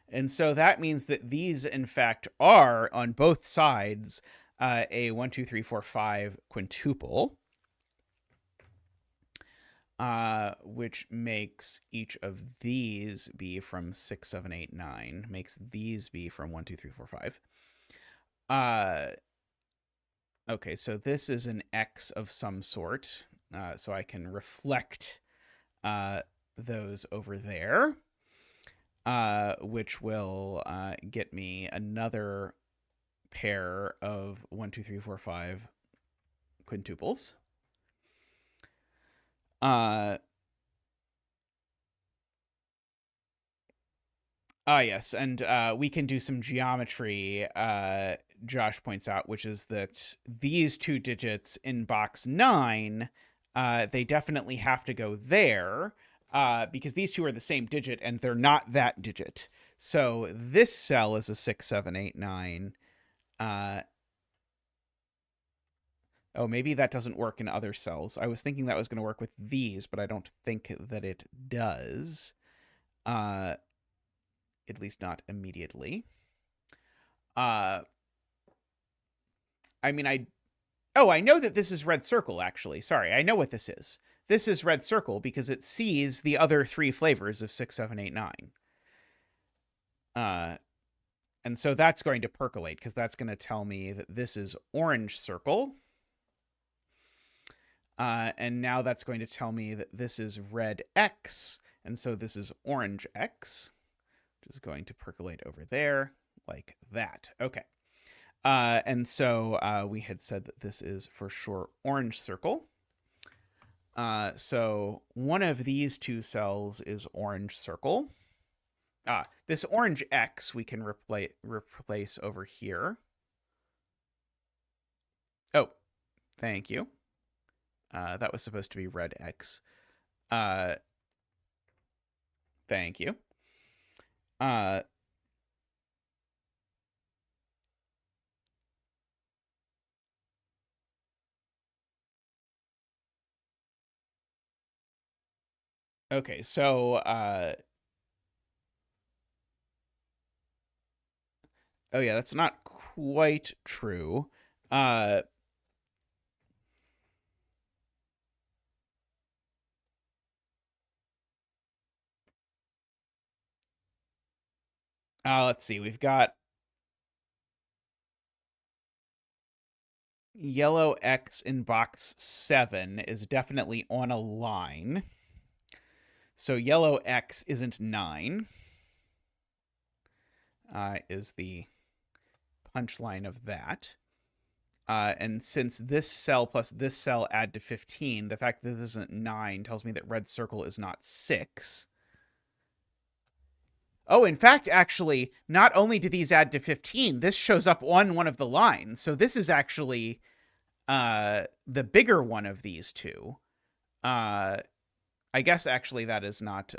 And so that means that these, in fact, are, on both sides, a 1, 2, 3, 4, 5 quintuple. Which makes each of these be from 6, 7, 8, 9. Makes these be from 1, 2, 3, 4, 5. Okay, so this is an X of some sort. So I can reflect those over there, which will get me another pair of 1, 2, 3, 4, 5 quintuples. Yes, and we can do some geometry, Josh points out, which is that these 2 digits in box 9, they definitely have to go there, because these 2 are the same digit, and they're not that digit. So this cell is a 6, 7, 8, 9. Oh, maybe that doesn't work in other cells. I was thinking that was going to work with these, but I don't think that it does. At least not immediately. I mean, I know that this is red circle, actually. Sorry, I know what this is. This is red circle because it sees the other 3 flavors of 6, 7, 8, 9. And so that's going to percolate because that's going to tell me that this is orange circle. And now that's going to tell me that this is red X, and so this is orange X, which is going to percolate over there like that. Okay. And so we had said that this is for sure orange circle. So one of these 2 cells is orange circle. This orange X we can replace over here. Oh, thank you. That was supposed to be red X. Thank you. Okay, so oh yeah, that's not quite true. Let's see. We've got yellow X in box 7 is definitely on a line. So yellow X isn't 9. Is the punchline of that. And since this cell plus this cell add to 15, the fact that this isn't 9 tells me that red circle is not 6. Oh, in fact, actually, not only do these add to 15, this shows up on one of the lines. So this is actually the bigger one of these 2. I guess actually that is not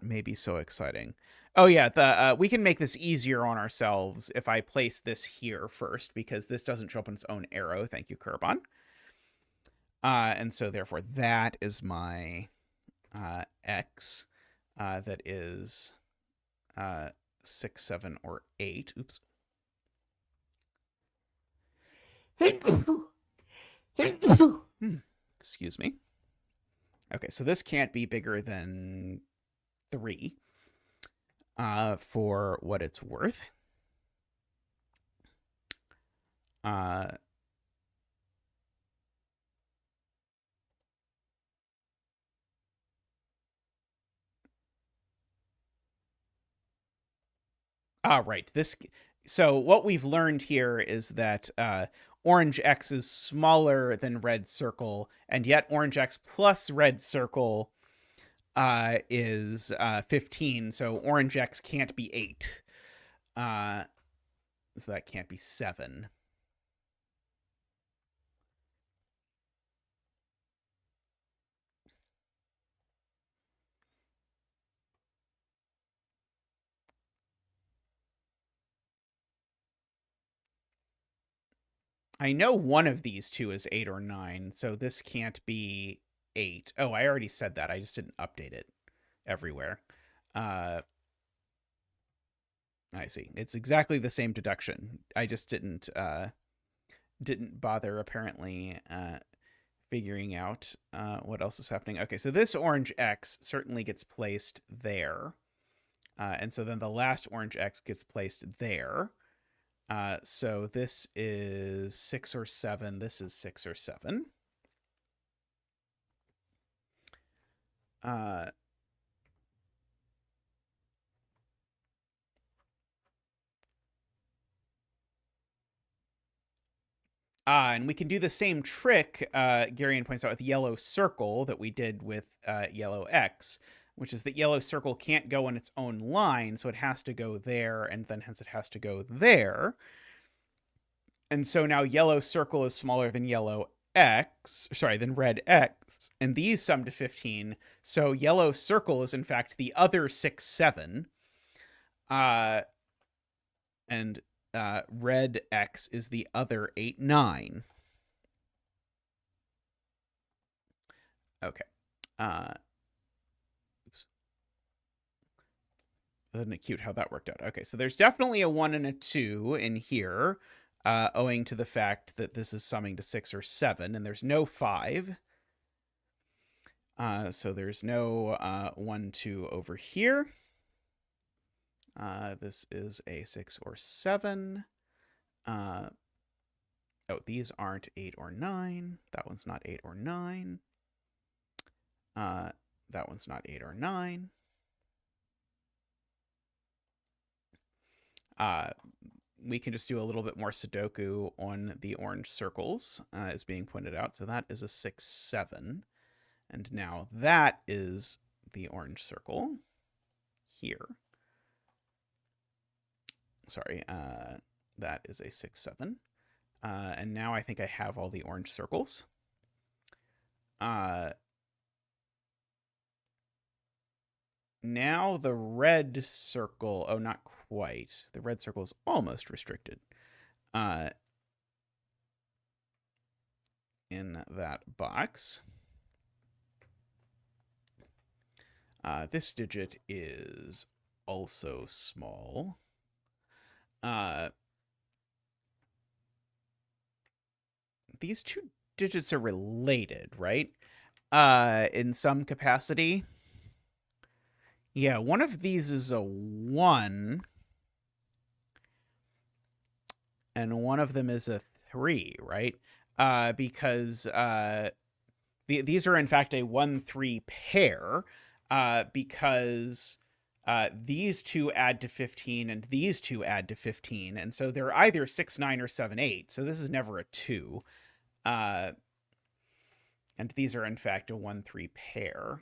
maybe so exciting. Oh yeah, we can make this easier on ourselves if I place this here first, because this doesn't show up on its own arrow. Thank you, Kerbon. And so therefore that is my x. That is 6, 7, or 8. Oops. Excuse me. Okay, so this can't be bigger than 3 for what it's worth. Right. So what we've learned here is that orange X is smaller than red circle, and yet orange X plus red circle is 15. So orange X can't be 8. So that can't be 7. I know one of these two is 8 or 9, so this can't be 8. Oh, I already said that. I just didn't update it everywhere. I see. It's exactly the same deduction. I just didn't bother apparently figuring out what else is happening. Okay, so this orange X certainly gets placed there. And so then the last orange X gets placed there. So this is 6 or 7. This is 6 or 7. And we can do the same trick, Garion points out, with yellow circle that we did with yellow X, which is that yellow circle can't go on its own line, so it has to go there, and then hence it has to go there. And so now yellow circle is smaller than than red X, and these sum to 15. So yellow circle is in fact the other 6, 7. And red X is the other 8, 9. Okay. Oops. Isn't it cute how that worked out? Okay, so there's definitely a 1 and a 2 in here, owing to the fact that this is summing to 6 or 7, and there's no 5. So there's no 1, 2 over here. This is a 6 or 7. Oh, these aren't 8 or 9. That one's not 8 or 9. That one's not 8 or 9. We can just do a little bit more Sudoku on the orange circles, as being pointed out. So that is a 6, 7. And now that is the orange circle here. Sorry, that is a 6, 7. And now I think I have all the orange circles. Now the red circle, oh, not quite. The red circle is almost restricted. In that box. This digit is also small. These two digits are related, right? In some capacity. Yeah, one of these is a 1. And one of them is a 3, right? Because these are in fact a 1-3 pair, because these two add to 15 and these two add to 15, and so they're either 6, 9 or 7, 8. So this is never a 2. And these are in fact a 1-3 pair.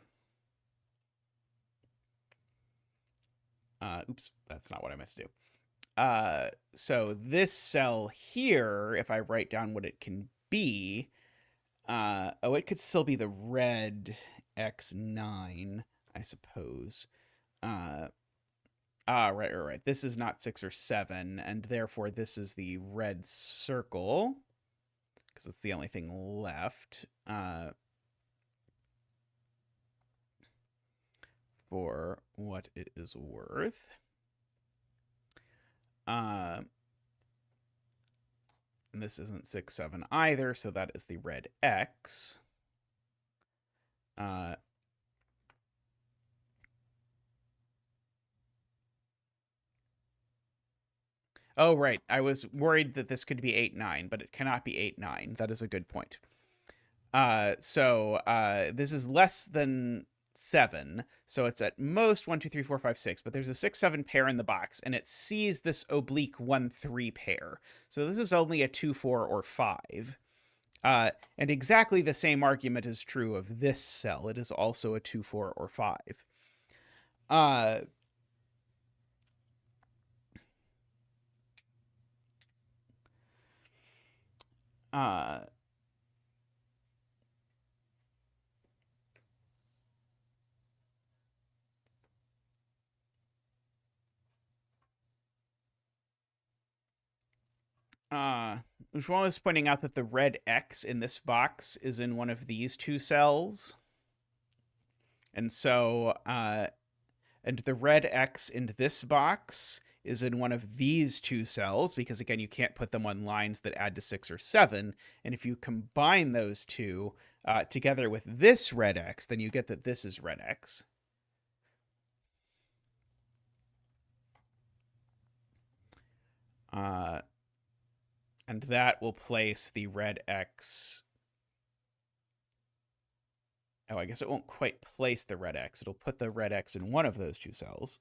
Oops, that's not what I meant to do. So this cell here, if I write down what it can be, oh, it could still be the red X9, I suppose. Right. This is not 6 or 7, and therefore this is the red circle, because it's the only thing left. For what it is worth. And this isn't 6, 7 either, so that is the red X. Oh, right. I was worried that this could be 8, 9, but it cannot be 8, 9. That is a good point. So this is less than 7, so it's at most 1, 2, 3, 4, 5, 6, but there's a 6, 7 pair in the box, and it sees this oblique 1, 3 pair. So this is only a 2, 4, or 5. And exactly the same argument is true of this cell. It is also a 2, 4, or 5. Wrogn is pointing out that the red X in this box is in one of these two cells. And so, and the red X in this box is in one of these two cells, because again, you can't put them on lines that add to 6 or 7. And if you combine those two together with this red X, then you get that this is red X. And that will place the red X. Oh, I guess it won't quite place the red X. It'll put the red X in one of those two cells.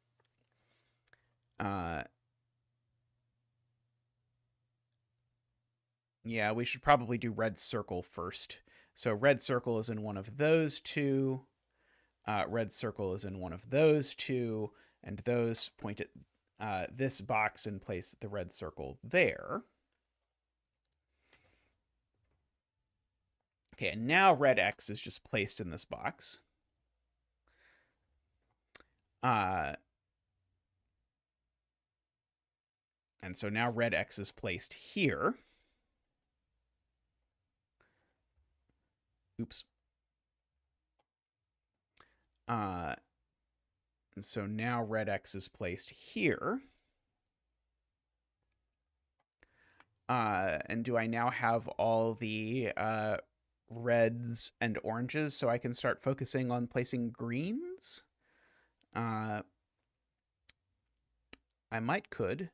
Yeah, we should probably do red circle first. So red circle is in one of those two. Red circle is in one of those two. And those point at this box and place the red circle there. Okay, and now red X is just placed in this box. And so now red X is placed here. Oops. And so now red X is placed here. And do I now have all the reds and oranges so I can start focusing on placing greens? I could.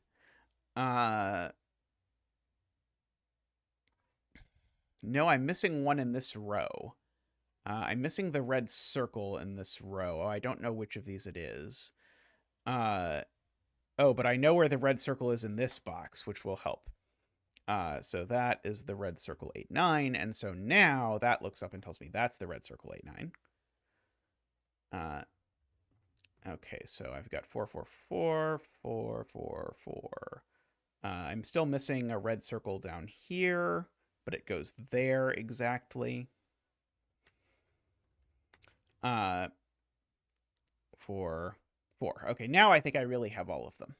No, I'm missing one in this row. I'm missing the red circle in this row. Oh, I don't know which of these it is. Oh, but I know where the red circle is in this box, which will help. So that is the red circle 8, 9. And so now that looks up and tells me that's the red circle 8, 9. Okay, so I've got 4, 4, 4, 4, 4, 4. I'm still missing a red circle down here, but it goes there exactly. 4, 4. Okay, now I think I really have all of them.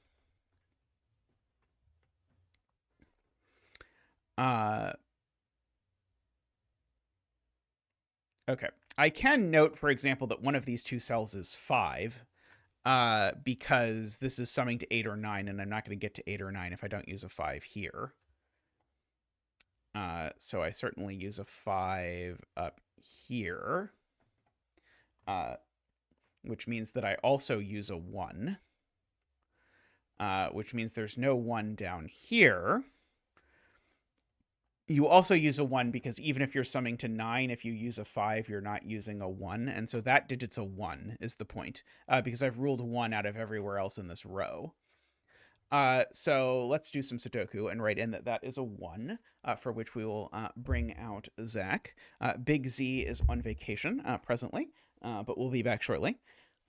Okay. I can note, for example, that one of these two cells is 5, because this is summing to 8 or 9, and I'm not going to get to 8 or 9 if I don't use a 5 here. So I certainly use a 5 up here, which means that I also use a 1, which means there's no 1 down here. You also use a 1 because even if you're summing to 9, if you use a 5, you're not using a 1. And so that digit's a 1 is the point, because I've ruled 1 out of everywhere else in this row. So let's do some Sudoku and write in that that is a 1, for which we will bring out Zach. Big Z is on vacation presently, but we'll be back shortly.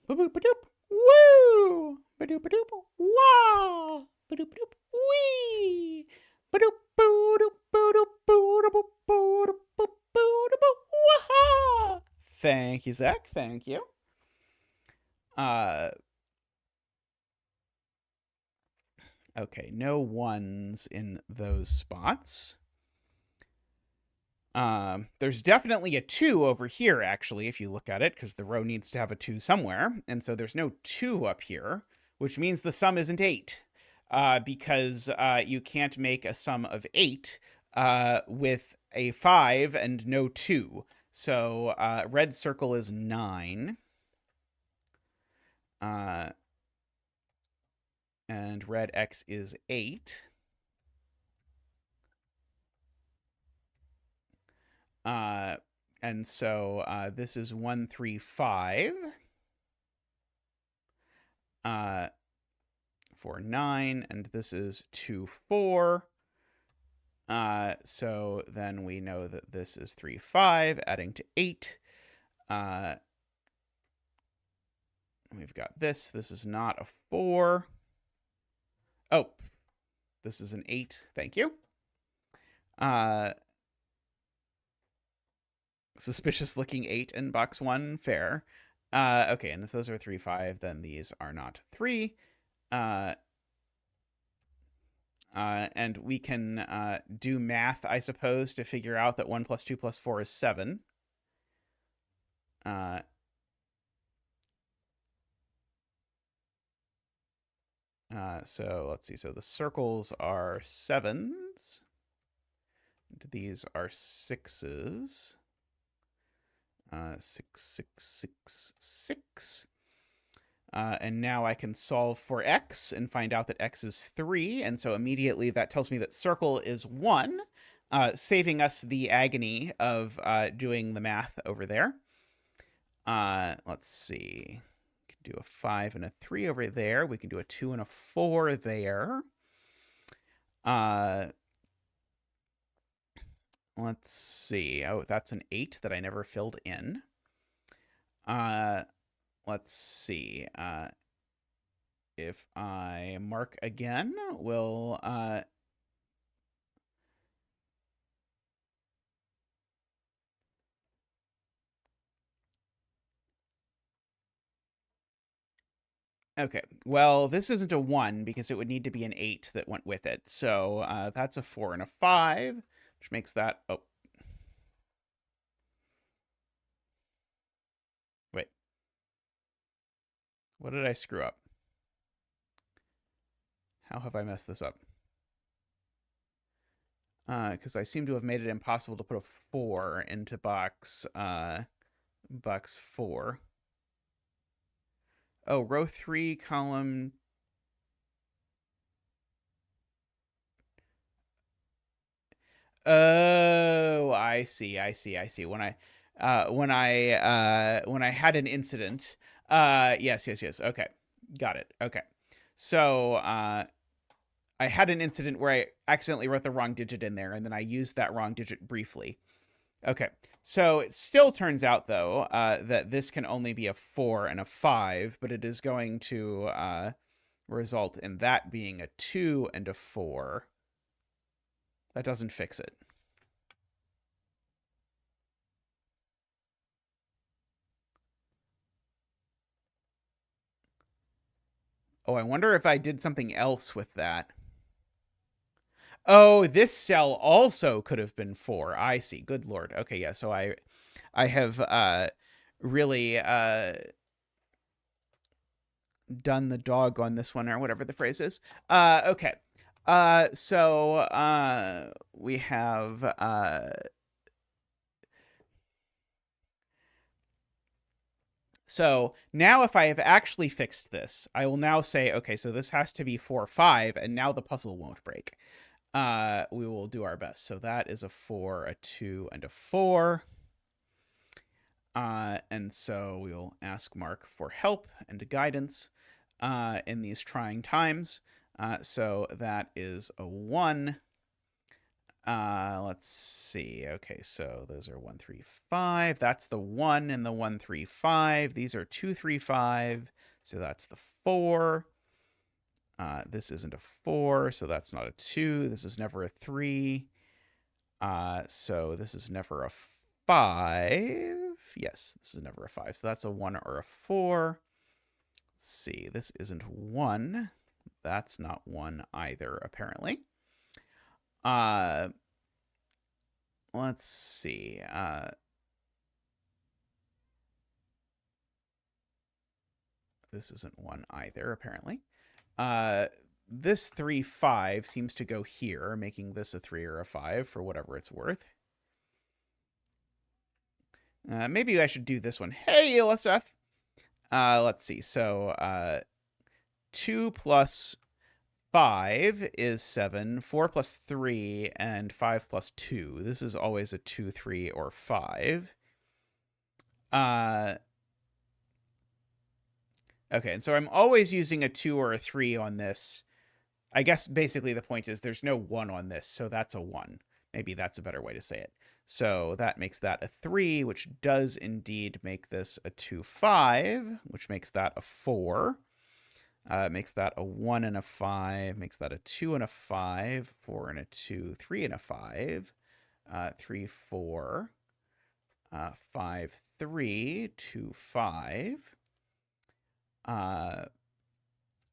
Ba-boop-ba-doop. Woo! Ba-doop-ba-doop. Wah! Ba-doop-ba-doop. Wee! Thank you, Zach. Thank you. Okay, no 1s in those spots. There's definitely a 2 over here, actually, if you look at it, because the row needs to have a 2 somewhere. And so there's no 2 up here, which means the sum isn't 8, because you can't make a sum of 8 with a 5 and no 2. So red circle is 9. And red X is 8. And so this is 1, 3, 5. 4, 9, and this is 2, 4. So then we know that this is 3, 5, adding to 8. We've got this. This is not a 4. Oh, this is an 8. Thank you. Suspicious looking 8 in box 1. Fair. Okay, and if those are 3, 5, then these are not 3. And we can do math, I suppose, to figure out that 1 plus 2 plus 4 is 7. So let's see. So the circles are 7s. These are 6s. 6, 6, 6, 6. And now I can solve for x and find out that x is 3. And so immediately that tells me that circle is 1, saving us the agony of doing the math over there. Let's see. We can do a 5 and a 3 over there. We can do a 2 and a 4 there. Let's see. Oh, that's an 8 that I never filled in. Let's see. If I mark again, we'll okay. Well, this isn't a 1 because it would need to be an 8 that went with it. So that's a 4 and a 5, which makes that... Oh. Wait. What did I screw up? How have I messed this up? Because I seem to have made it impossible to put a 4 into box 4. Oh, row 3, column... Oh, I see. When I had an incident. Yes. Okay. Got it. Okay. So, I had an incident where I accidentally wrote the wrong digit in there, and then I used that wrong digit briefly. Okay. So it still turns out, though, that this can only be a 4 and a 5, but it is going to result in that being a 2 and a 4. That doesn't fix it. Oh, I wonder if I did something else with that. Oh, this cell also could have been 4. I see. Good Lord. Okay, yeah. So I have really done the dog on this one, or whatever the phrase is. Okay. So we have so now if I have actually fixed this, I will now say, okay, so this has to be 4, 5, and now the puzzle won't break. We will do our best. So that is a 4, a 2, and a 4. And so we will ask Mark for help and guidance in these trying times. So that is a 1. Let's see. Okay, so those are 1, 3, 5. That's the 1 and the 1, 3, 5. These are 2, 3, 5. So that's the 4. This isn't a 4, so that's not a 2. This is never a 3. So this is never a 5. Yes, this is never a 5. So that's a 1 or a 4. Let's see. This isn't 1. That's not 1 either, apparently. let's see. This isn't 1 either, apparently. This 3, 5 seems to go here, making this a 3 or a 5 for whatever it's worth. Maybe I should do this one. Hey, ELSF! Let's see. So 2 plus 5 is 7, 4 plus 3, and 5 plus 2. This is always a 2, 3, or 5. Okay, and so I'm always using a 2 or a 3 on this. I guess basically the point is there's no 1 on this, so that's a 1. Maybe that's a better way to say it. So that makes that a 3, which does indeed make this a 2, 5, which makes that a 4. Makes that a 1 and a 5, makes that a 2 and a 5, 4 and a 2, 3 and a 5, 3, 4, 5, 3, 2, 5,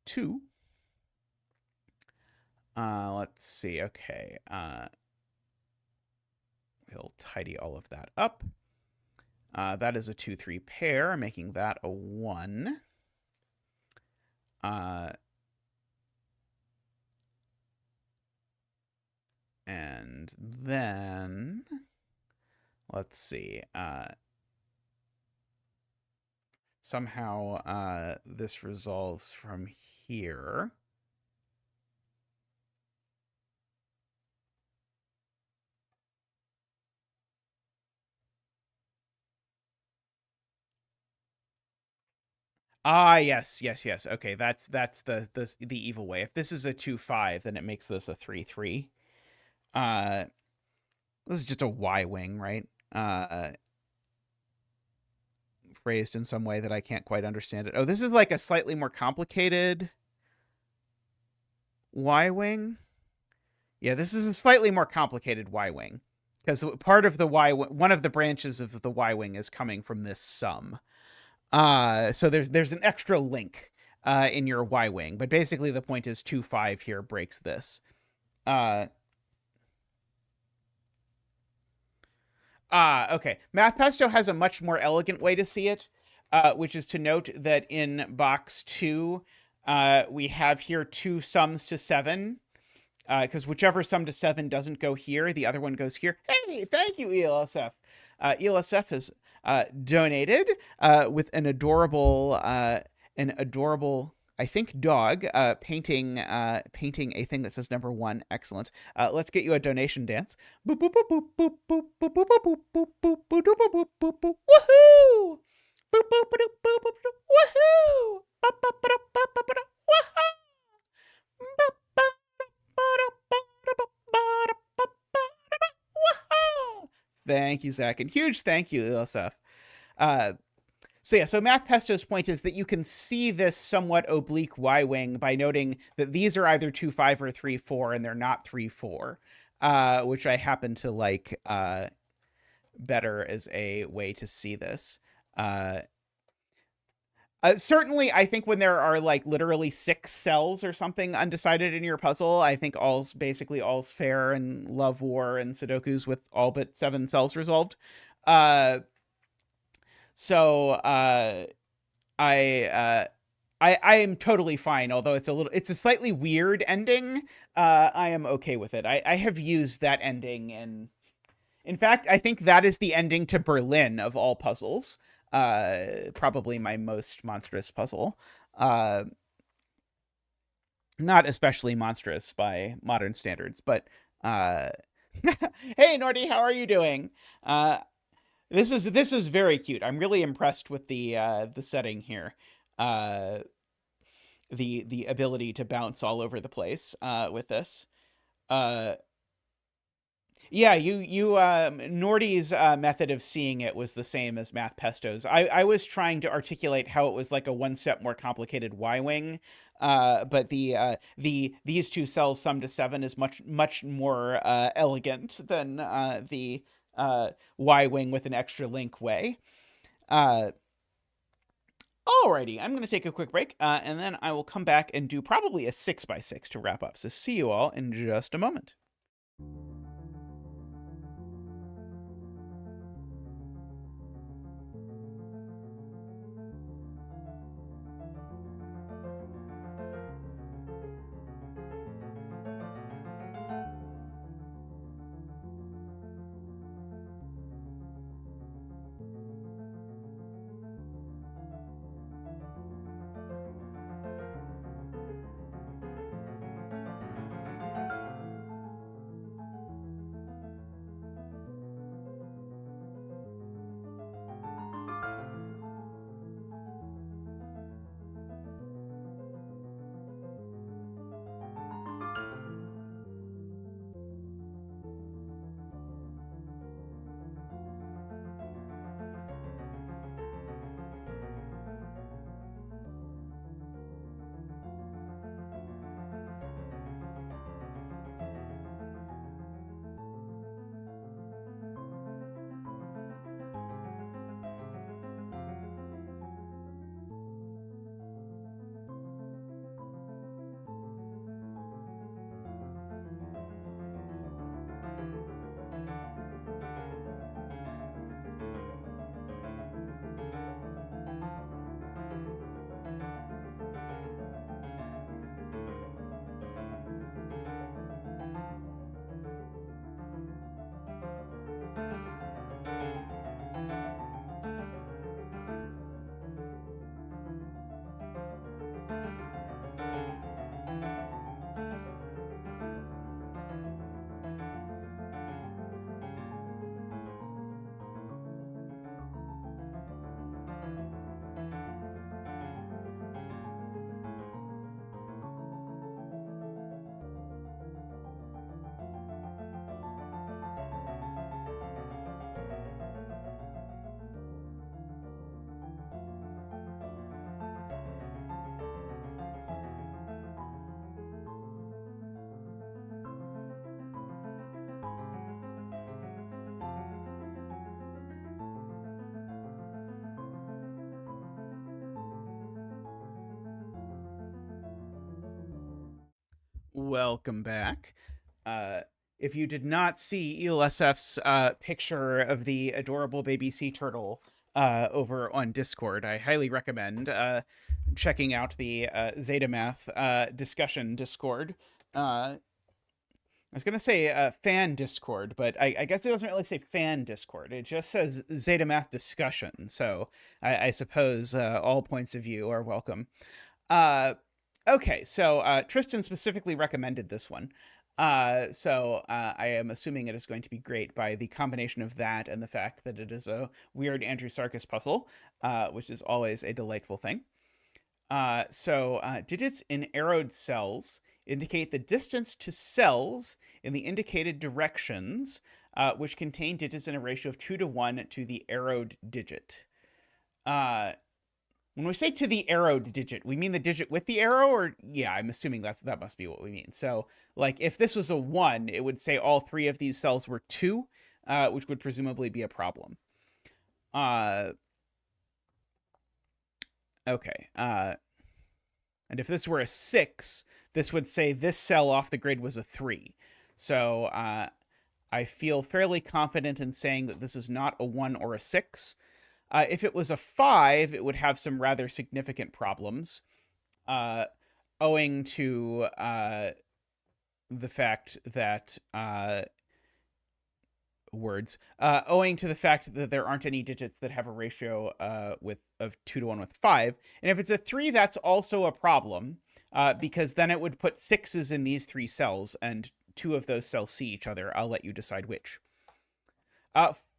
2. Let's see. Okay. We'll tidy all of that up. That is a 2, 3 pair, making that a 1. And then let's see. Somehow this resolves from here. Ah, yes. Okay, that's the evil way. If this is a 2, 5, then it makes this a 3, 3. This is just a Y-wing, right? Phrased in some way that I can't quite understand it. Oh, this is like a slightly more complicated Y-wing. Yeah, this is a slightly more complicated Y-wing because part of the one of the branches of the Y-wing is coming from this sum. So there's an extra link in your Y-wing, but basically the point is 2, 5 here breaks this. Okay. MathPesto has a much more elegant way to see it, which is to note that in box 2, we have here 2 sums to 7, because whichever sum to 7 doesn't go here, the other one goes here. Hey, thank you, ELSF. ELSF has donated with an adorable, I think, dog painting a thing that says number 1. Excellent. Let's get you a donation dance. Boop boop boop boop boop boop boop boop boop boop boop boop boop boop boop boop. Woohoo! Boop boop boop boop boop boop. Woohoo! Boop boop boop boop boop boop. Woohoo! Thank you, Zach, and huge thank you, ELSF. So MathPesto's point is that you can see this somewhat oblique Y-wing by noting that these are either 2, 5 or 3, 4, and they're not 3, 4, which I happen to like better as a way to see this. Certainly, I think when there are like literally 6 cells or something undecided in your puzzle, I think all's fair and love war and Sudokus with all but 7 cells resolved. So I am totally fine, although it's a slightly weird ending. I am okay with it. I have used that ending, and in fact, I think that is the ending to Berlin of all puzzles. Probably my most monstrous puzzle. Not especially monstrous by modern standards, but hey Nordy, how are you doing? This is very cute. I'm really impressed with the setting here. The ability to bounce all over the place with this. Yeah, Nordy's method of seeing it was the same as MathPesto's. I was trying to articulate how it was like a 1 step more complicated Y-wing, but these 2 cells sum to 7 is much more elegant than the Y-wing with an extra link way. Alrighty, I'm going to take a quick break, and then I will come back and do probably a 6x6 to wrap up. So see you all in just a moment. Welcome back. If you did not see ELSF's picture of the adorable baby sea turtle over on Discord, I highly recommend checking out the zetamath discussion Discord. I was going to say fan Discord, but I guess it doesn't really say fan Discord. It just says zetamath discussion. So I suppose all points of view are welcome. Okay, so Tristan specifically recommended this one. So I am assuming it is going to be great by the combination of that and the fact that it is a weird Andrew Sarkis puzzle, which is always a delightful thing. So digits in arrowed cells indicate the distance to cells in the indicated directions, which contain digits in a ratio of 2 to 1 to the arrowed digit. When we say to the arrowed digit, we mean the digit with the arrow, or yeah, I'm assuming that must be what we mean. So, like, if this was a 1, it would say all 3 of these cells were 2, which would presumably be a problem. Okay. And if this were a 6, this would say this cell off the grid was a 3. So I feel fairly confident in saying that this is not a 1 or a 6. If it was a 5, it would have some rather significant problems, owing to the fact that owing to the fact that there aren't any digits that have a ratio of 2 to 1 with 5. And if it's a 3, that's also a problem, because then it would put 6s in these 3 cells, and 2 of those cells see each other. I'll let you decide which.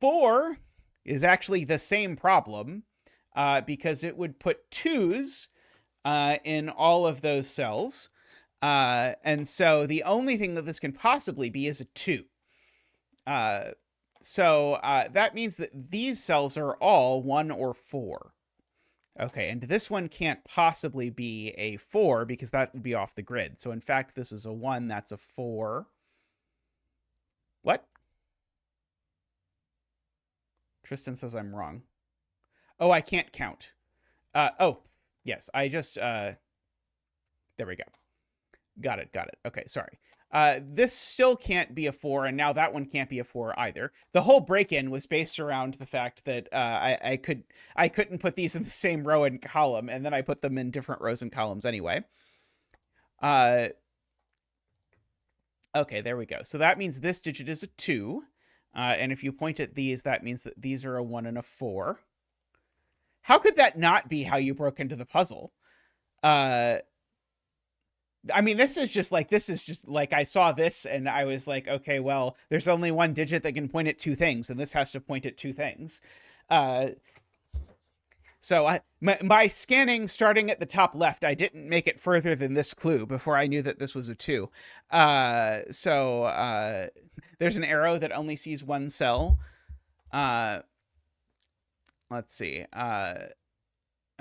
4 is actually the same problem, because it would put 2s in all of those cells. And so the only thing that this can possibly be is a 2. So that means that these cells are all 1 or 4. Okay, and this one can't possibly be a 4 because that would be off the grid. So in fact, this is a 1, that's a 4. What? Tristan says I'm wrong. Oh, I can't count. Oh, yes, I just... there we go. Got it. Okay, sorry. This still can't be a 4, and now that one can't be a 4 either. The whole break-in was based around the fact that I couldn't put these in the same row and column, and then I put them in different rows and columns anyway. Okay, there we go. So that means this digit is a 2, and if you point at these, that means that these are a 1 and a 4. How could that not be how you broke into the puzzle? I mean, this is just like I saw this and I was like, okay, well, there's only one digit that can point at 2 things, and this has to point at 2 things. So by scanning starting at the top left, I didn't make it further than this clue before I knew that this was a 2. So there's an arrow that only sees 1 cell. Let's see.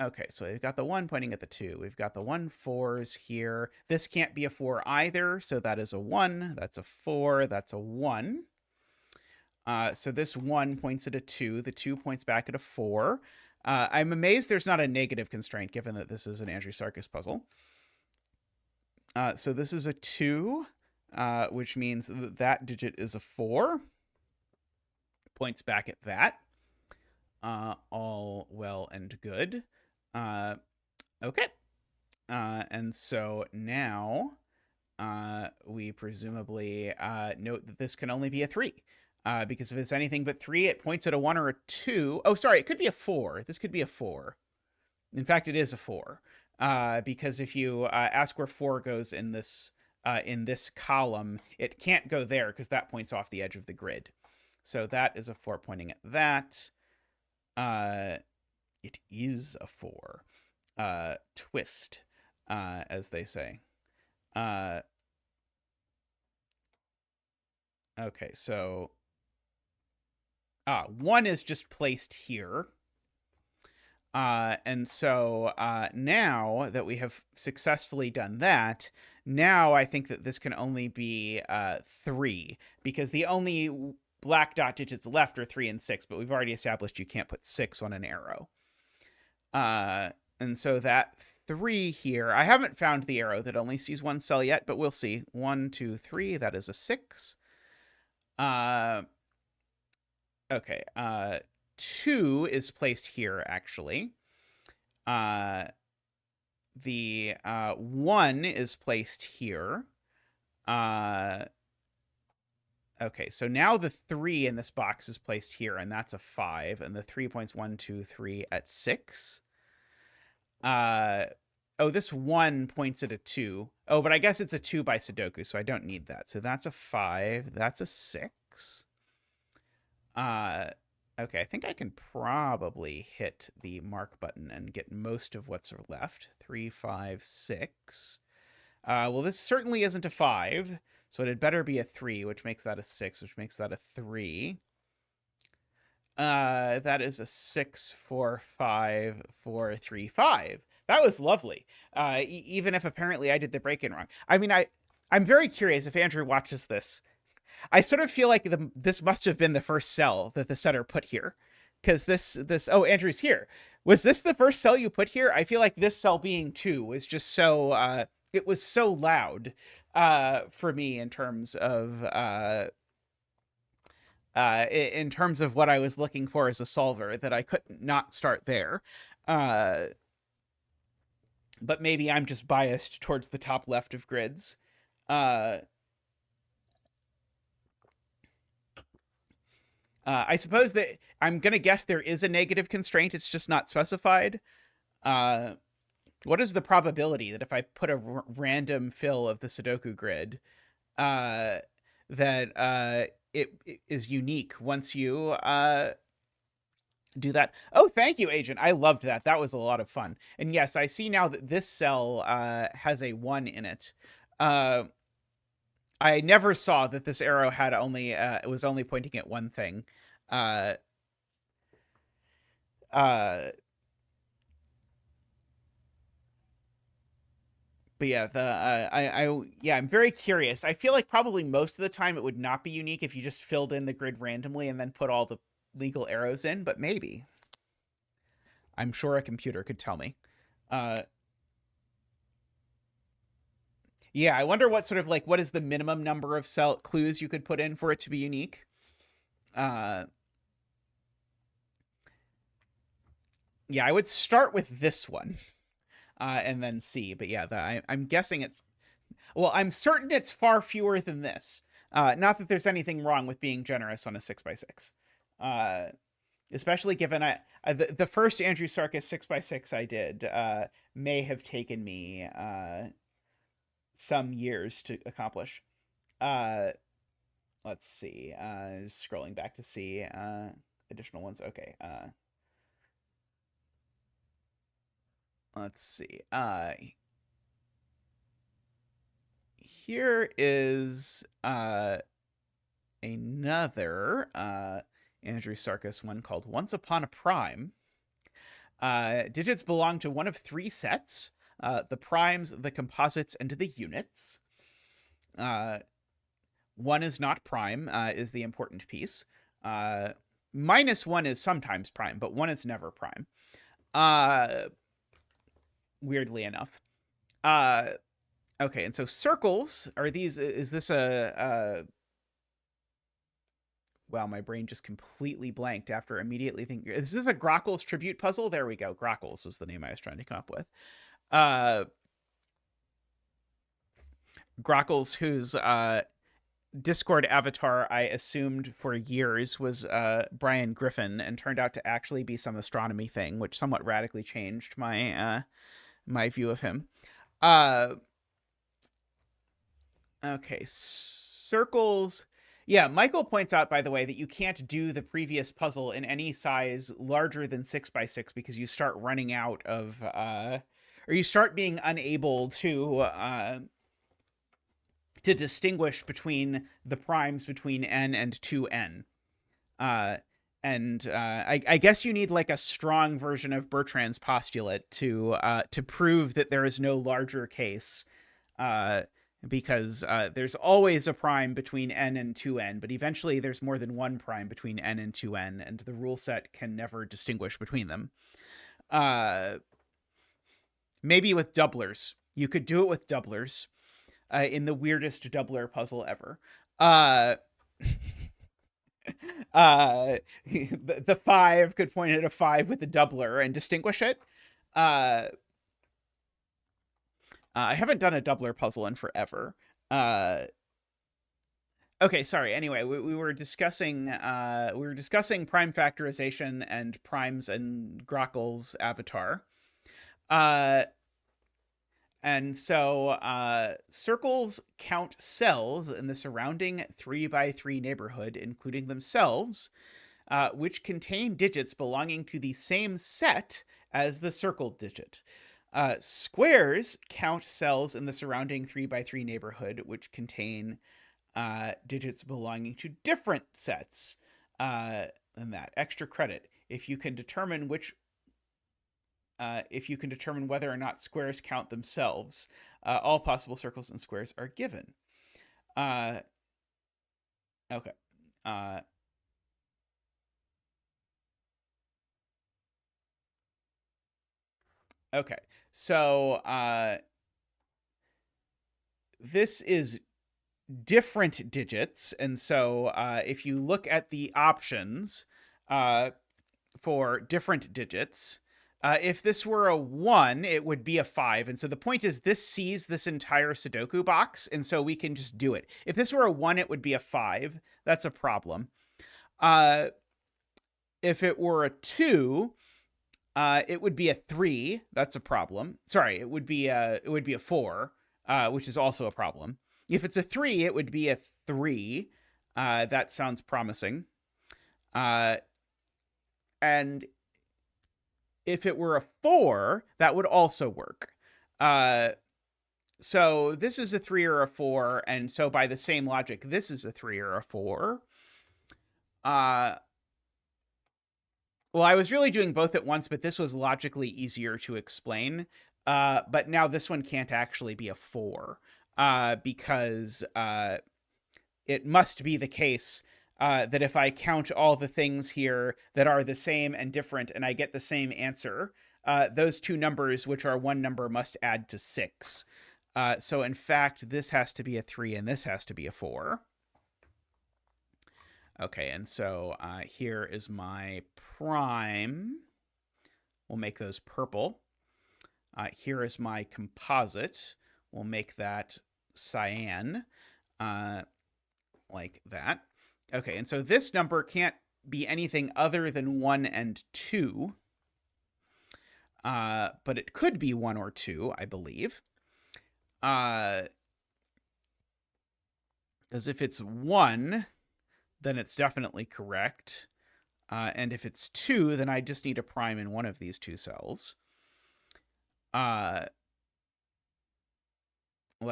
Okay, so we've got the 1 pointing at the 2. We've got the 1 4s here. This can't be a 4 either, so that is a 1. That's a 4. That's a 1. So this 1 points at a 2. The 2 points back at a 4. I'm amazed there's not a negative constraint, given that this is an Andrew Sarkis puzzle. So this is a 2, which means that digit is a 4. Points back at that. All well and good. Okay. And so now we presumably note that this can only be a 3. Because if it's anything but 3, it points at a 1 or a 2. Oh, sorry, it could be a 4. This could be a 4. In fact, it is a 4. Because if you ask where 4 goes in this column, it can't go there because that points off the edge of the grid. So that is a 4 pointing at that. It is a 4. Twist, as they say. Okay, so 1 is just placed here. And so now that we have successfully done that, now I think that this can only be 3, because the only black dot digits left are 3 and 6, but we've already established you can't put 6 on an arrow. And so that 3 here. I haven't found the arrow that only sees one cell yet, but we'll see. 1, 2, 3. That is a 6. Okay. 2 is placed here, actually. The 1 is placed here. Okay, so now the 3 in this box is placed here, and that's a 5, and the 3 points 1, 2, 3 at 6. Oh, this 1 points at a 2. Oh, but I guess it's a 2 by Sudoku, so I don't need that. So that's a 5. That's a 6. Okay, I think I can probably hit the mark button and get most of what's left. 3, 5, 6. Well, this certainly isn't a 5, so it had better be a 3, which makes that a 6, which makes that a 3. That is a 6, 4, 5, 4, 3, 5. That was lovely. Even if apparently I did the break-in wrong. I mean, I'm very curious if Andrew watches this. I sort of feel like this must have been the first cell that the setter put here. Because oh, Andrew's here. Was this the first cell you put here? I feel like this cell being 2 was just so, it was so loud for me in terms of what I was looking for as a solver that I couldn't not start there. But maybe I'm just biased towards the top left of grids. I suppose that I'm going to guess there is a negative constraint. It's just not specified. What is the probability that if I put a random fill of the Sudoku grid, that it is unique once you do that? Oh, thank you, Agent. I loved that. That was a lot of fun. And yes, I see now that this cell has a 1 in it. I never saw that this arrow had only it was only pointing at one thing. But yeah, I'm very curious. I feel like probably most of the time it would not be unique if you just filled in the grid randomly and then put all the legal arrows in, but maybe. I'm sure a computer could tell me. Yeah, I wonder what sort of what is the minimum number of cell clues you could put in for it to be unique? Yeah, I would start with this one and then see. But yeah, I'm guessing it's... Well, I'm certain it's far fewer than this. Not that there's anything wrong with being generous on a 6x6. Especially given the first Andrew Sarkis 6x6 I did may have taken me... some years to accomplish. Let's see. Scrolling back to see additional ones. Okay. Let's see. Here is another Andrew Sarkis one called Once Upon a Prime. Digits belong to one of 3 sets. The primes, the composites, and the units. 1 is not prime, is the important piece. -1 is sometimes prime, but 1 is never prime. Weirdly enough. Okay, and so circles are these... Is this a... Wow, my brain just completely blanked after immediately thinking... Is this a Grockles tribute puzzle? There we go. Grockles was the name I was trying to come up with. Grockles, whose Discord avatar I assumed for years was Brian Griffin, and turned out to actually be some astronomy thing, which somewhat radically changed my my view of him. Okay, circles. Yeah, Michael points out, by the way, that you can't do the previous puzzle in any size larger than 6x6 because you start running out of, or you start being unable to distinguish between the primes between n and 2n. I guess you need a strong version of Bertrand's postulate to prove that there is no larger case. Because there's always a prime between n and 2n, but eventually there's more than one prime between n and 2n, and the rule set can never distinguish between them. Maybe with doublers. You could do it with doublers in the weirdest doubler puzzle ever. Uh, the 5 could point at a 5 with a doubler and distinguish it. I haven't done a doubler puzzle in forever. Okay, sorry. Anyway, we were discussing prime factorization and primes and Grockel's avatar. And so circles count cells in the surrounding 3x3 neighborhood, including themselves, which contain digits belonging to the same set as the circle digit. Squares count cells in the surrounding 3x3 neighborhood, which contain digits belonging to different sets than that. Extra credit. If you can determine whether or not squares count themselves, all possible circles and squares are given. Okay. Okay. So this is different digits, and so if you look at the options for different digits, if this were a 1, it would be a 5. And so the point is this sees this entire Sudoku box, and so we can just do it. If this were a 1, it would be a 5. That's a problem. If it were a 2, it would be a 3. That's a problem. Sorry, it would be a 4, which is also a problem. If it's a 3, it would be a 3. That sounds promising. And if it were a 4, that would also work. So this is a 3 or a 4, and so by the same logic, this is a 3 or a 4. Well, I was really doing both at once, but this was logically easier to explain. But now this one can't actually be a 4 because it must be the case that if I count all the things here that are the same and different and I get the same answer, those two numbers, which are one number, must add to 6. So in fact, this has to be a 3 and this has to be a 4. Okay, and so here is my prime. We'll make those purple. Here is my composite. We'll make that cyan, like that. Okay, and so this number can't be anything other than 1 and 2. But it could be 1 or 2, I believe. Because if it's 1, then it's definitely correct. And if it's 2, then I just need a prime in one of these two cells. Let's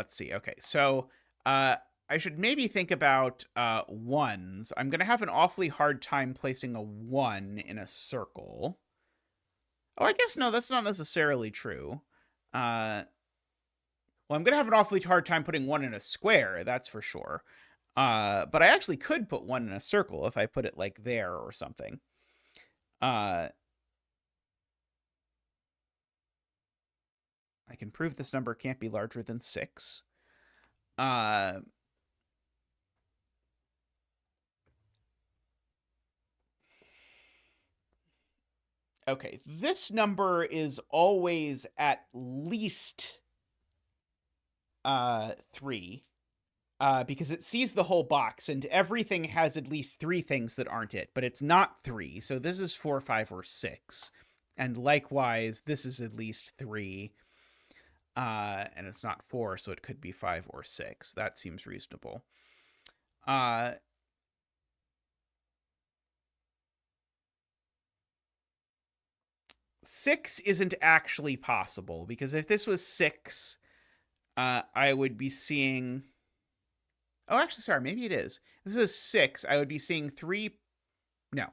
see. Okay, so I should maybe think about 1s. I'm going to have an awfully hard time placing a 1 in a circle. Oh, I guess no, that's not necessarily true. Well, I'm going to have an awfully hard time putting 1 in a square, that's for sure. But I actually could put 1 in a circle if I put it like there or something. I can prove this number can't be larger than 6. Okay, this number is always at least 3. Because it sees the whole box, and everything has at least 3 things that aren't it, but it's not 3. So this is 4, 5, or 6. And likewise, this is at least 3. And it's not 4, so it could be 5 or 6. That seems reasonable. 6 isn't actually possible, because if this was 6, I would be seeing... Oh, actually, sorry, maybe it is. This is 6. I would be seeing 3... No.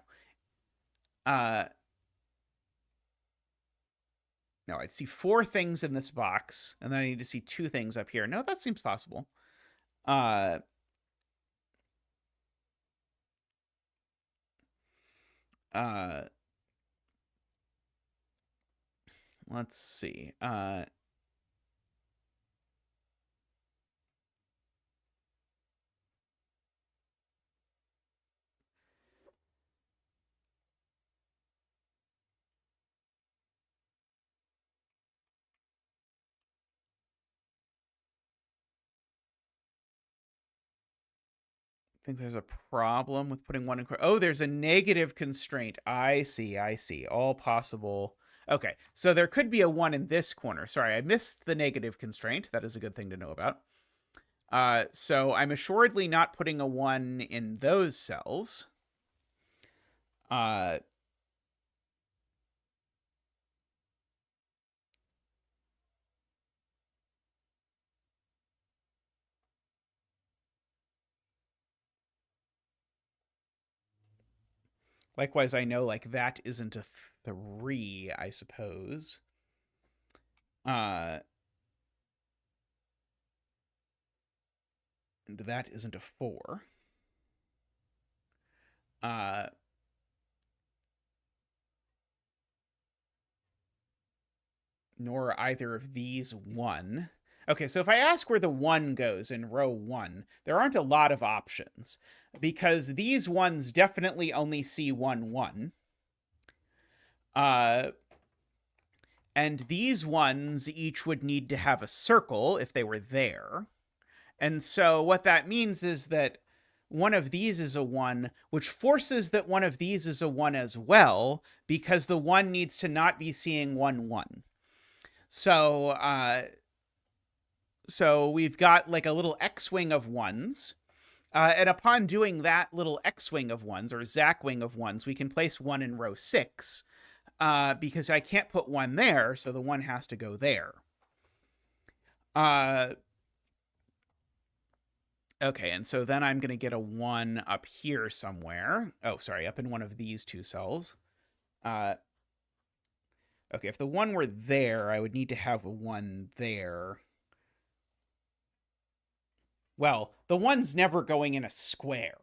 No, I'd see 4 things in this box, and then I need to see 2 things up here. No, that seems possible. let's see. I think there's a problem with putting one in. Oh, there's a negative constraint. I see. I see. All possible. Okay, so there could be a 1 in this corner. Sorry, I missed the negative constraint. That is a good thing to know about. So I'm assuredly not putting a 1 in those cells. Uh, Likewise, I know like that isn't a 3, I suppose. And that isn't a 4. Uh, Nor either of these 1. Okay, so if I ask where the 1 goes in row 1, there aren't a lot of options because these ones definitely only see 1, 1. And these ones each would need to have a circle if they were there. And so what that means is that one of these is a 1, which forces that one of these is a 1 as well, because the 1 needs to not be seeing 1, 1. So we've got like a little X-wing of 1s. And upon doing that little X-wing of 1s, or Zack-wing of 1s, we can place 1 in row 6, because I can't put 1 there, so the 1 has to go there. Okay, and so then I'm going to get a 1 up here somewhere. Oh, sorry, up in one of these 2 cells. Okay, if the 1 were there, I would need to have a 1 there. Well, the 1's never going in a square.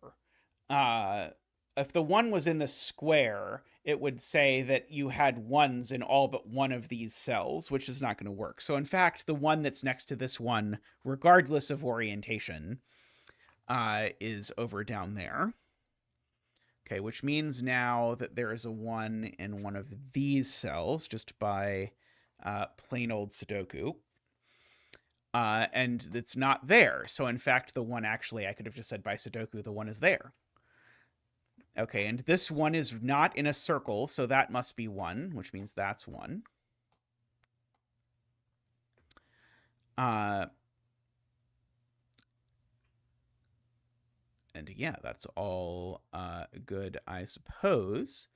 If the 1 was in the square, it would say that you had 1s in all but one of these cells, which is not going to work. So in fact, the 1 that's next to this 1, regardless of orientation, is over down there. Okay, which means now that there is a 1 in one of these cells just by plain old Sudoku. And it's not there. So in fact, the 1 actually, I could have just said by Sudoku, the 1 is there. Okay, and this 1 is not in a circle, so that must be 1, which means that's 1. And yeah, that's all good, I suppose.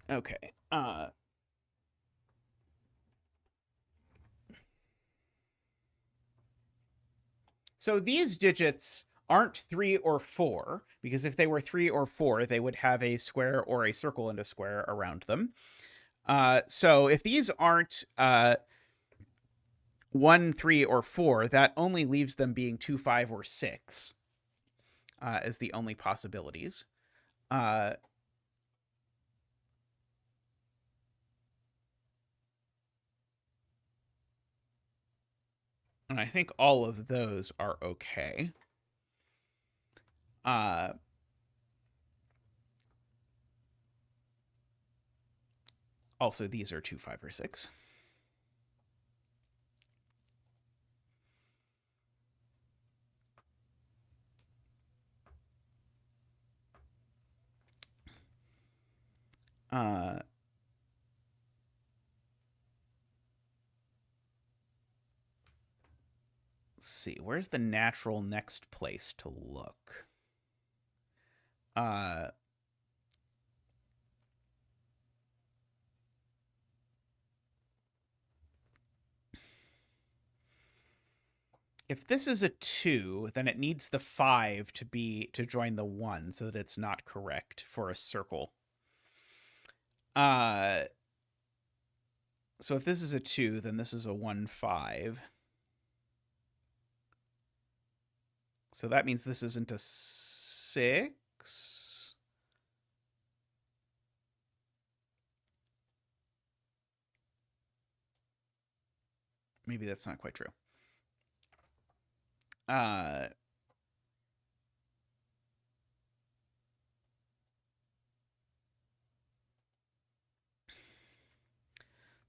Okay. So these digits aren't 3 or 4, because if they were 3 or 4, they would have a square or a circle and a square around them. So if these aren't 1, 3, or 4, that only leaves them being 2, 5, or 6 as the only possibilities. And I think all of those are okay. Also, these are 2, 5, or 6. Let's see, where's the natural next place to look? If this is a 2, then it needs the 5 to join the 1 so that it's not correct for a circle. So if this is a 2, then this is a 1, 5. So that means this isn't a 6. Maybe that's not quite true.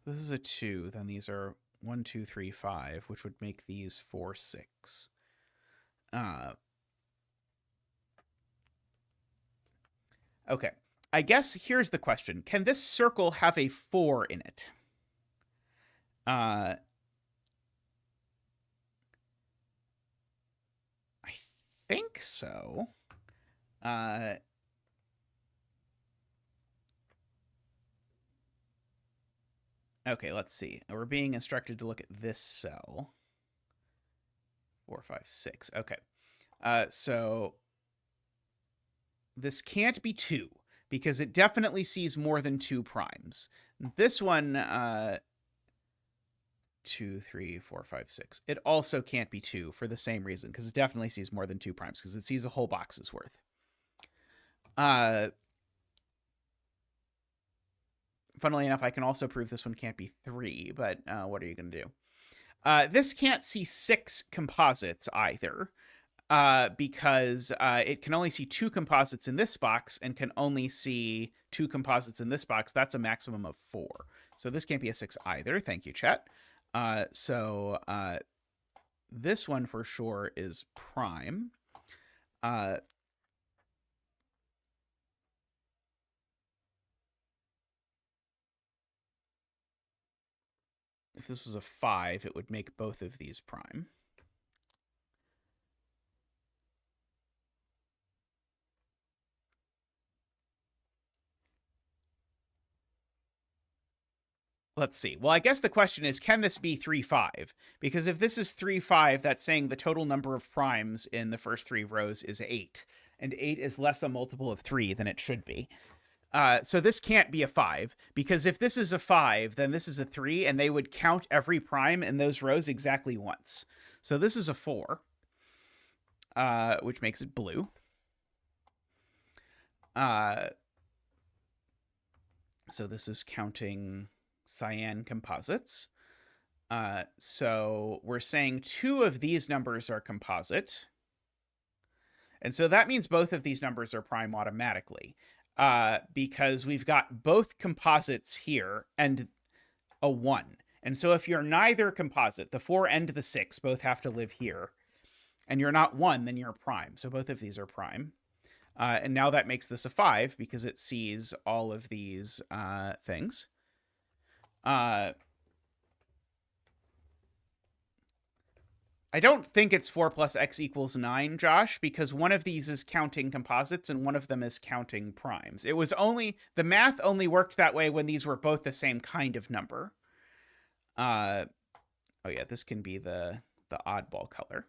This is a 2. Then these are 1, 2, 3, 5, which would make these 4, 6. Okay. I guess here's the question. Can this circle have a 4 in it? I think so. Okay, let's see. We're being instructed to look at this cell. 4, 5, 6. Okay. So this can't be 2 because it definitely sees more than 2 primes. This one, 2, 3, 4, 5, 6. It also can't be 2 for the same reason because it definitely sees more than 2 primes because it sees a whole box's worth. Funnily enough, I can also prove this one can't be 3, but what are you going to do? This can't see 6 composites either, because it can only see 2 composites in this box and can only see 2 composites in this box. That's a maximum of 4. So this can't be a 6 either. Thank you, chat. So this one for sure is prime. If this was a 5, it would make both of these prime. Let's see. Well, I guess the question is, can this be 3, 5? Because if this is 3, 5, that's saying the total number of primes in the first 3 rows is 8. And 8 is less a multiple of 3 than it should be. So this can't be a 5, because if this is a 5, then this is a 3, and they would count every prime in those rows exactly once. So this is a 4, which makes it blue. So this is counting cyan composites. So we're saying 2 of these numbers are composite. And so that means both of these numbers are prime automatically. Because we've got both composites here and a 1. And so if you're neither composite, the 4 and the 6 both have to live here, and you're not 1, then you're prime. So both of these are prime. And now that makes this a 5 because it sees all of these things. I don't think it's 4 plus x equals 9, Josh, because one of these is counting composites and one of them is counting primes. It was only, the math only worked that way when these were both the same kind of number. Oh yeah, this can be the oddball color.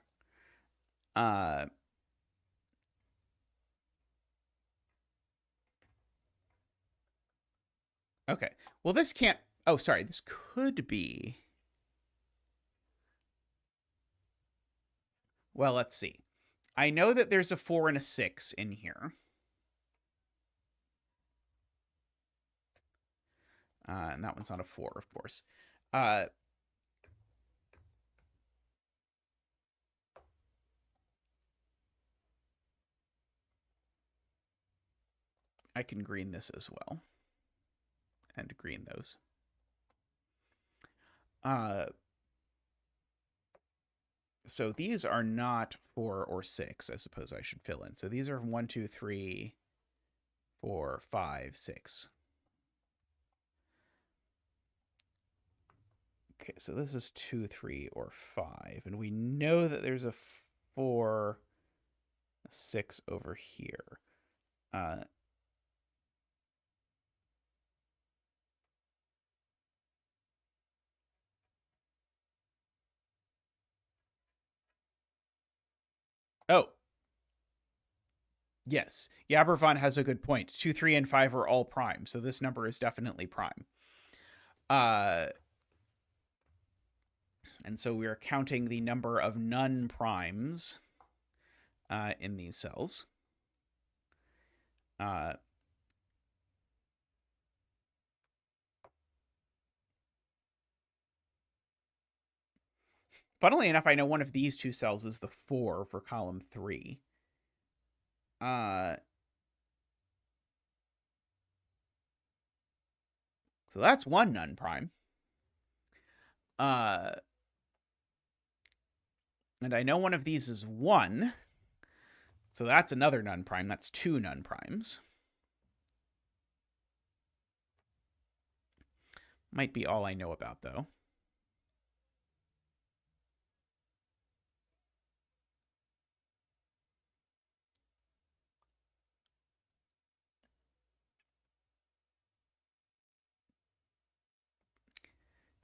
Okay, well this can't, oh sorry, this could be, well, let's see. I know that there's a 4 and a 6 in here. And that one's not a 4, of course. I can green this as well. And green those. So these are not 4 or 6. I suppose I should fill in. So these are 1, 2, 3, 4, 5, 6. Okay, so this is 2, 3, or 5. And we know that there's a 4, a 6 over here. Oh. Yes. Yabervon has a good point. 2, 3, and 5 are all prime, so this number is definitely prime. And so we are counting the number of non-primes in these cells. Funnily enough, I know one of these two cells is the 4 for column 3. So that's one non-prime. And I know one of these is 1. So that's another non-prime. That's 2 non-primes. Might be all I know about, though.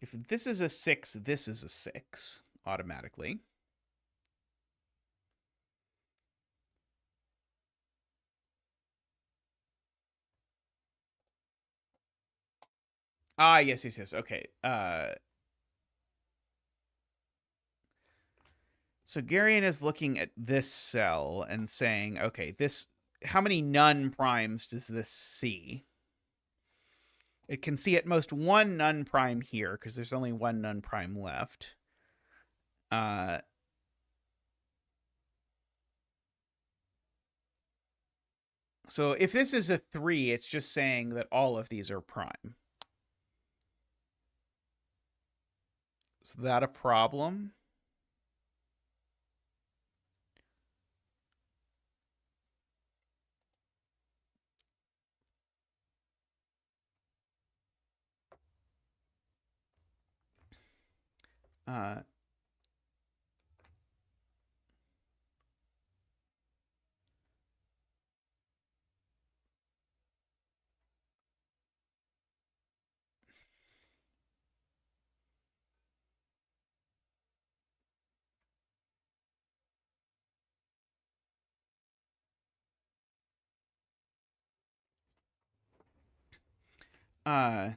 If this is a 6, this is a 6 automatically. Ah, yes. Okay. So Garion is looking at this cell and saying, okay, this, how many non-primes does this see? It can see at most one non-prime here, because there's only one non-prime left. So if this is a 3, it's just saying that all of these are prime. Is that a problem? Uh, uh,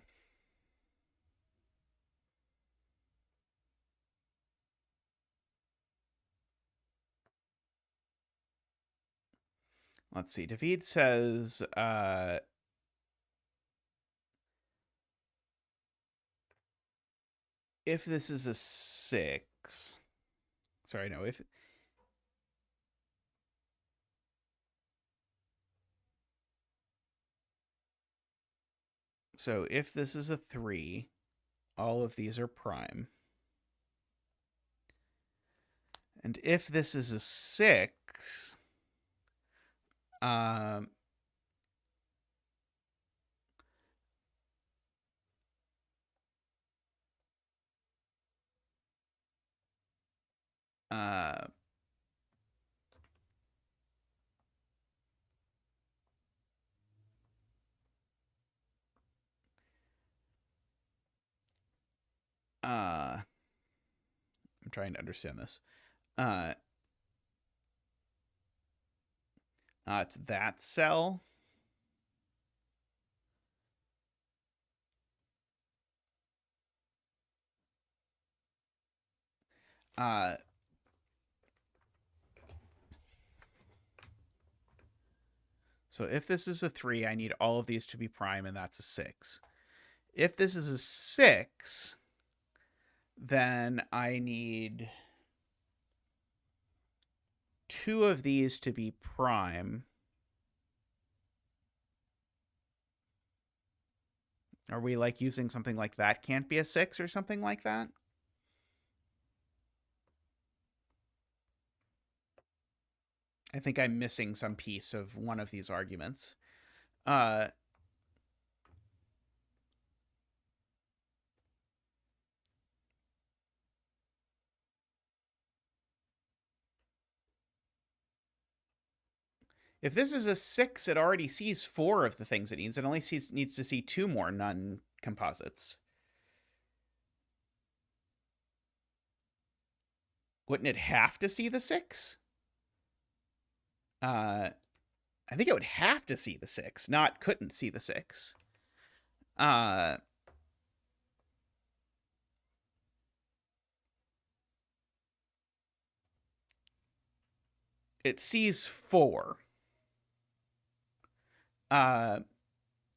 let's see. David says, if this is a 6, sorry, no, if, so if this is a 3, all of these are prime. And if this is a 6, um, uh, I'm trying to understand this. It's that cell. So if this is a 3, I need all of these to be prime, and that's a 6. If this is a 6, then I need 2 of these to be prime. Are we like using something like that can't be a 6 or something like that? I think I'm missing some piece of one of these arguments. If this is a 6, it already sees 4 of the things it needs. It only needs to see 2 more non-composites. Wouldn't it have to see the 6? I think it would have to see the 6, not couldn't see the 6. It sees 4 uh,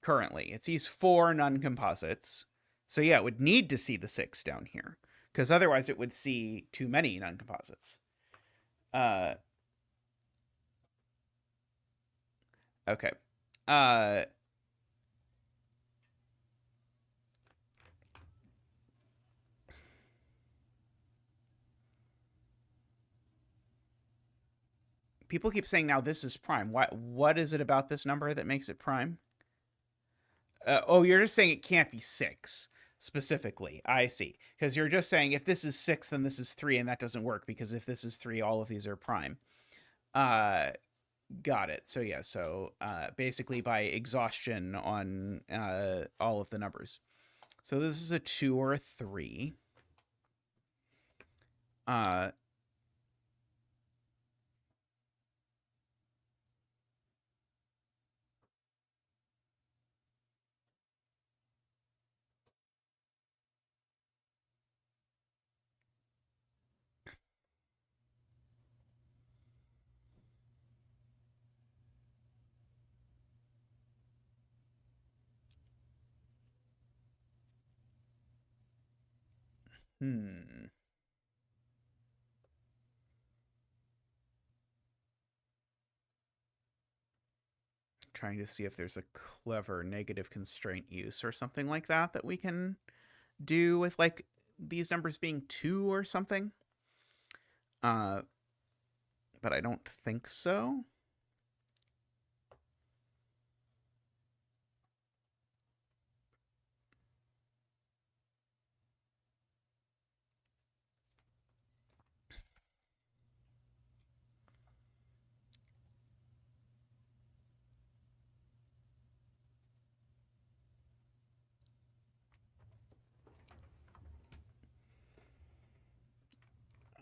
currently. It sees 4 non-composites. So yeah, it would need to see the 6 down here, because otherwise it would see too many non-composites. Uh, okay. Uh, People keep saying now this is prime. What is it about this number that makes it prime? Oh, you're just saying it can't be 6 specifically. I see. Because you're just saying if this is 6, then this is 3, and that doesn't work because if this is 3, all of these are prime. Uh, got it. So yeah, so basically by exhaustion on all of the numbers. So this is a 2 or a 3. Uh, hmm. Trying to see if there's a clever negative constraint use or something like that that we can do with like these numbers being 2 or something. Uh, but I don't think so.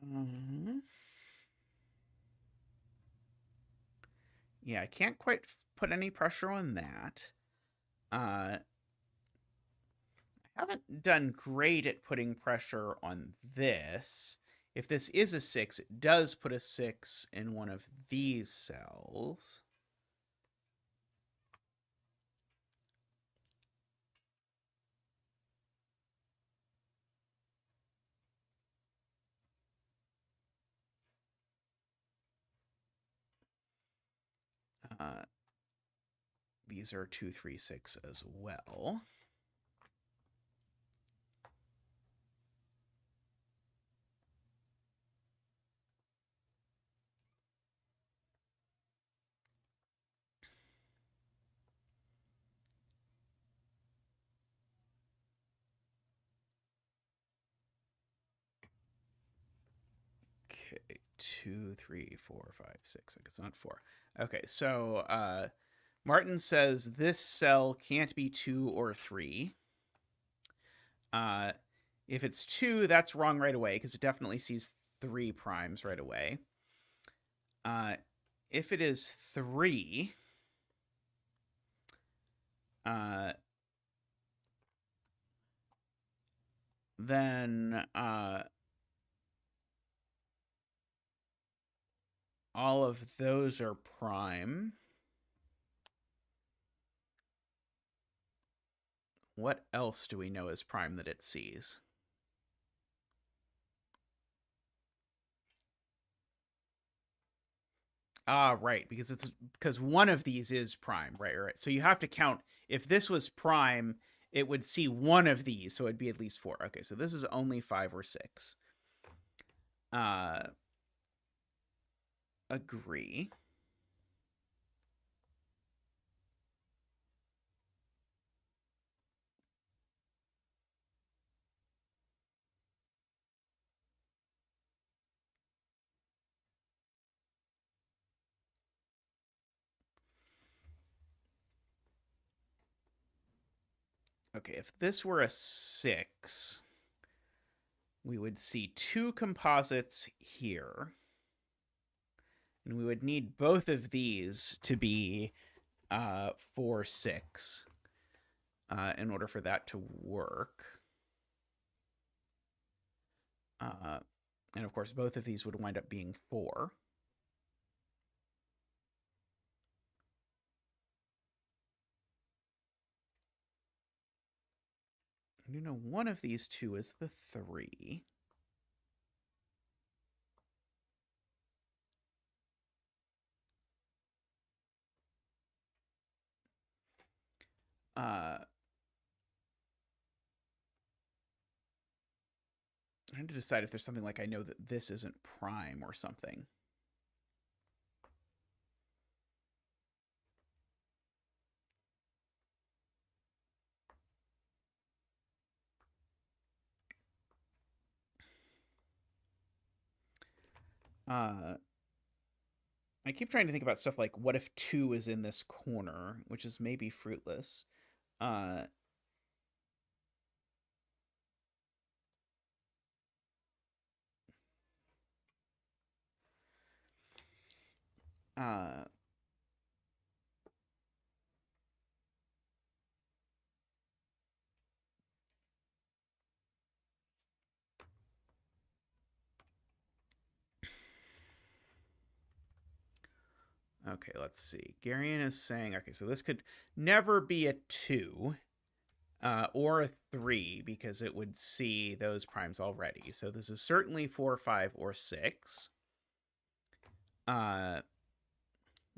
Um, yeah, I can't quite put any pressure on that. I haven't done great at putting pressure on this. If this is a 6, it does put a 6 in one of these cells. Uh, these are 2, 3, 6 as well. Okay, 2, 3, 4, 5, 6. I guess not 4. Okay, so Martin says this cell can't be 2 or 3. Uh, if it's 2, that's wrong right away because it definitely sees 3 primes right away. Uh, if it is 3, uh, then all of those are prime. What else do we know is prime that it sees? Ah, right, because one of these is prime, right. So you have to count. If this was prime, it would see one of these, so it'd be at least 4. Okay, so this is only 5 or 6. Uh, agree. Okay, if this were a 6, we would see 2 composites here, and we would need both of these to be 4, 6 in order for that to work. And of course, both of these would wind up being 4. I do know one of these two is the 3. I had to decide if there's something like I know that this isn't prime or something. I keep trying to think about stuff like what if 2 is in this corner, which is maybe fruitless. Uh, uh, okay, let's see. Garion is saying, okay, so this could never be a 2 or a 3 because it would see those primes already. So this is certainly 4, 5, or 6.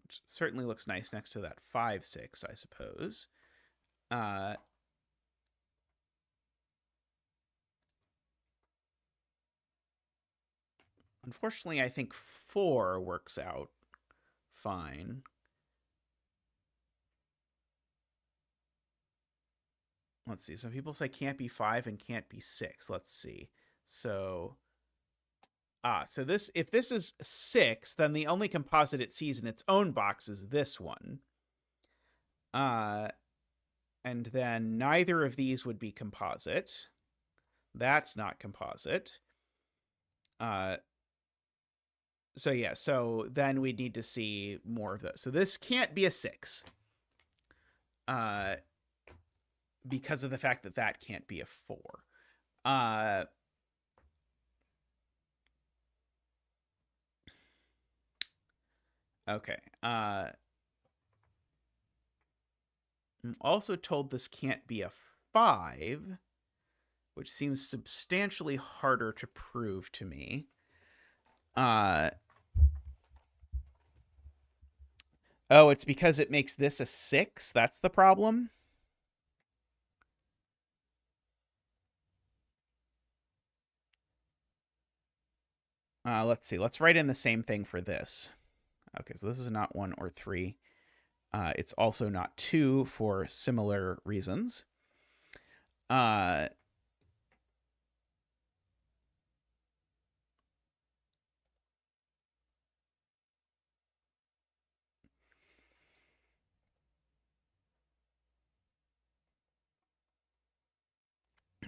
Which certainly looks nice next to that 5, 6, I suppose. Unfortunately, I think 4 works out fine. Let's see. Some people say can't be 5 and can't be 6. Let's see. So, so this, if this is 6, then the only composite it sees in its own box is this one. And then neither of these would be composite. That's not composite. So yeah, so then we need to see more of those. So this can't be a 6. Because of the fact that that can't be a 4. Okay. I'm also told this can't be a 5, which seems substantially harder to prove to me. Oh, it's because it makes this a 6? That's the problem? Let's see. Let's write in the same thing for this. Okay, so this is not 1 or 3. It's also not 2 for similar reasons.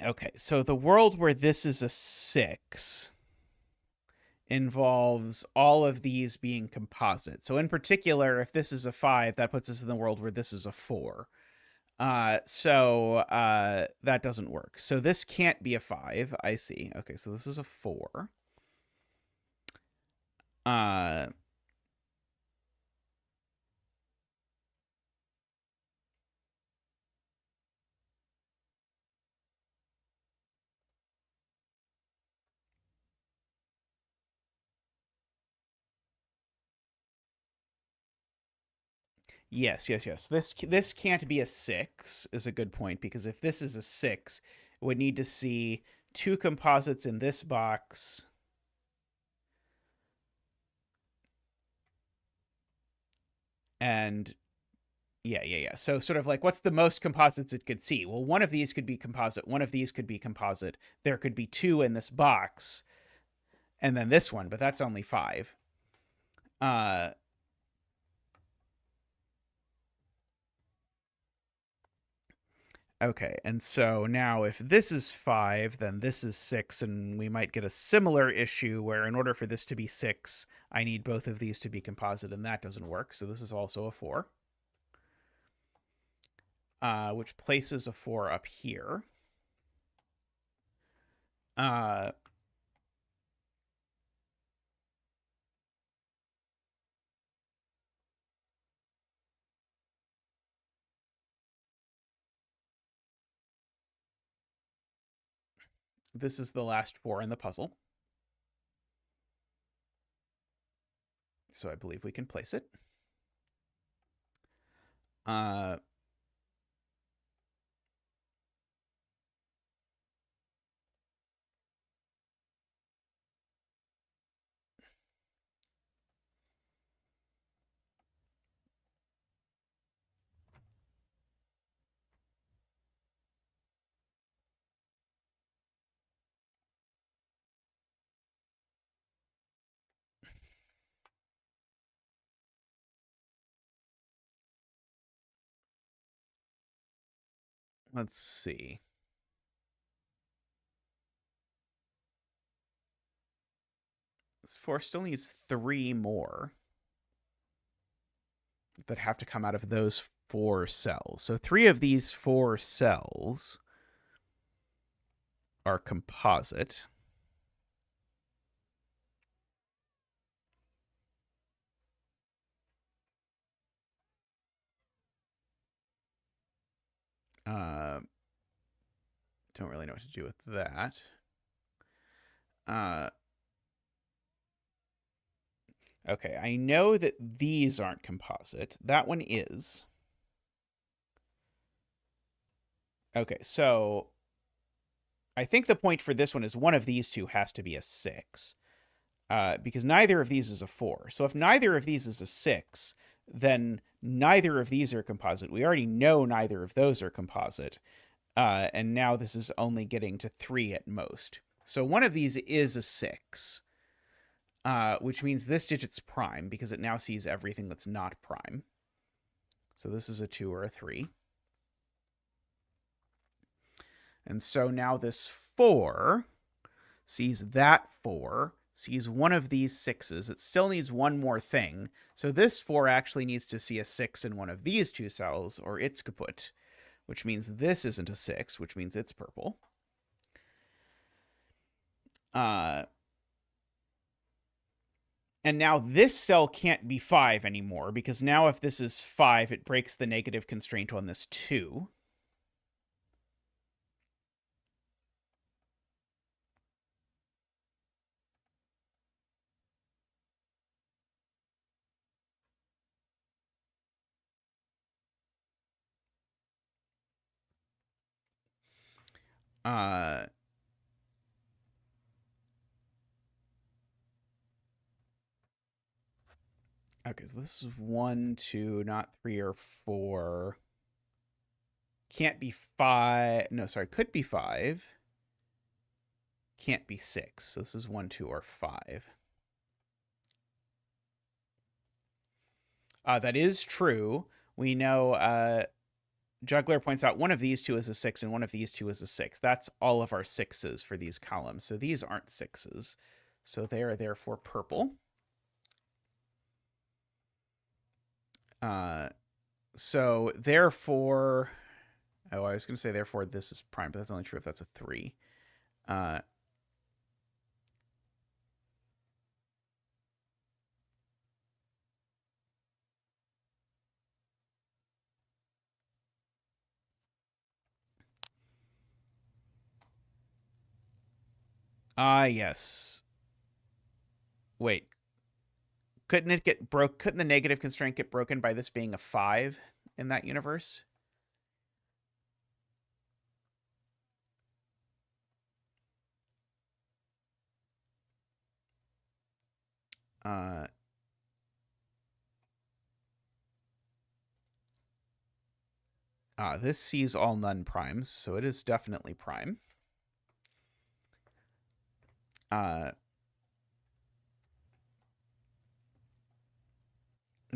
Okay, so the world where this is a 6 involves all of these being composite. So in particular, if this is a 5, that puts us in the world where this is a 4. So that doesn't work. So this can't be a 5. I see. Okay, so this is a 4. Yes, yes, yes. This can't be a 6 is a good point, because if this is a 6, it would need to see 2 composites in this box. And yeah. So sort of like, what's the most composites it could see? Well, one of these could be composite. One of these could be composite. There could be 2 in this box, and then this one, but that's only 5. Okay, and so now if this is 5, then this is 6, and we might get a similar issue where in order for this to be 6, I need both of these to be composite, and that doesn't work. So this is also a 4, which places a 4 up here. This is the last 4 in the puzzle. So I believe we can place it. Let's see. This 4 still needs 3 more that have to come out of those 4 cells. So 3 of these 4 cells are composite. Don't really know what to do with that. Okay, I know that these aren't composite. That one is. Okay, so I think the point for this one is one of these two has to be a 6. Because neither of these is a 4. So if neither of these is a 6, then neither of these are composite. We already know neither of those are composite. And now this is only getting to 3 at most. So one of these is a 6, which means this digit's prime because it now sees everything that's not prime. So this is a 2 or a 3. And so now this 4 sees that 4, sees one of these 6s. It still needs one more thing. So this 4 actually needs to see a 6 in one of these 2 cells, or it's kaput, which means this isn't a 6, which means it's purple. And now this cell can't be 5 anymore, because now if this is 5, it breaks the negative constraint on this 2. Okay, so this is 1, 2, not 3 or 4. Can't be 5. No, sorry, could be 5. Can't be 6. So this is 1, 2, or 5. That is true. We know Juggler points out one of these 2 is a 6 and one of these 2 is a 6. That's all of our 6s for these columns. So these aren't 6s. So they are therefore purple. So therefore, oh, I was going to say therefore this is prime, but that's only true if that's a 3. Yes. Wait. Couldn't it get broke? Couldn't the negative constraint get broken by this being a 5 in that universe? This sees all non-primes, so it is definitely prime. And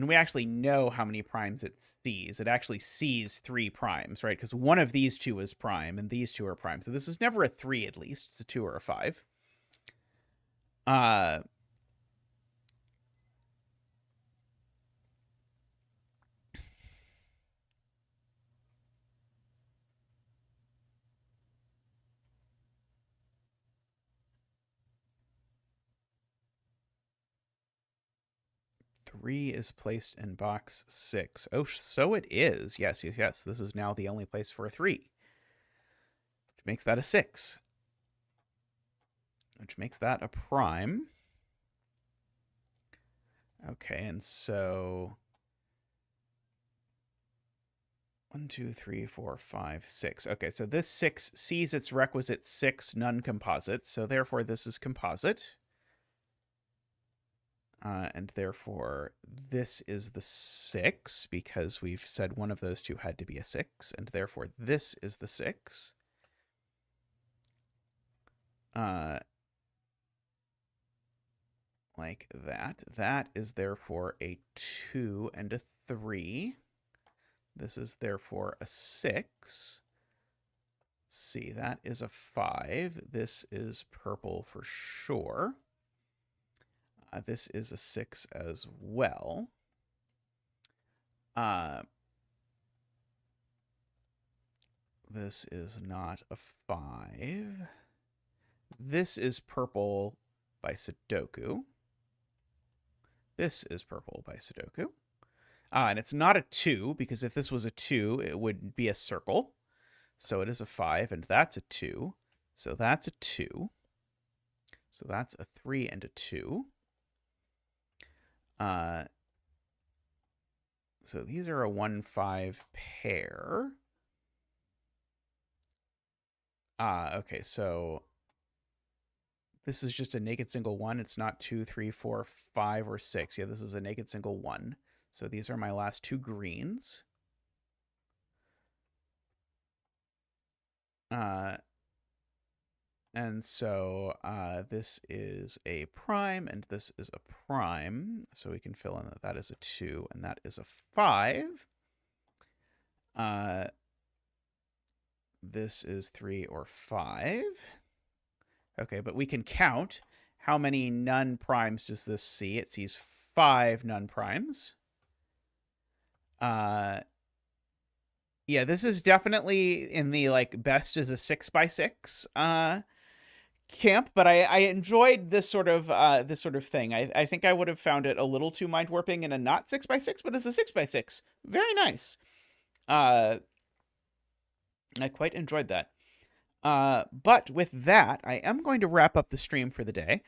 we actually know how many primes it sees. It actually sees 3 primes, right? Because one of these 2 is prime, and these 2 are prime. So this is never a 3 at least. It's a 2 or a 5. 3 is placed in box 6. Oh, so it is. Yes, yes, yes. This is now the only place for a 3. Which makes that a 6. which makes that a prime. Okay, and so 1, 2, 3, 4, 5, 6. Okay, so this 6 sees its requisite 6 non-composite, so therefore this is composite. And therefore this is the 6, because we've said one of those two had to be a 6, and therefore this is the 6. Like that. That is therefore a 2 and a 3. This is therefore a 6. Let's see, that is a 5. This is purple for sure. This is a 6 as well. This is not a 5. This is purple by Sudoku. This is purple by Sudoku. And it's not a 2, because if this was a 2, it would be a circle. So it is a 5, and that's a 2. So that's a 2. So that's a 3 and a 2. So these are a 1-5 pair. Okay, so this is just a naked single 1. It's not 2, 3, 4, 5, or 6. Yeah, this is a naked single 1. So these are my last 2 greens. And so this is a prime, and this is a prime. So we can fill in that that is a 2, and that is a 5. This is 3 or 5. Okay, but we can count. How many non-primes does this see? It sees 5 non-primes. Yeah, this is definitely in the like best is a 6x6 camp, but I enjoyed this sort of thing. I think I would have found it a little too mind warping in a not 6x6, but as a 6x6, very nice. I quite enjoyed that. But with that, I am going to wrap up the stream for the day.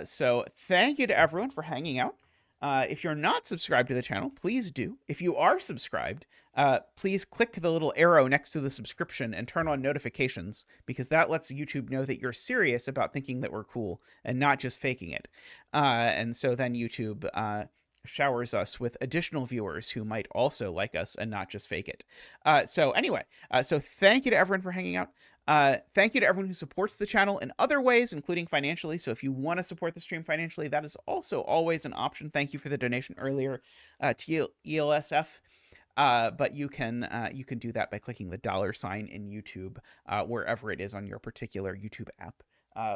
So thank you to everyone for hanging out. If you're not subscribed to the channel, please do. If you are subscribed, please click the little arrow next to the subscription and turn on notifications, because that lets YouTube know that you're serious about thinking that we're cool and not just faking it. And so then YouTube showers us with additional viewers who might also like us and not just fake it. So anyway, so thank you to everyone for hanging out. Thank you to everyone who supports the channel in other ways, including financially. So if you want to support the stream financially, that is also always an option. Thank you for the donation earlier to ELSF. But you can do that by clicking the $sign in YouTube, wherever it is on your particular YouTube app,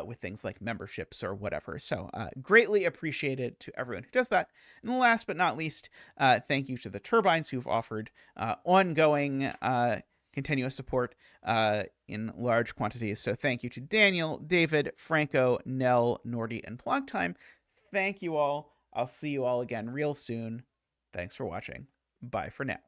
with things like memberships or whatever. So greatly appreciated to everyone who does that. And last but not least, thank you to the Turbines who've offered ongoing continuous support in large quantities. So thank you to Daniel, David, Franco, Nell, Nordy, and Plogtime. Thank you all. I'll see you all again real soon. Thanks for watching. Bye for now.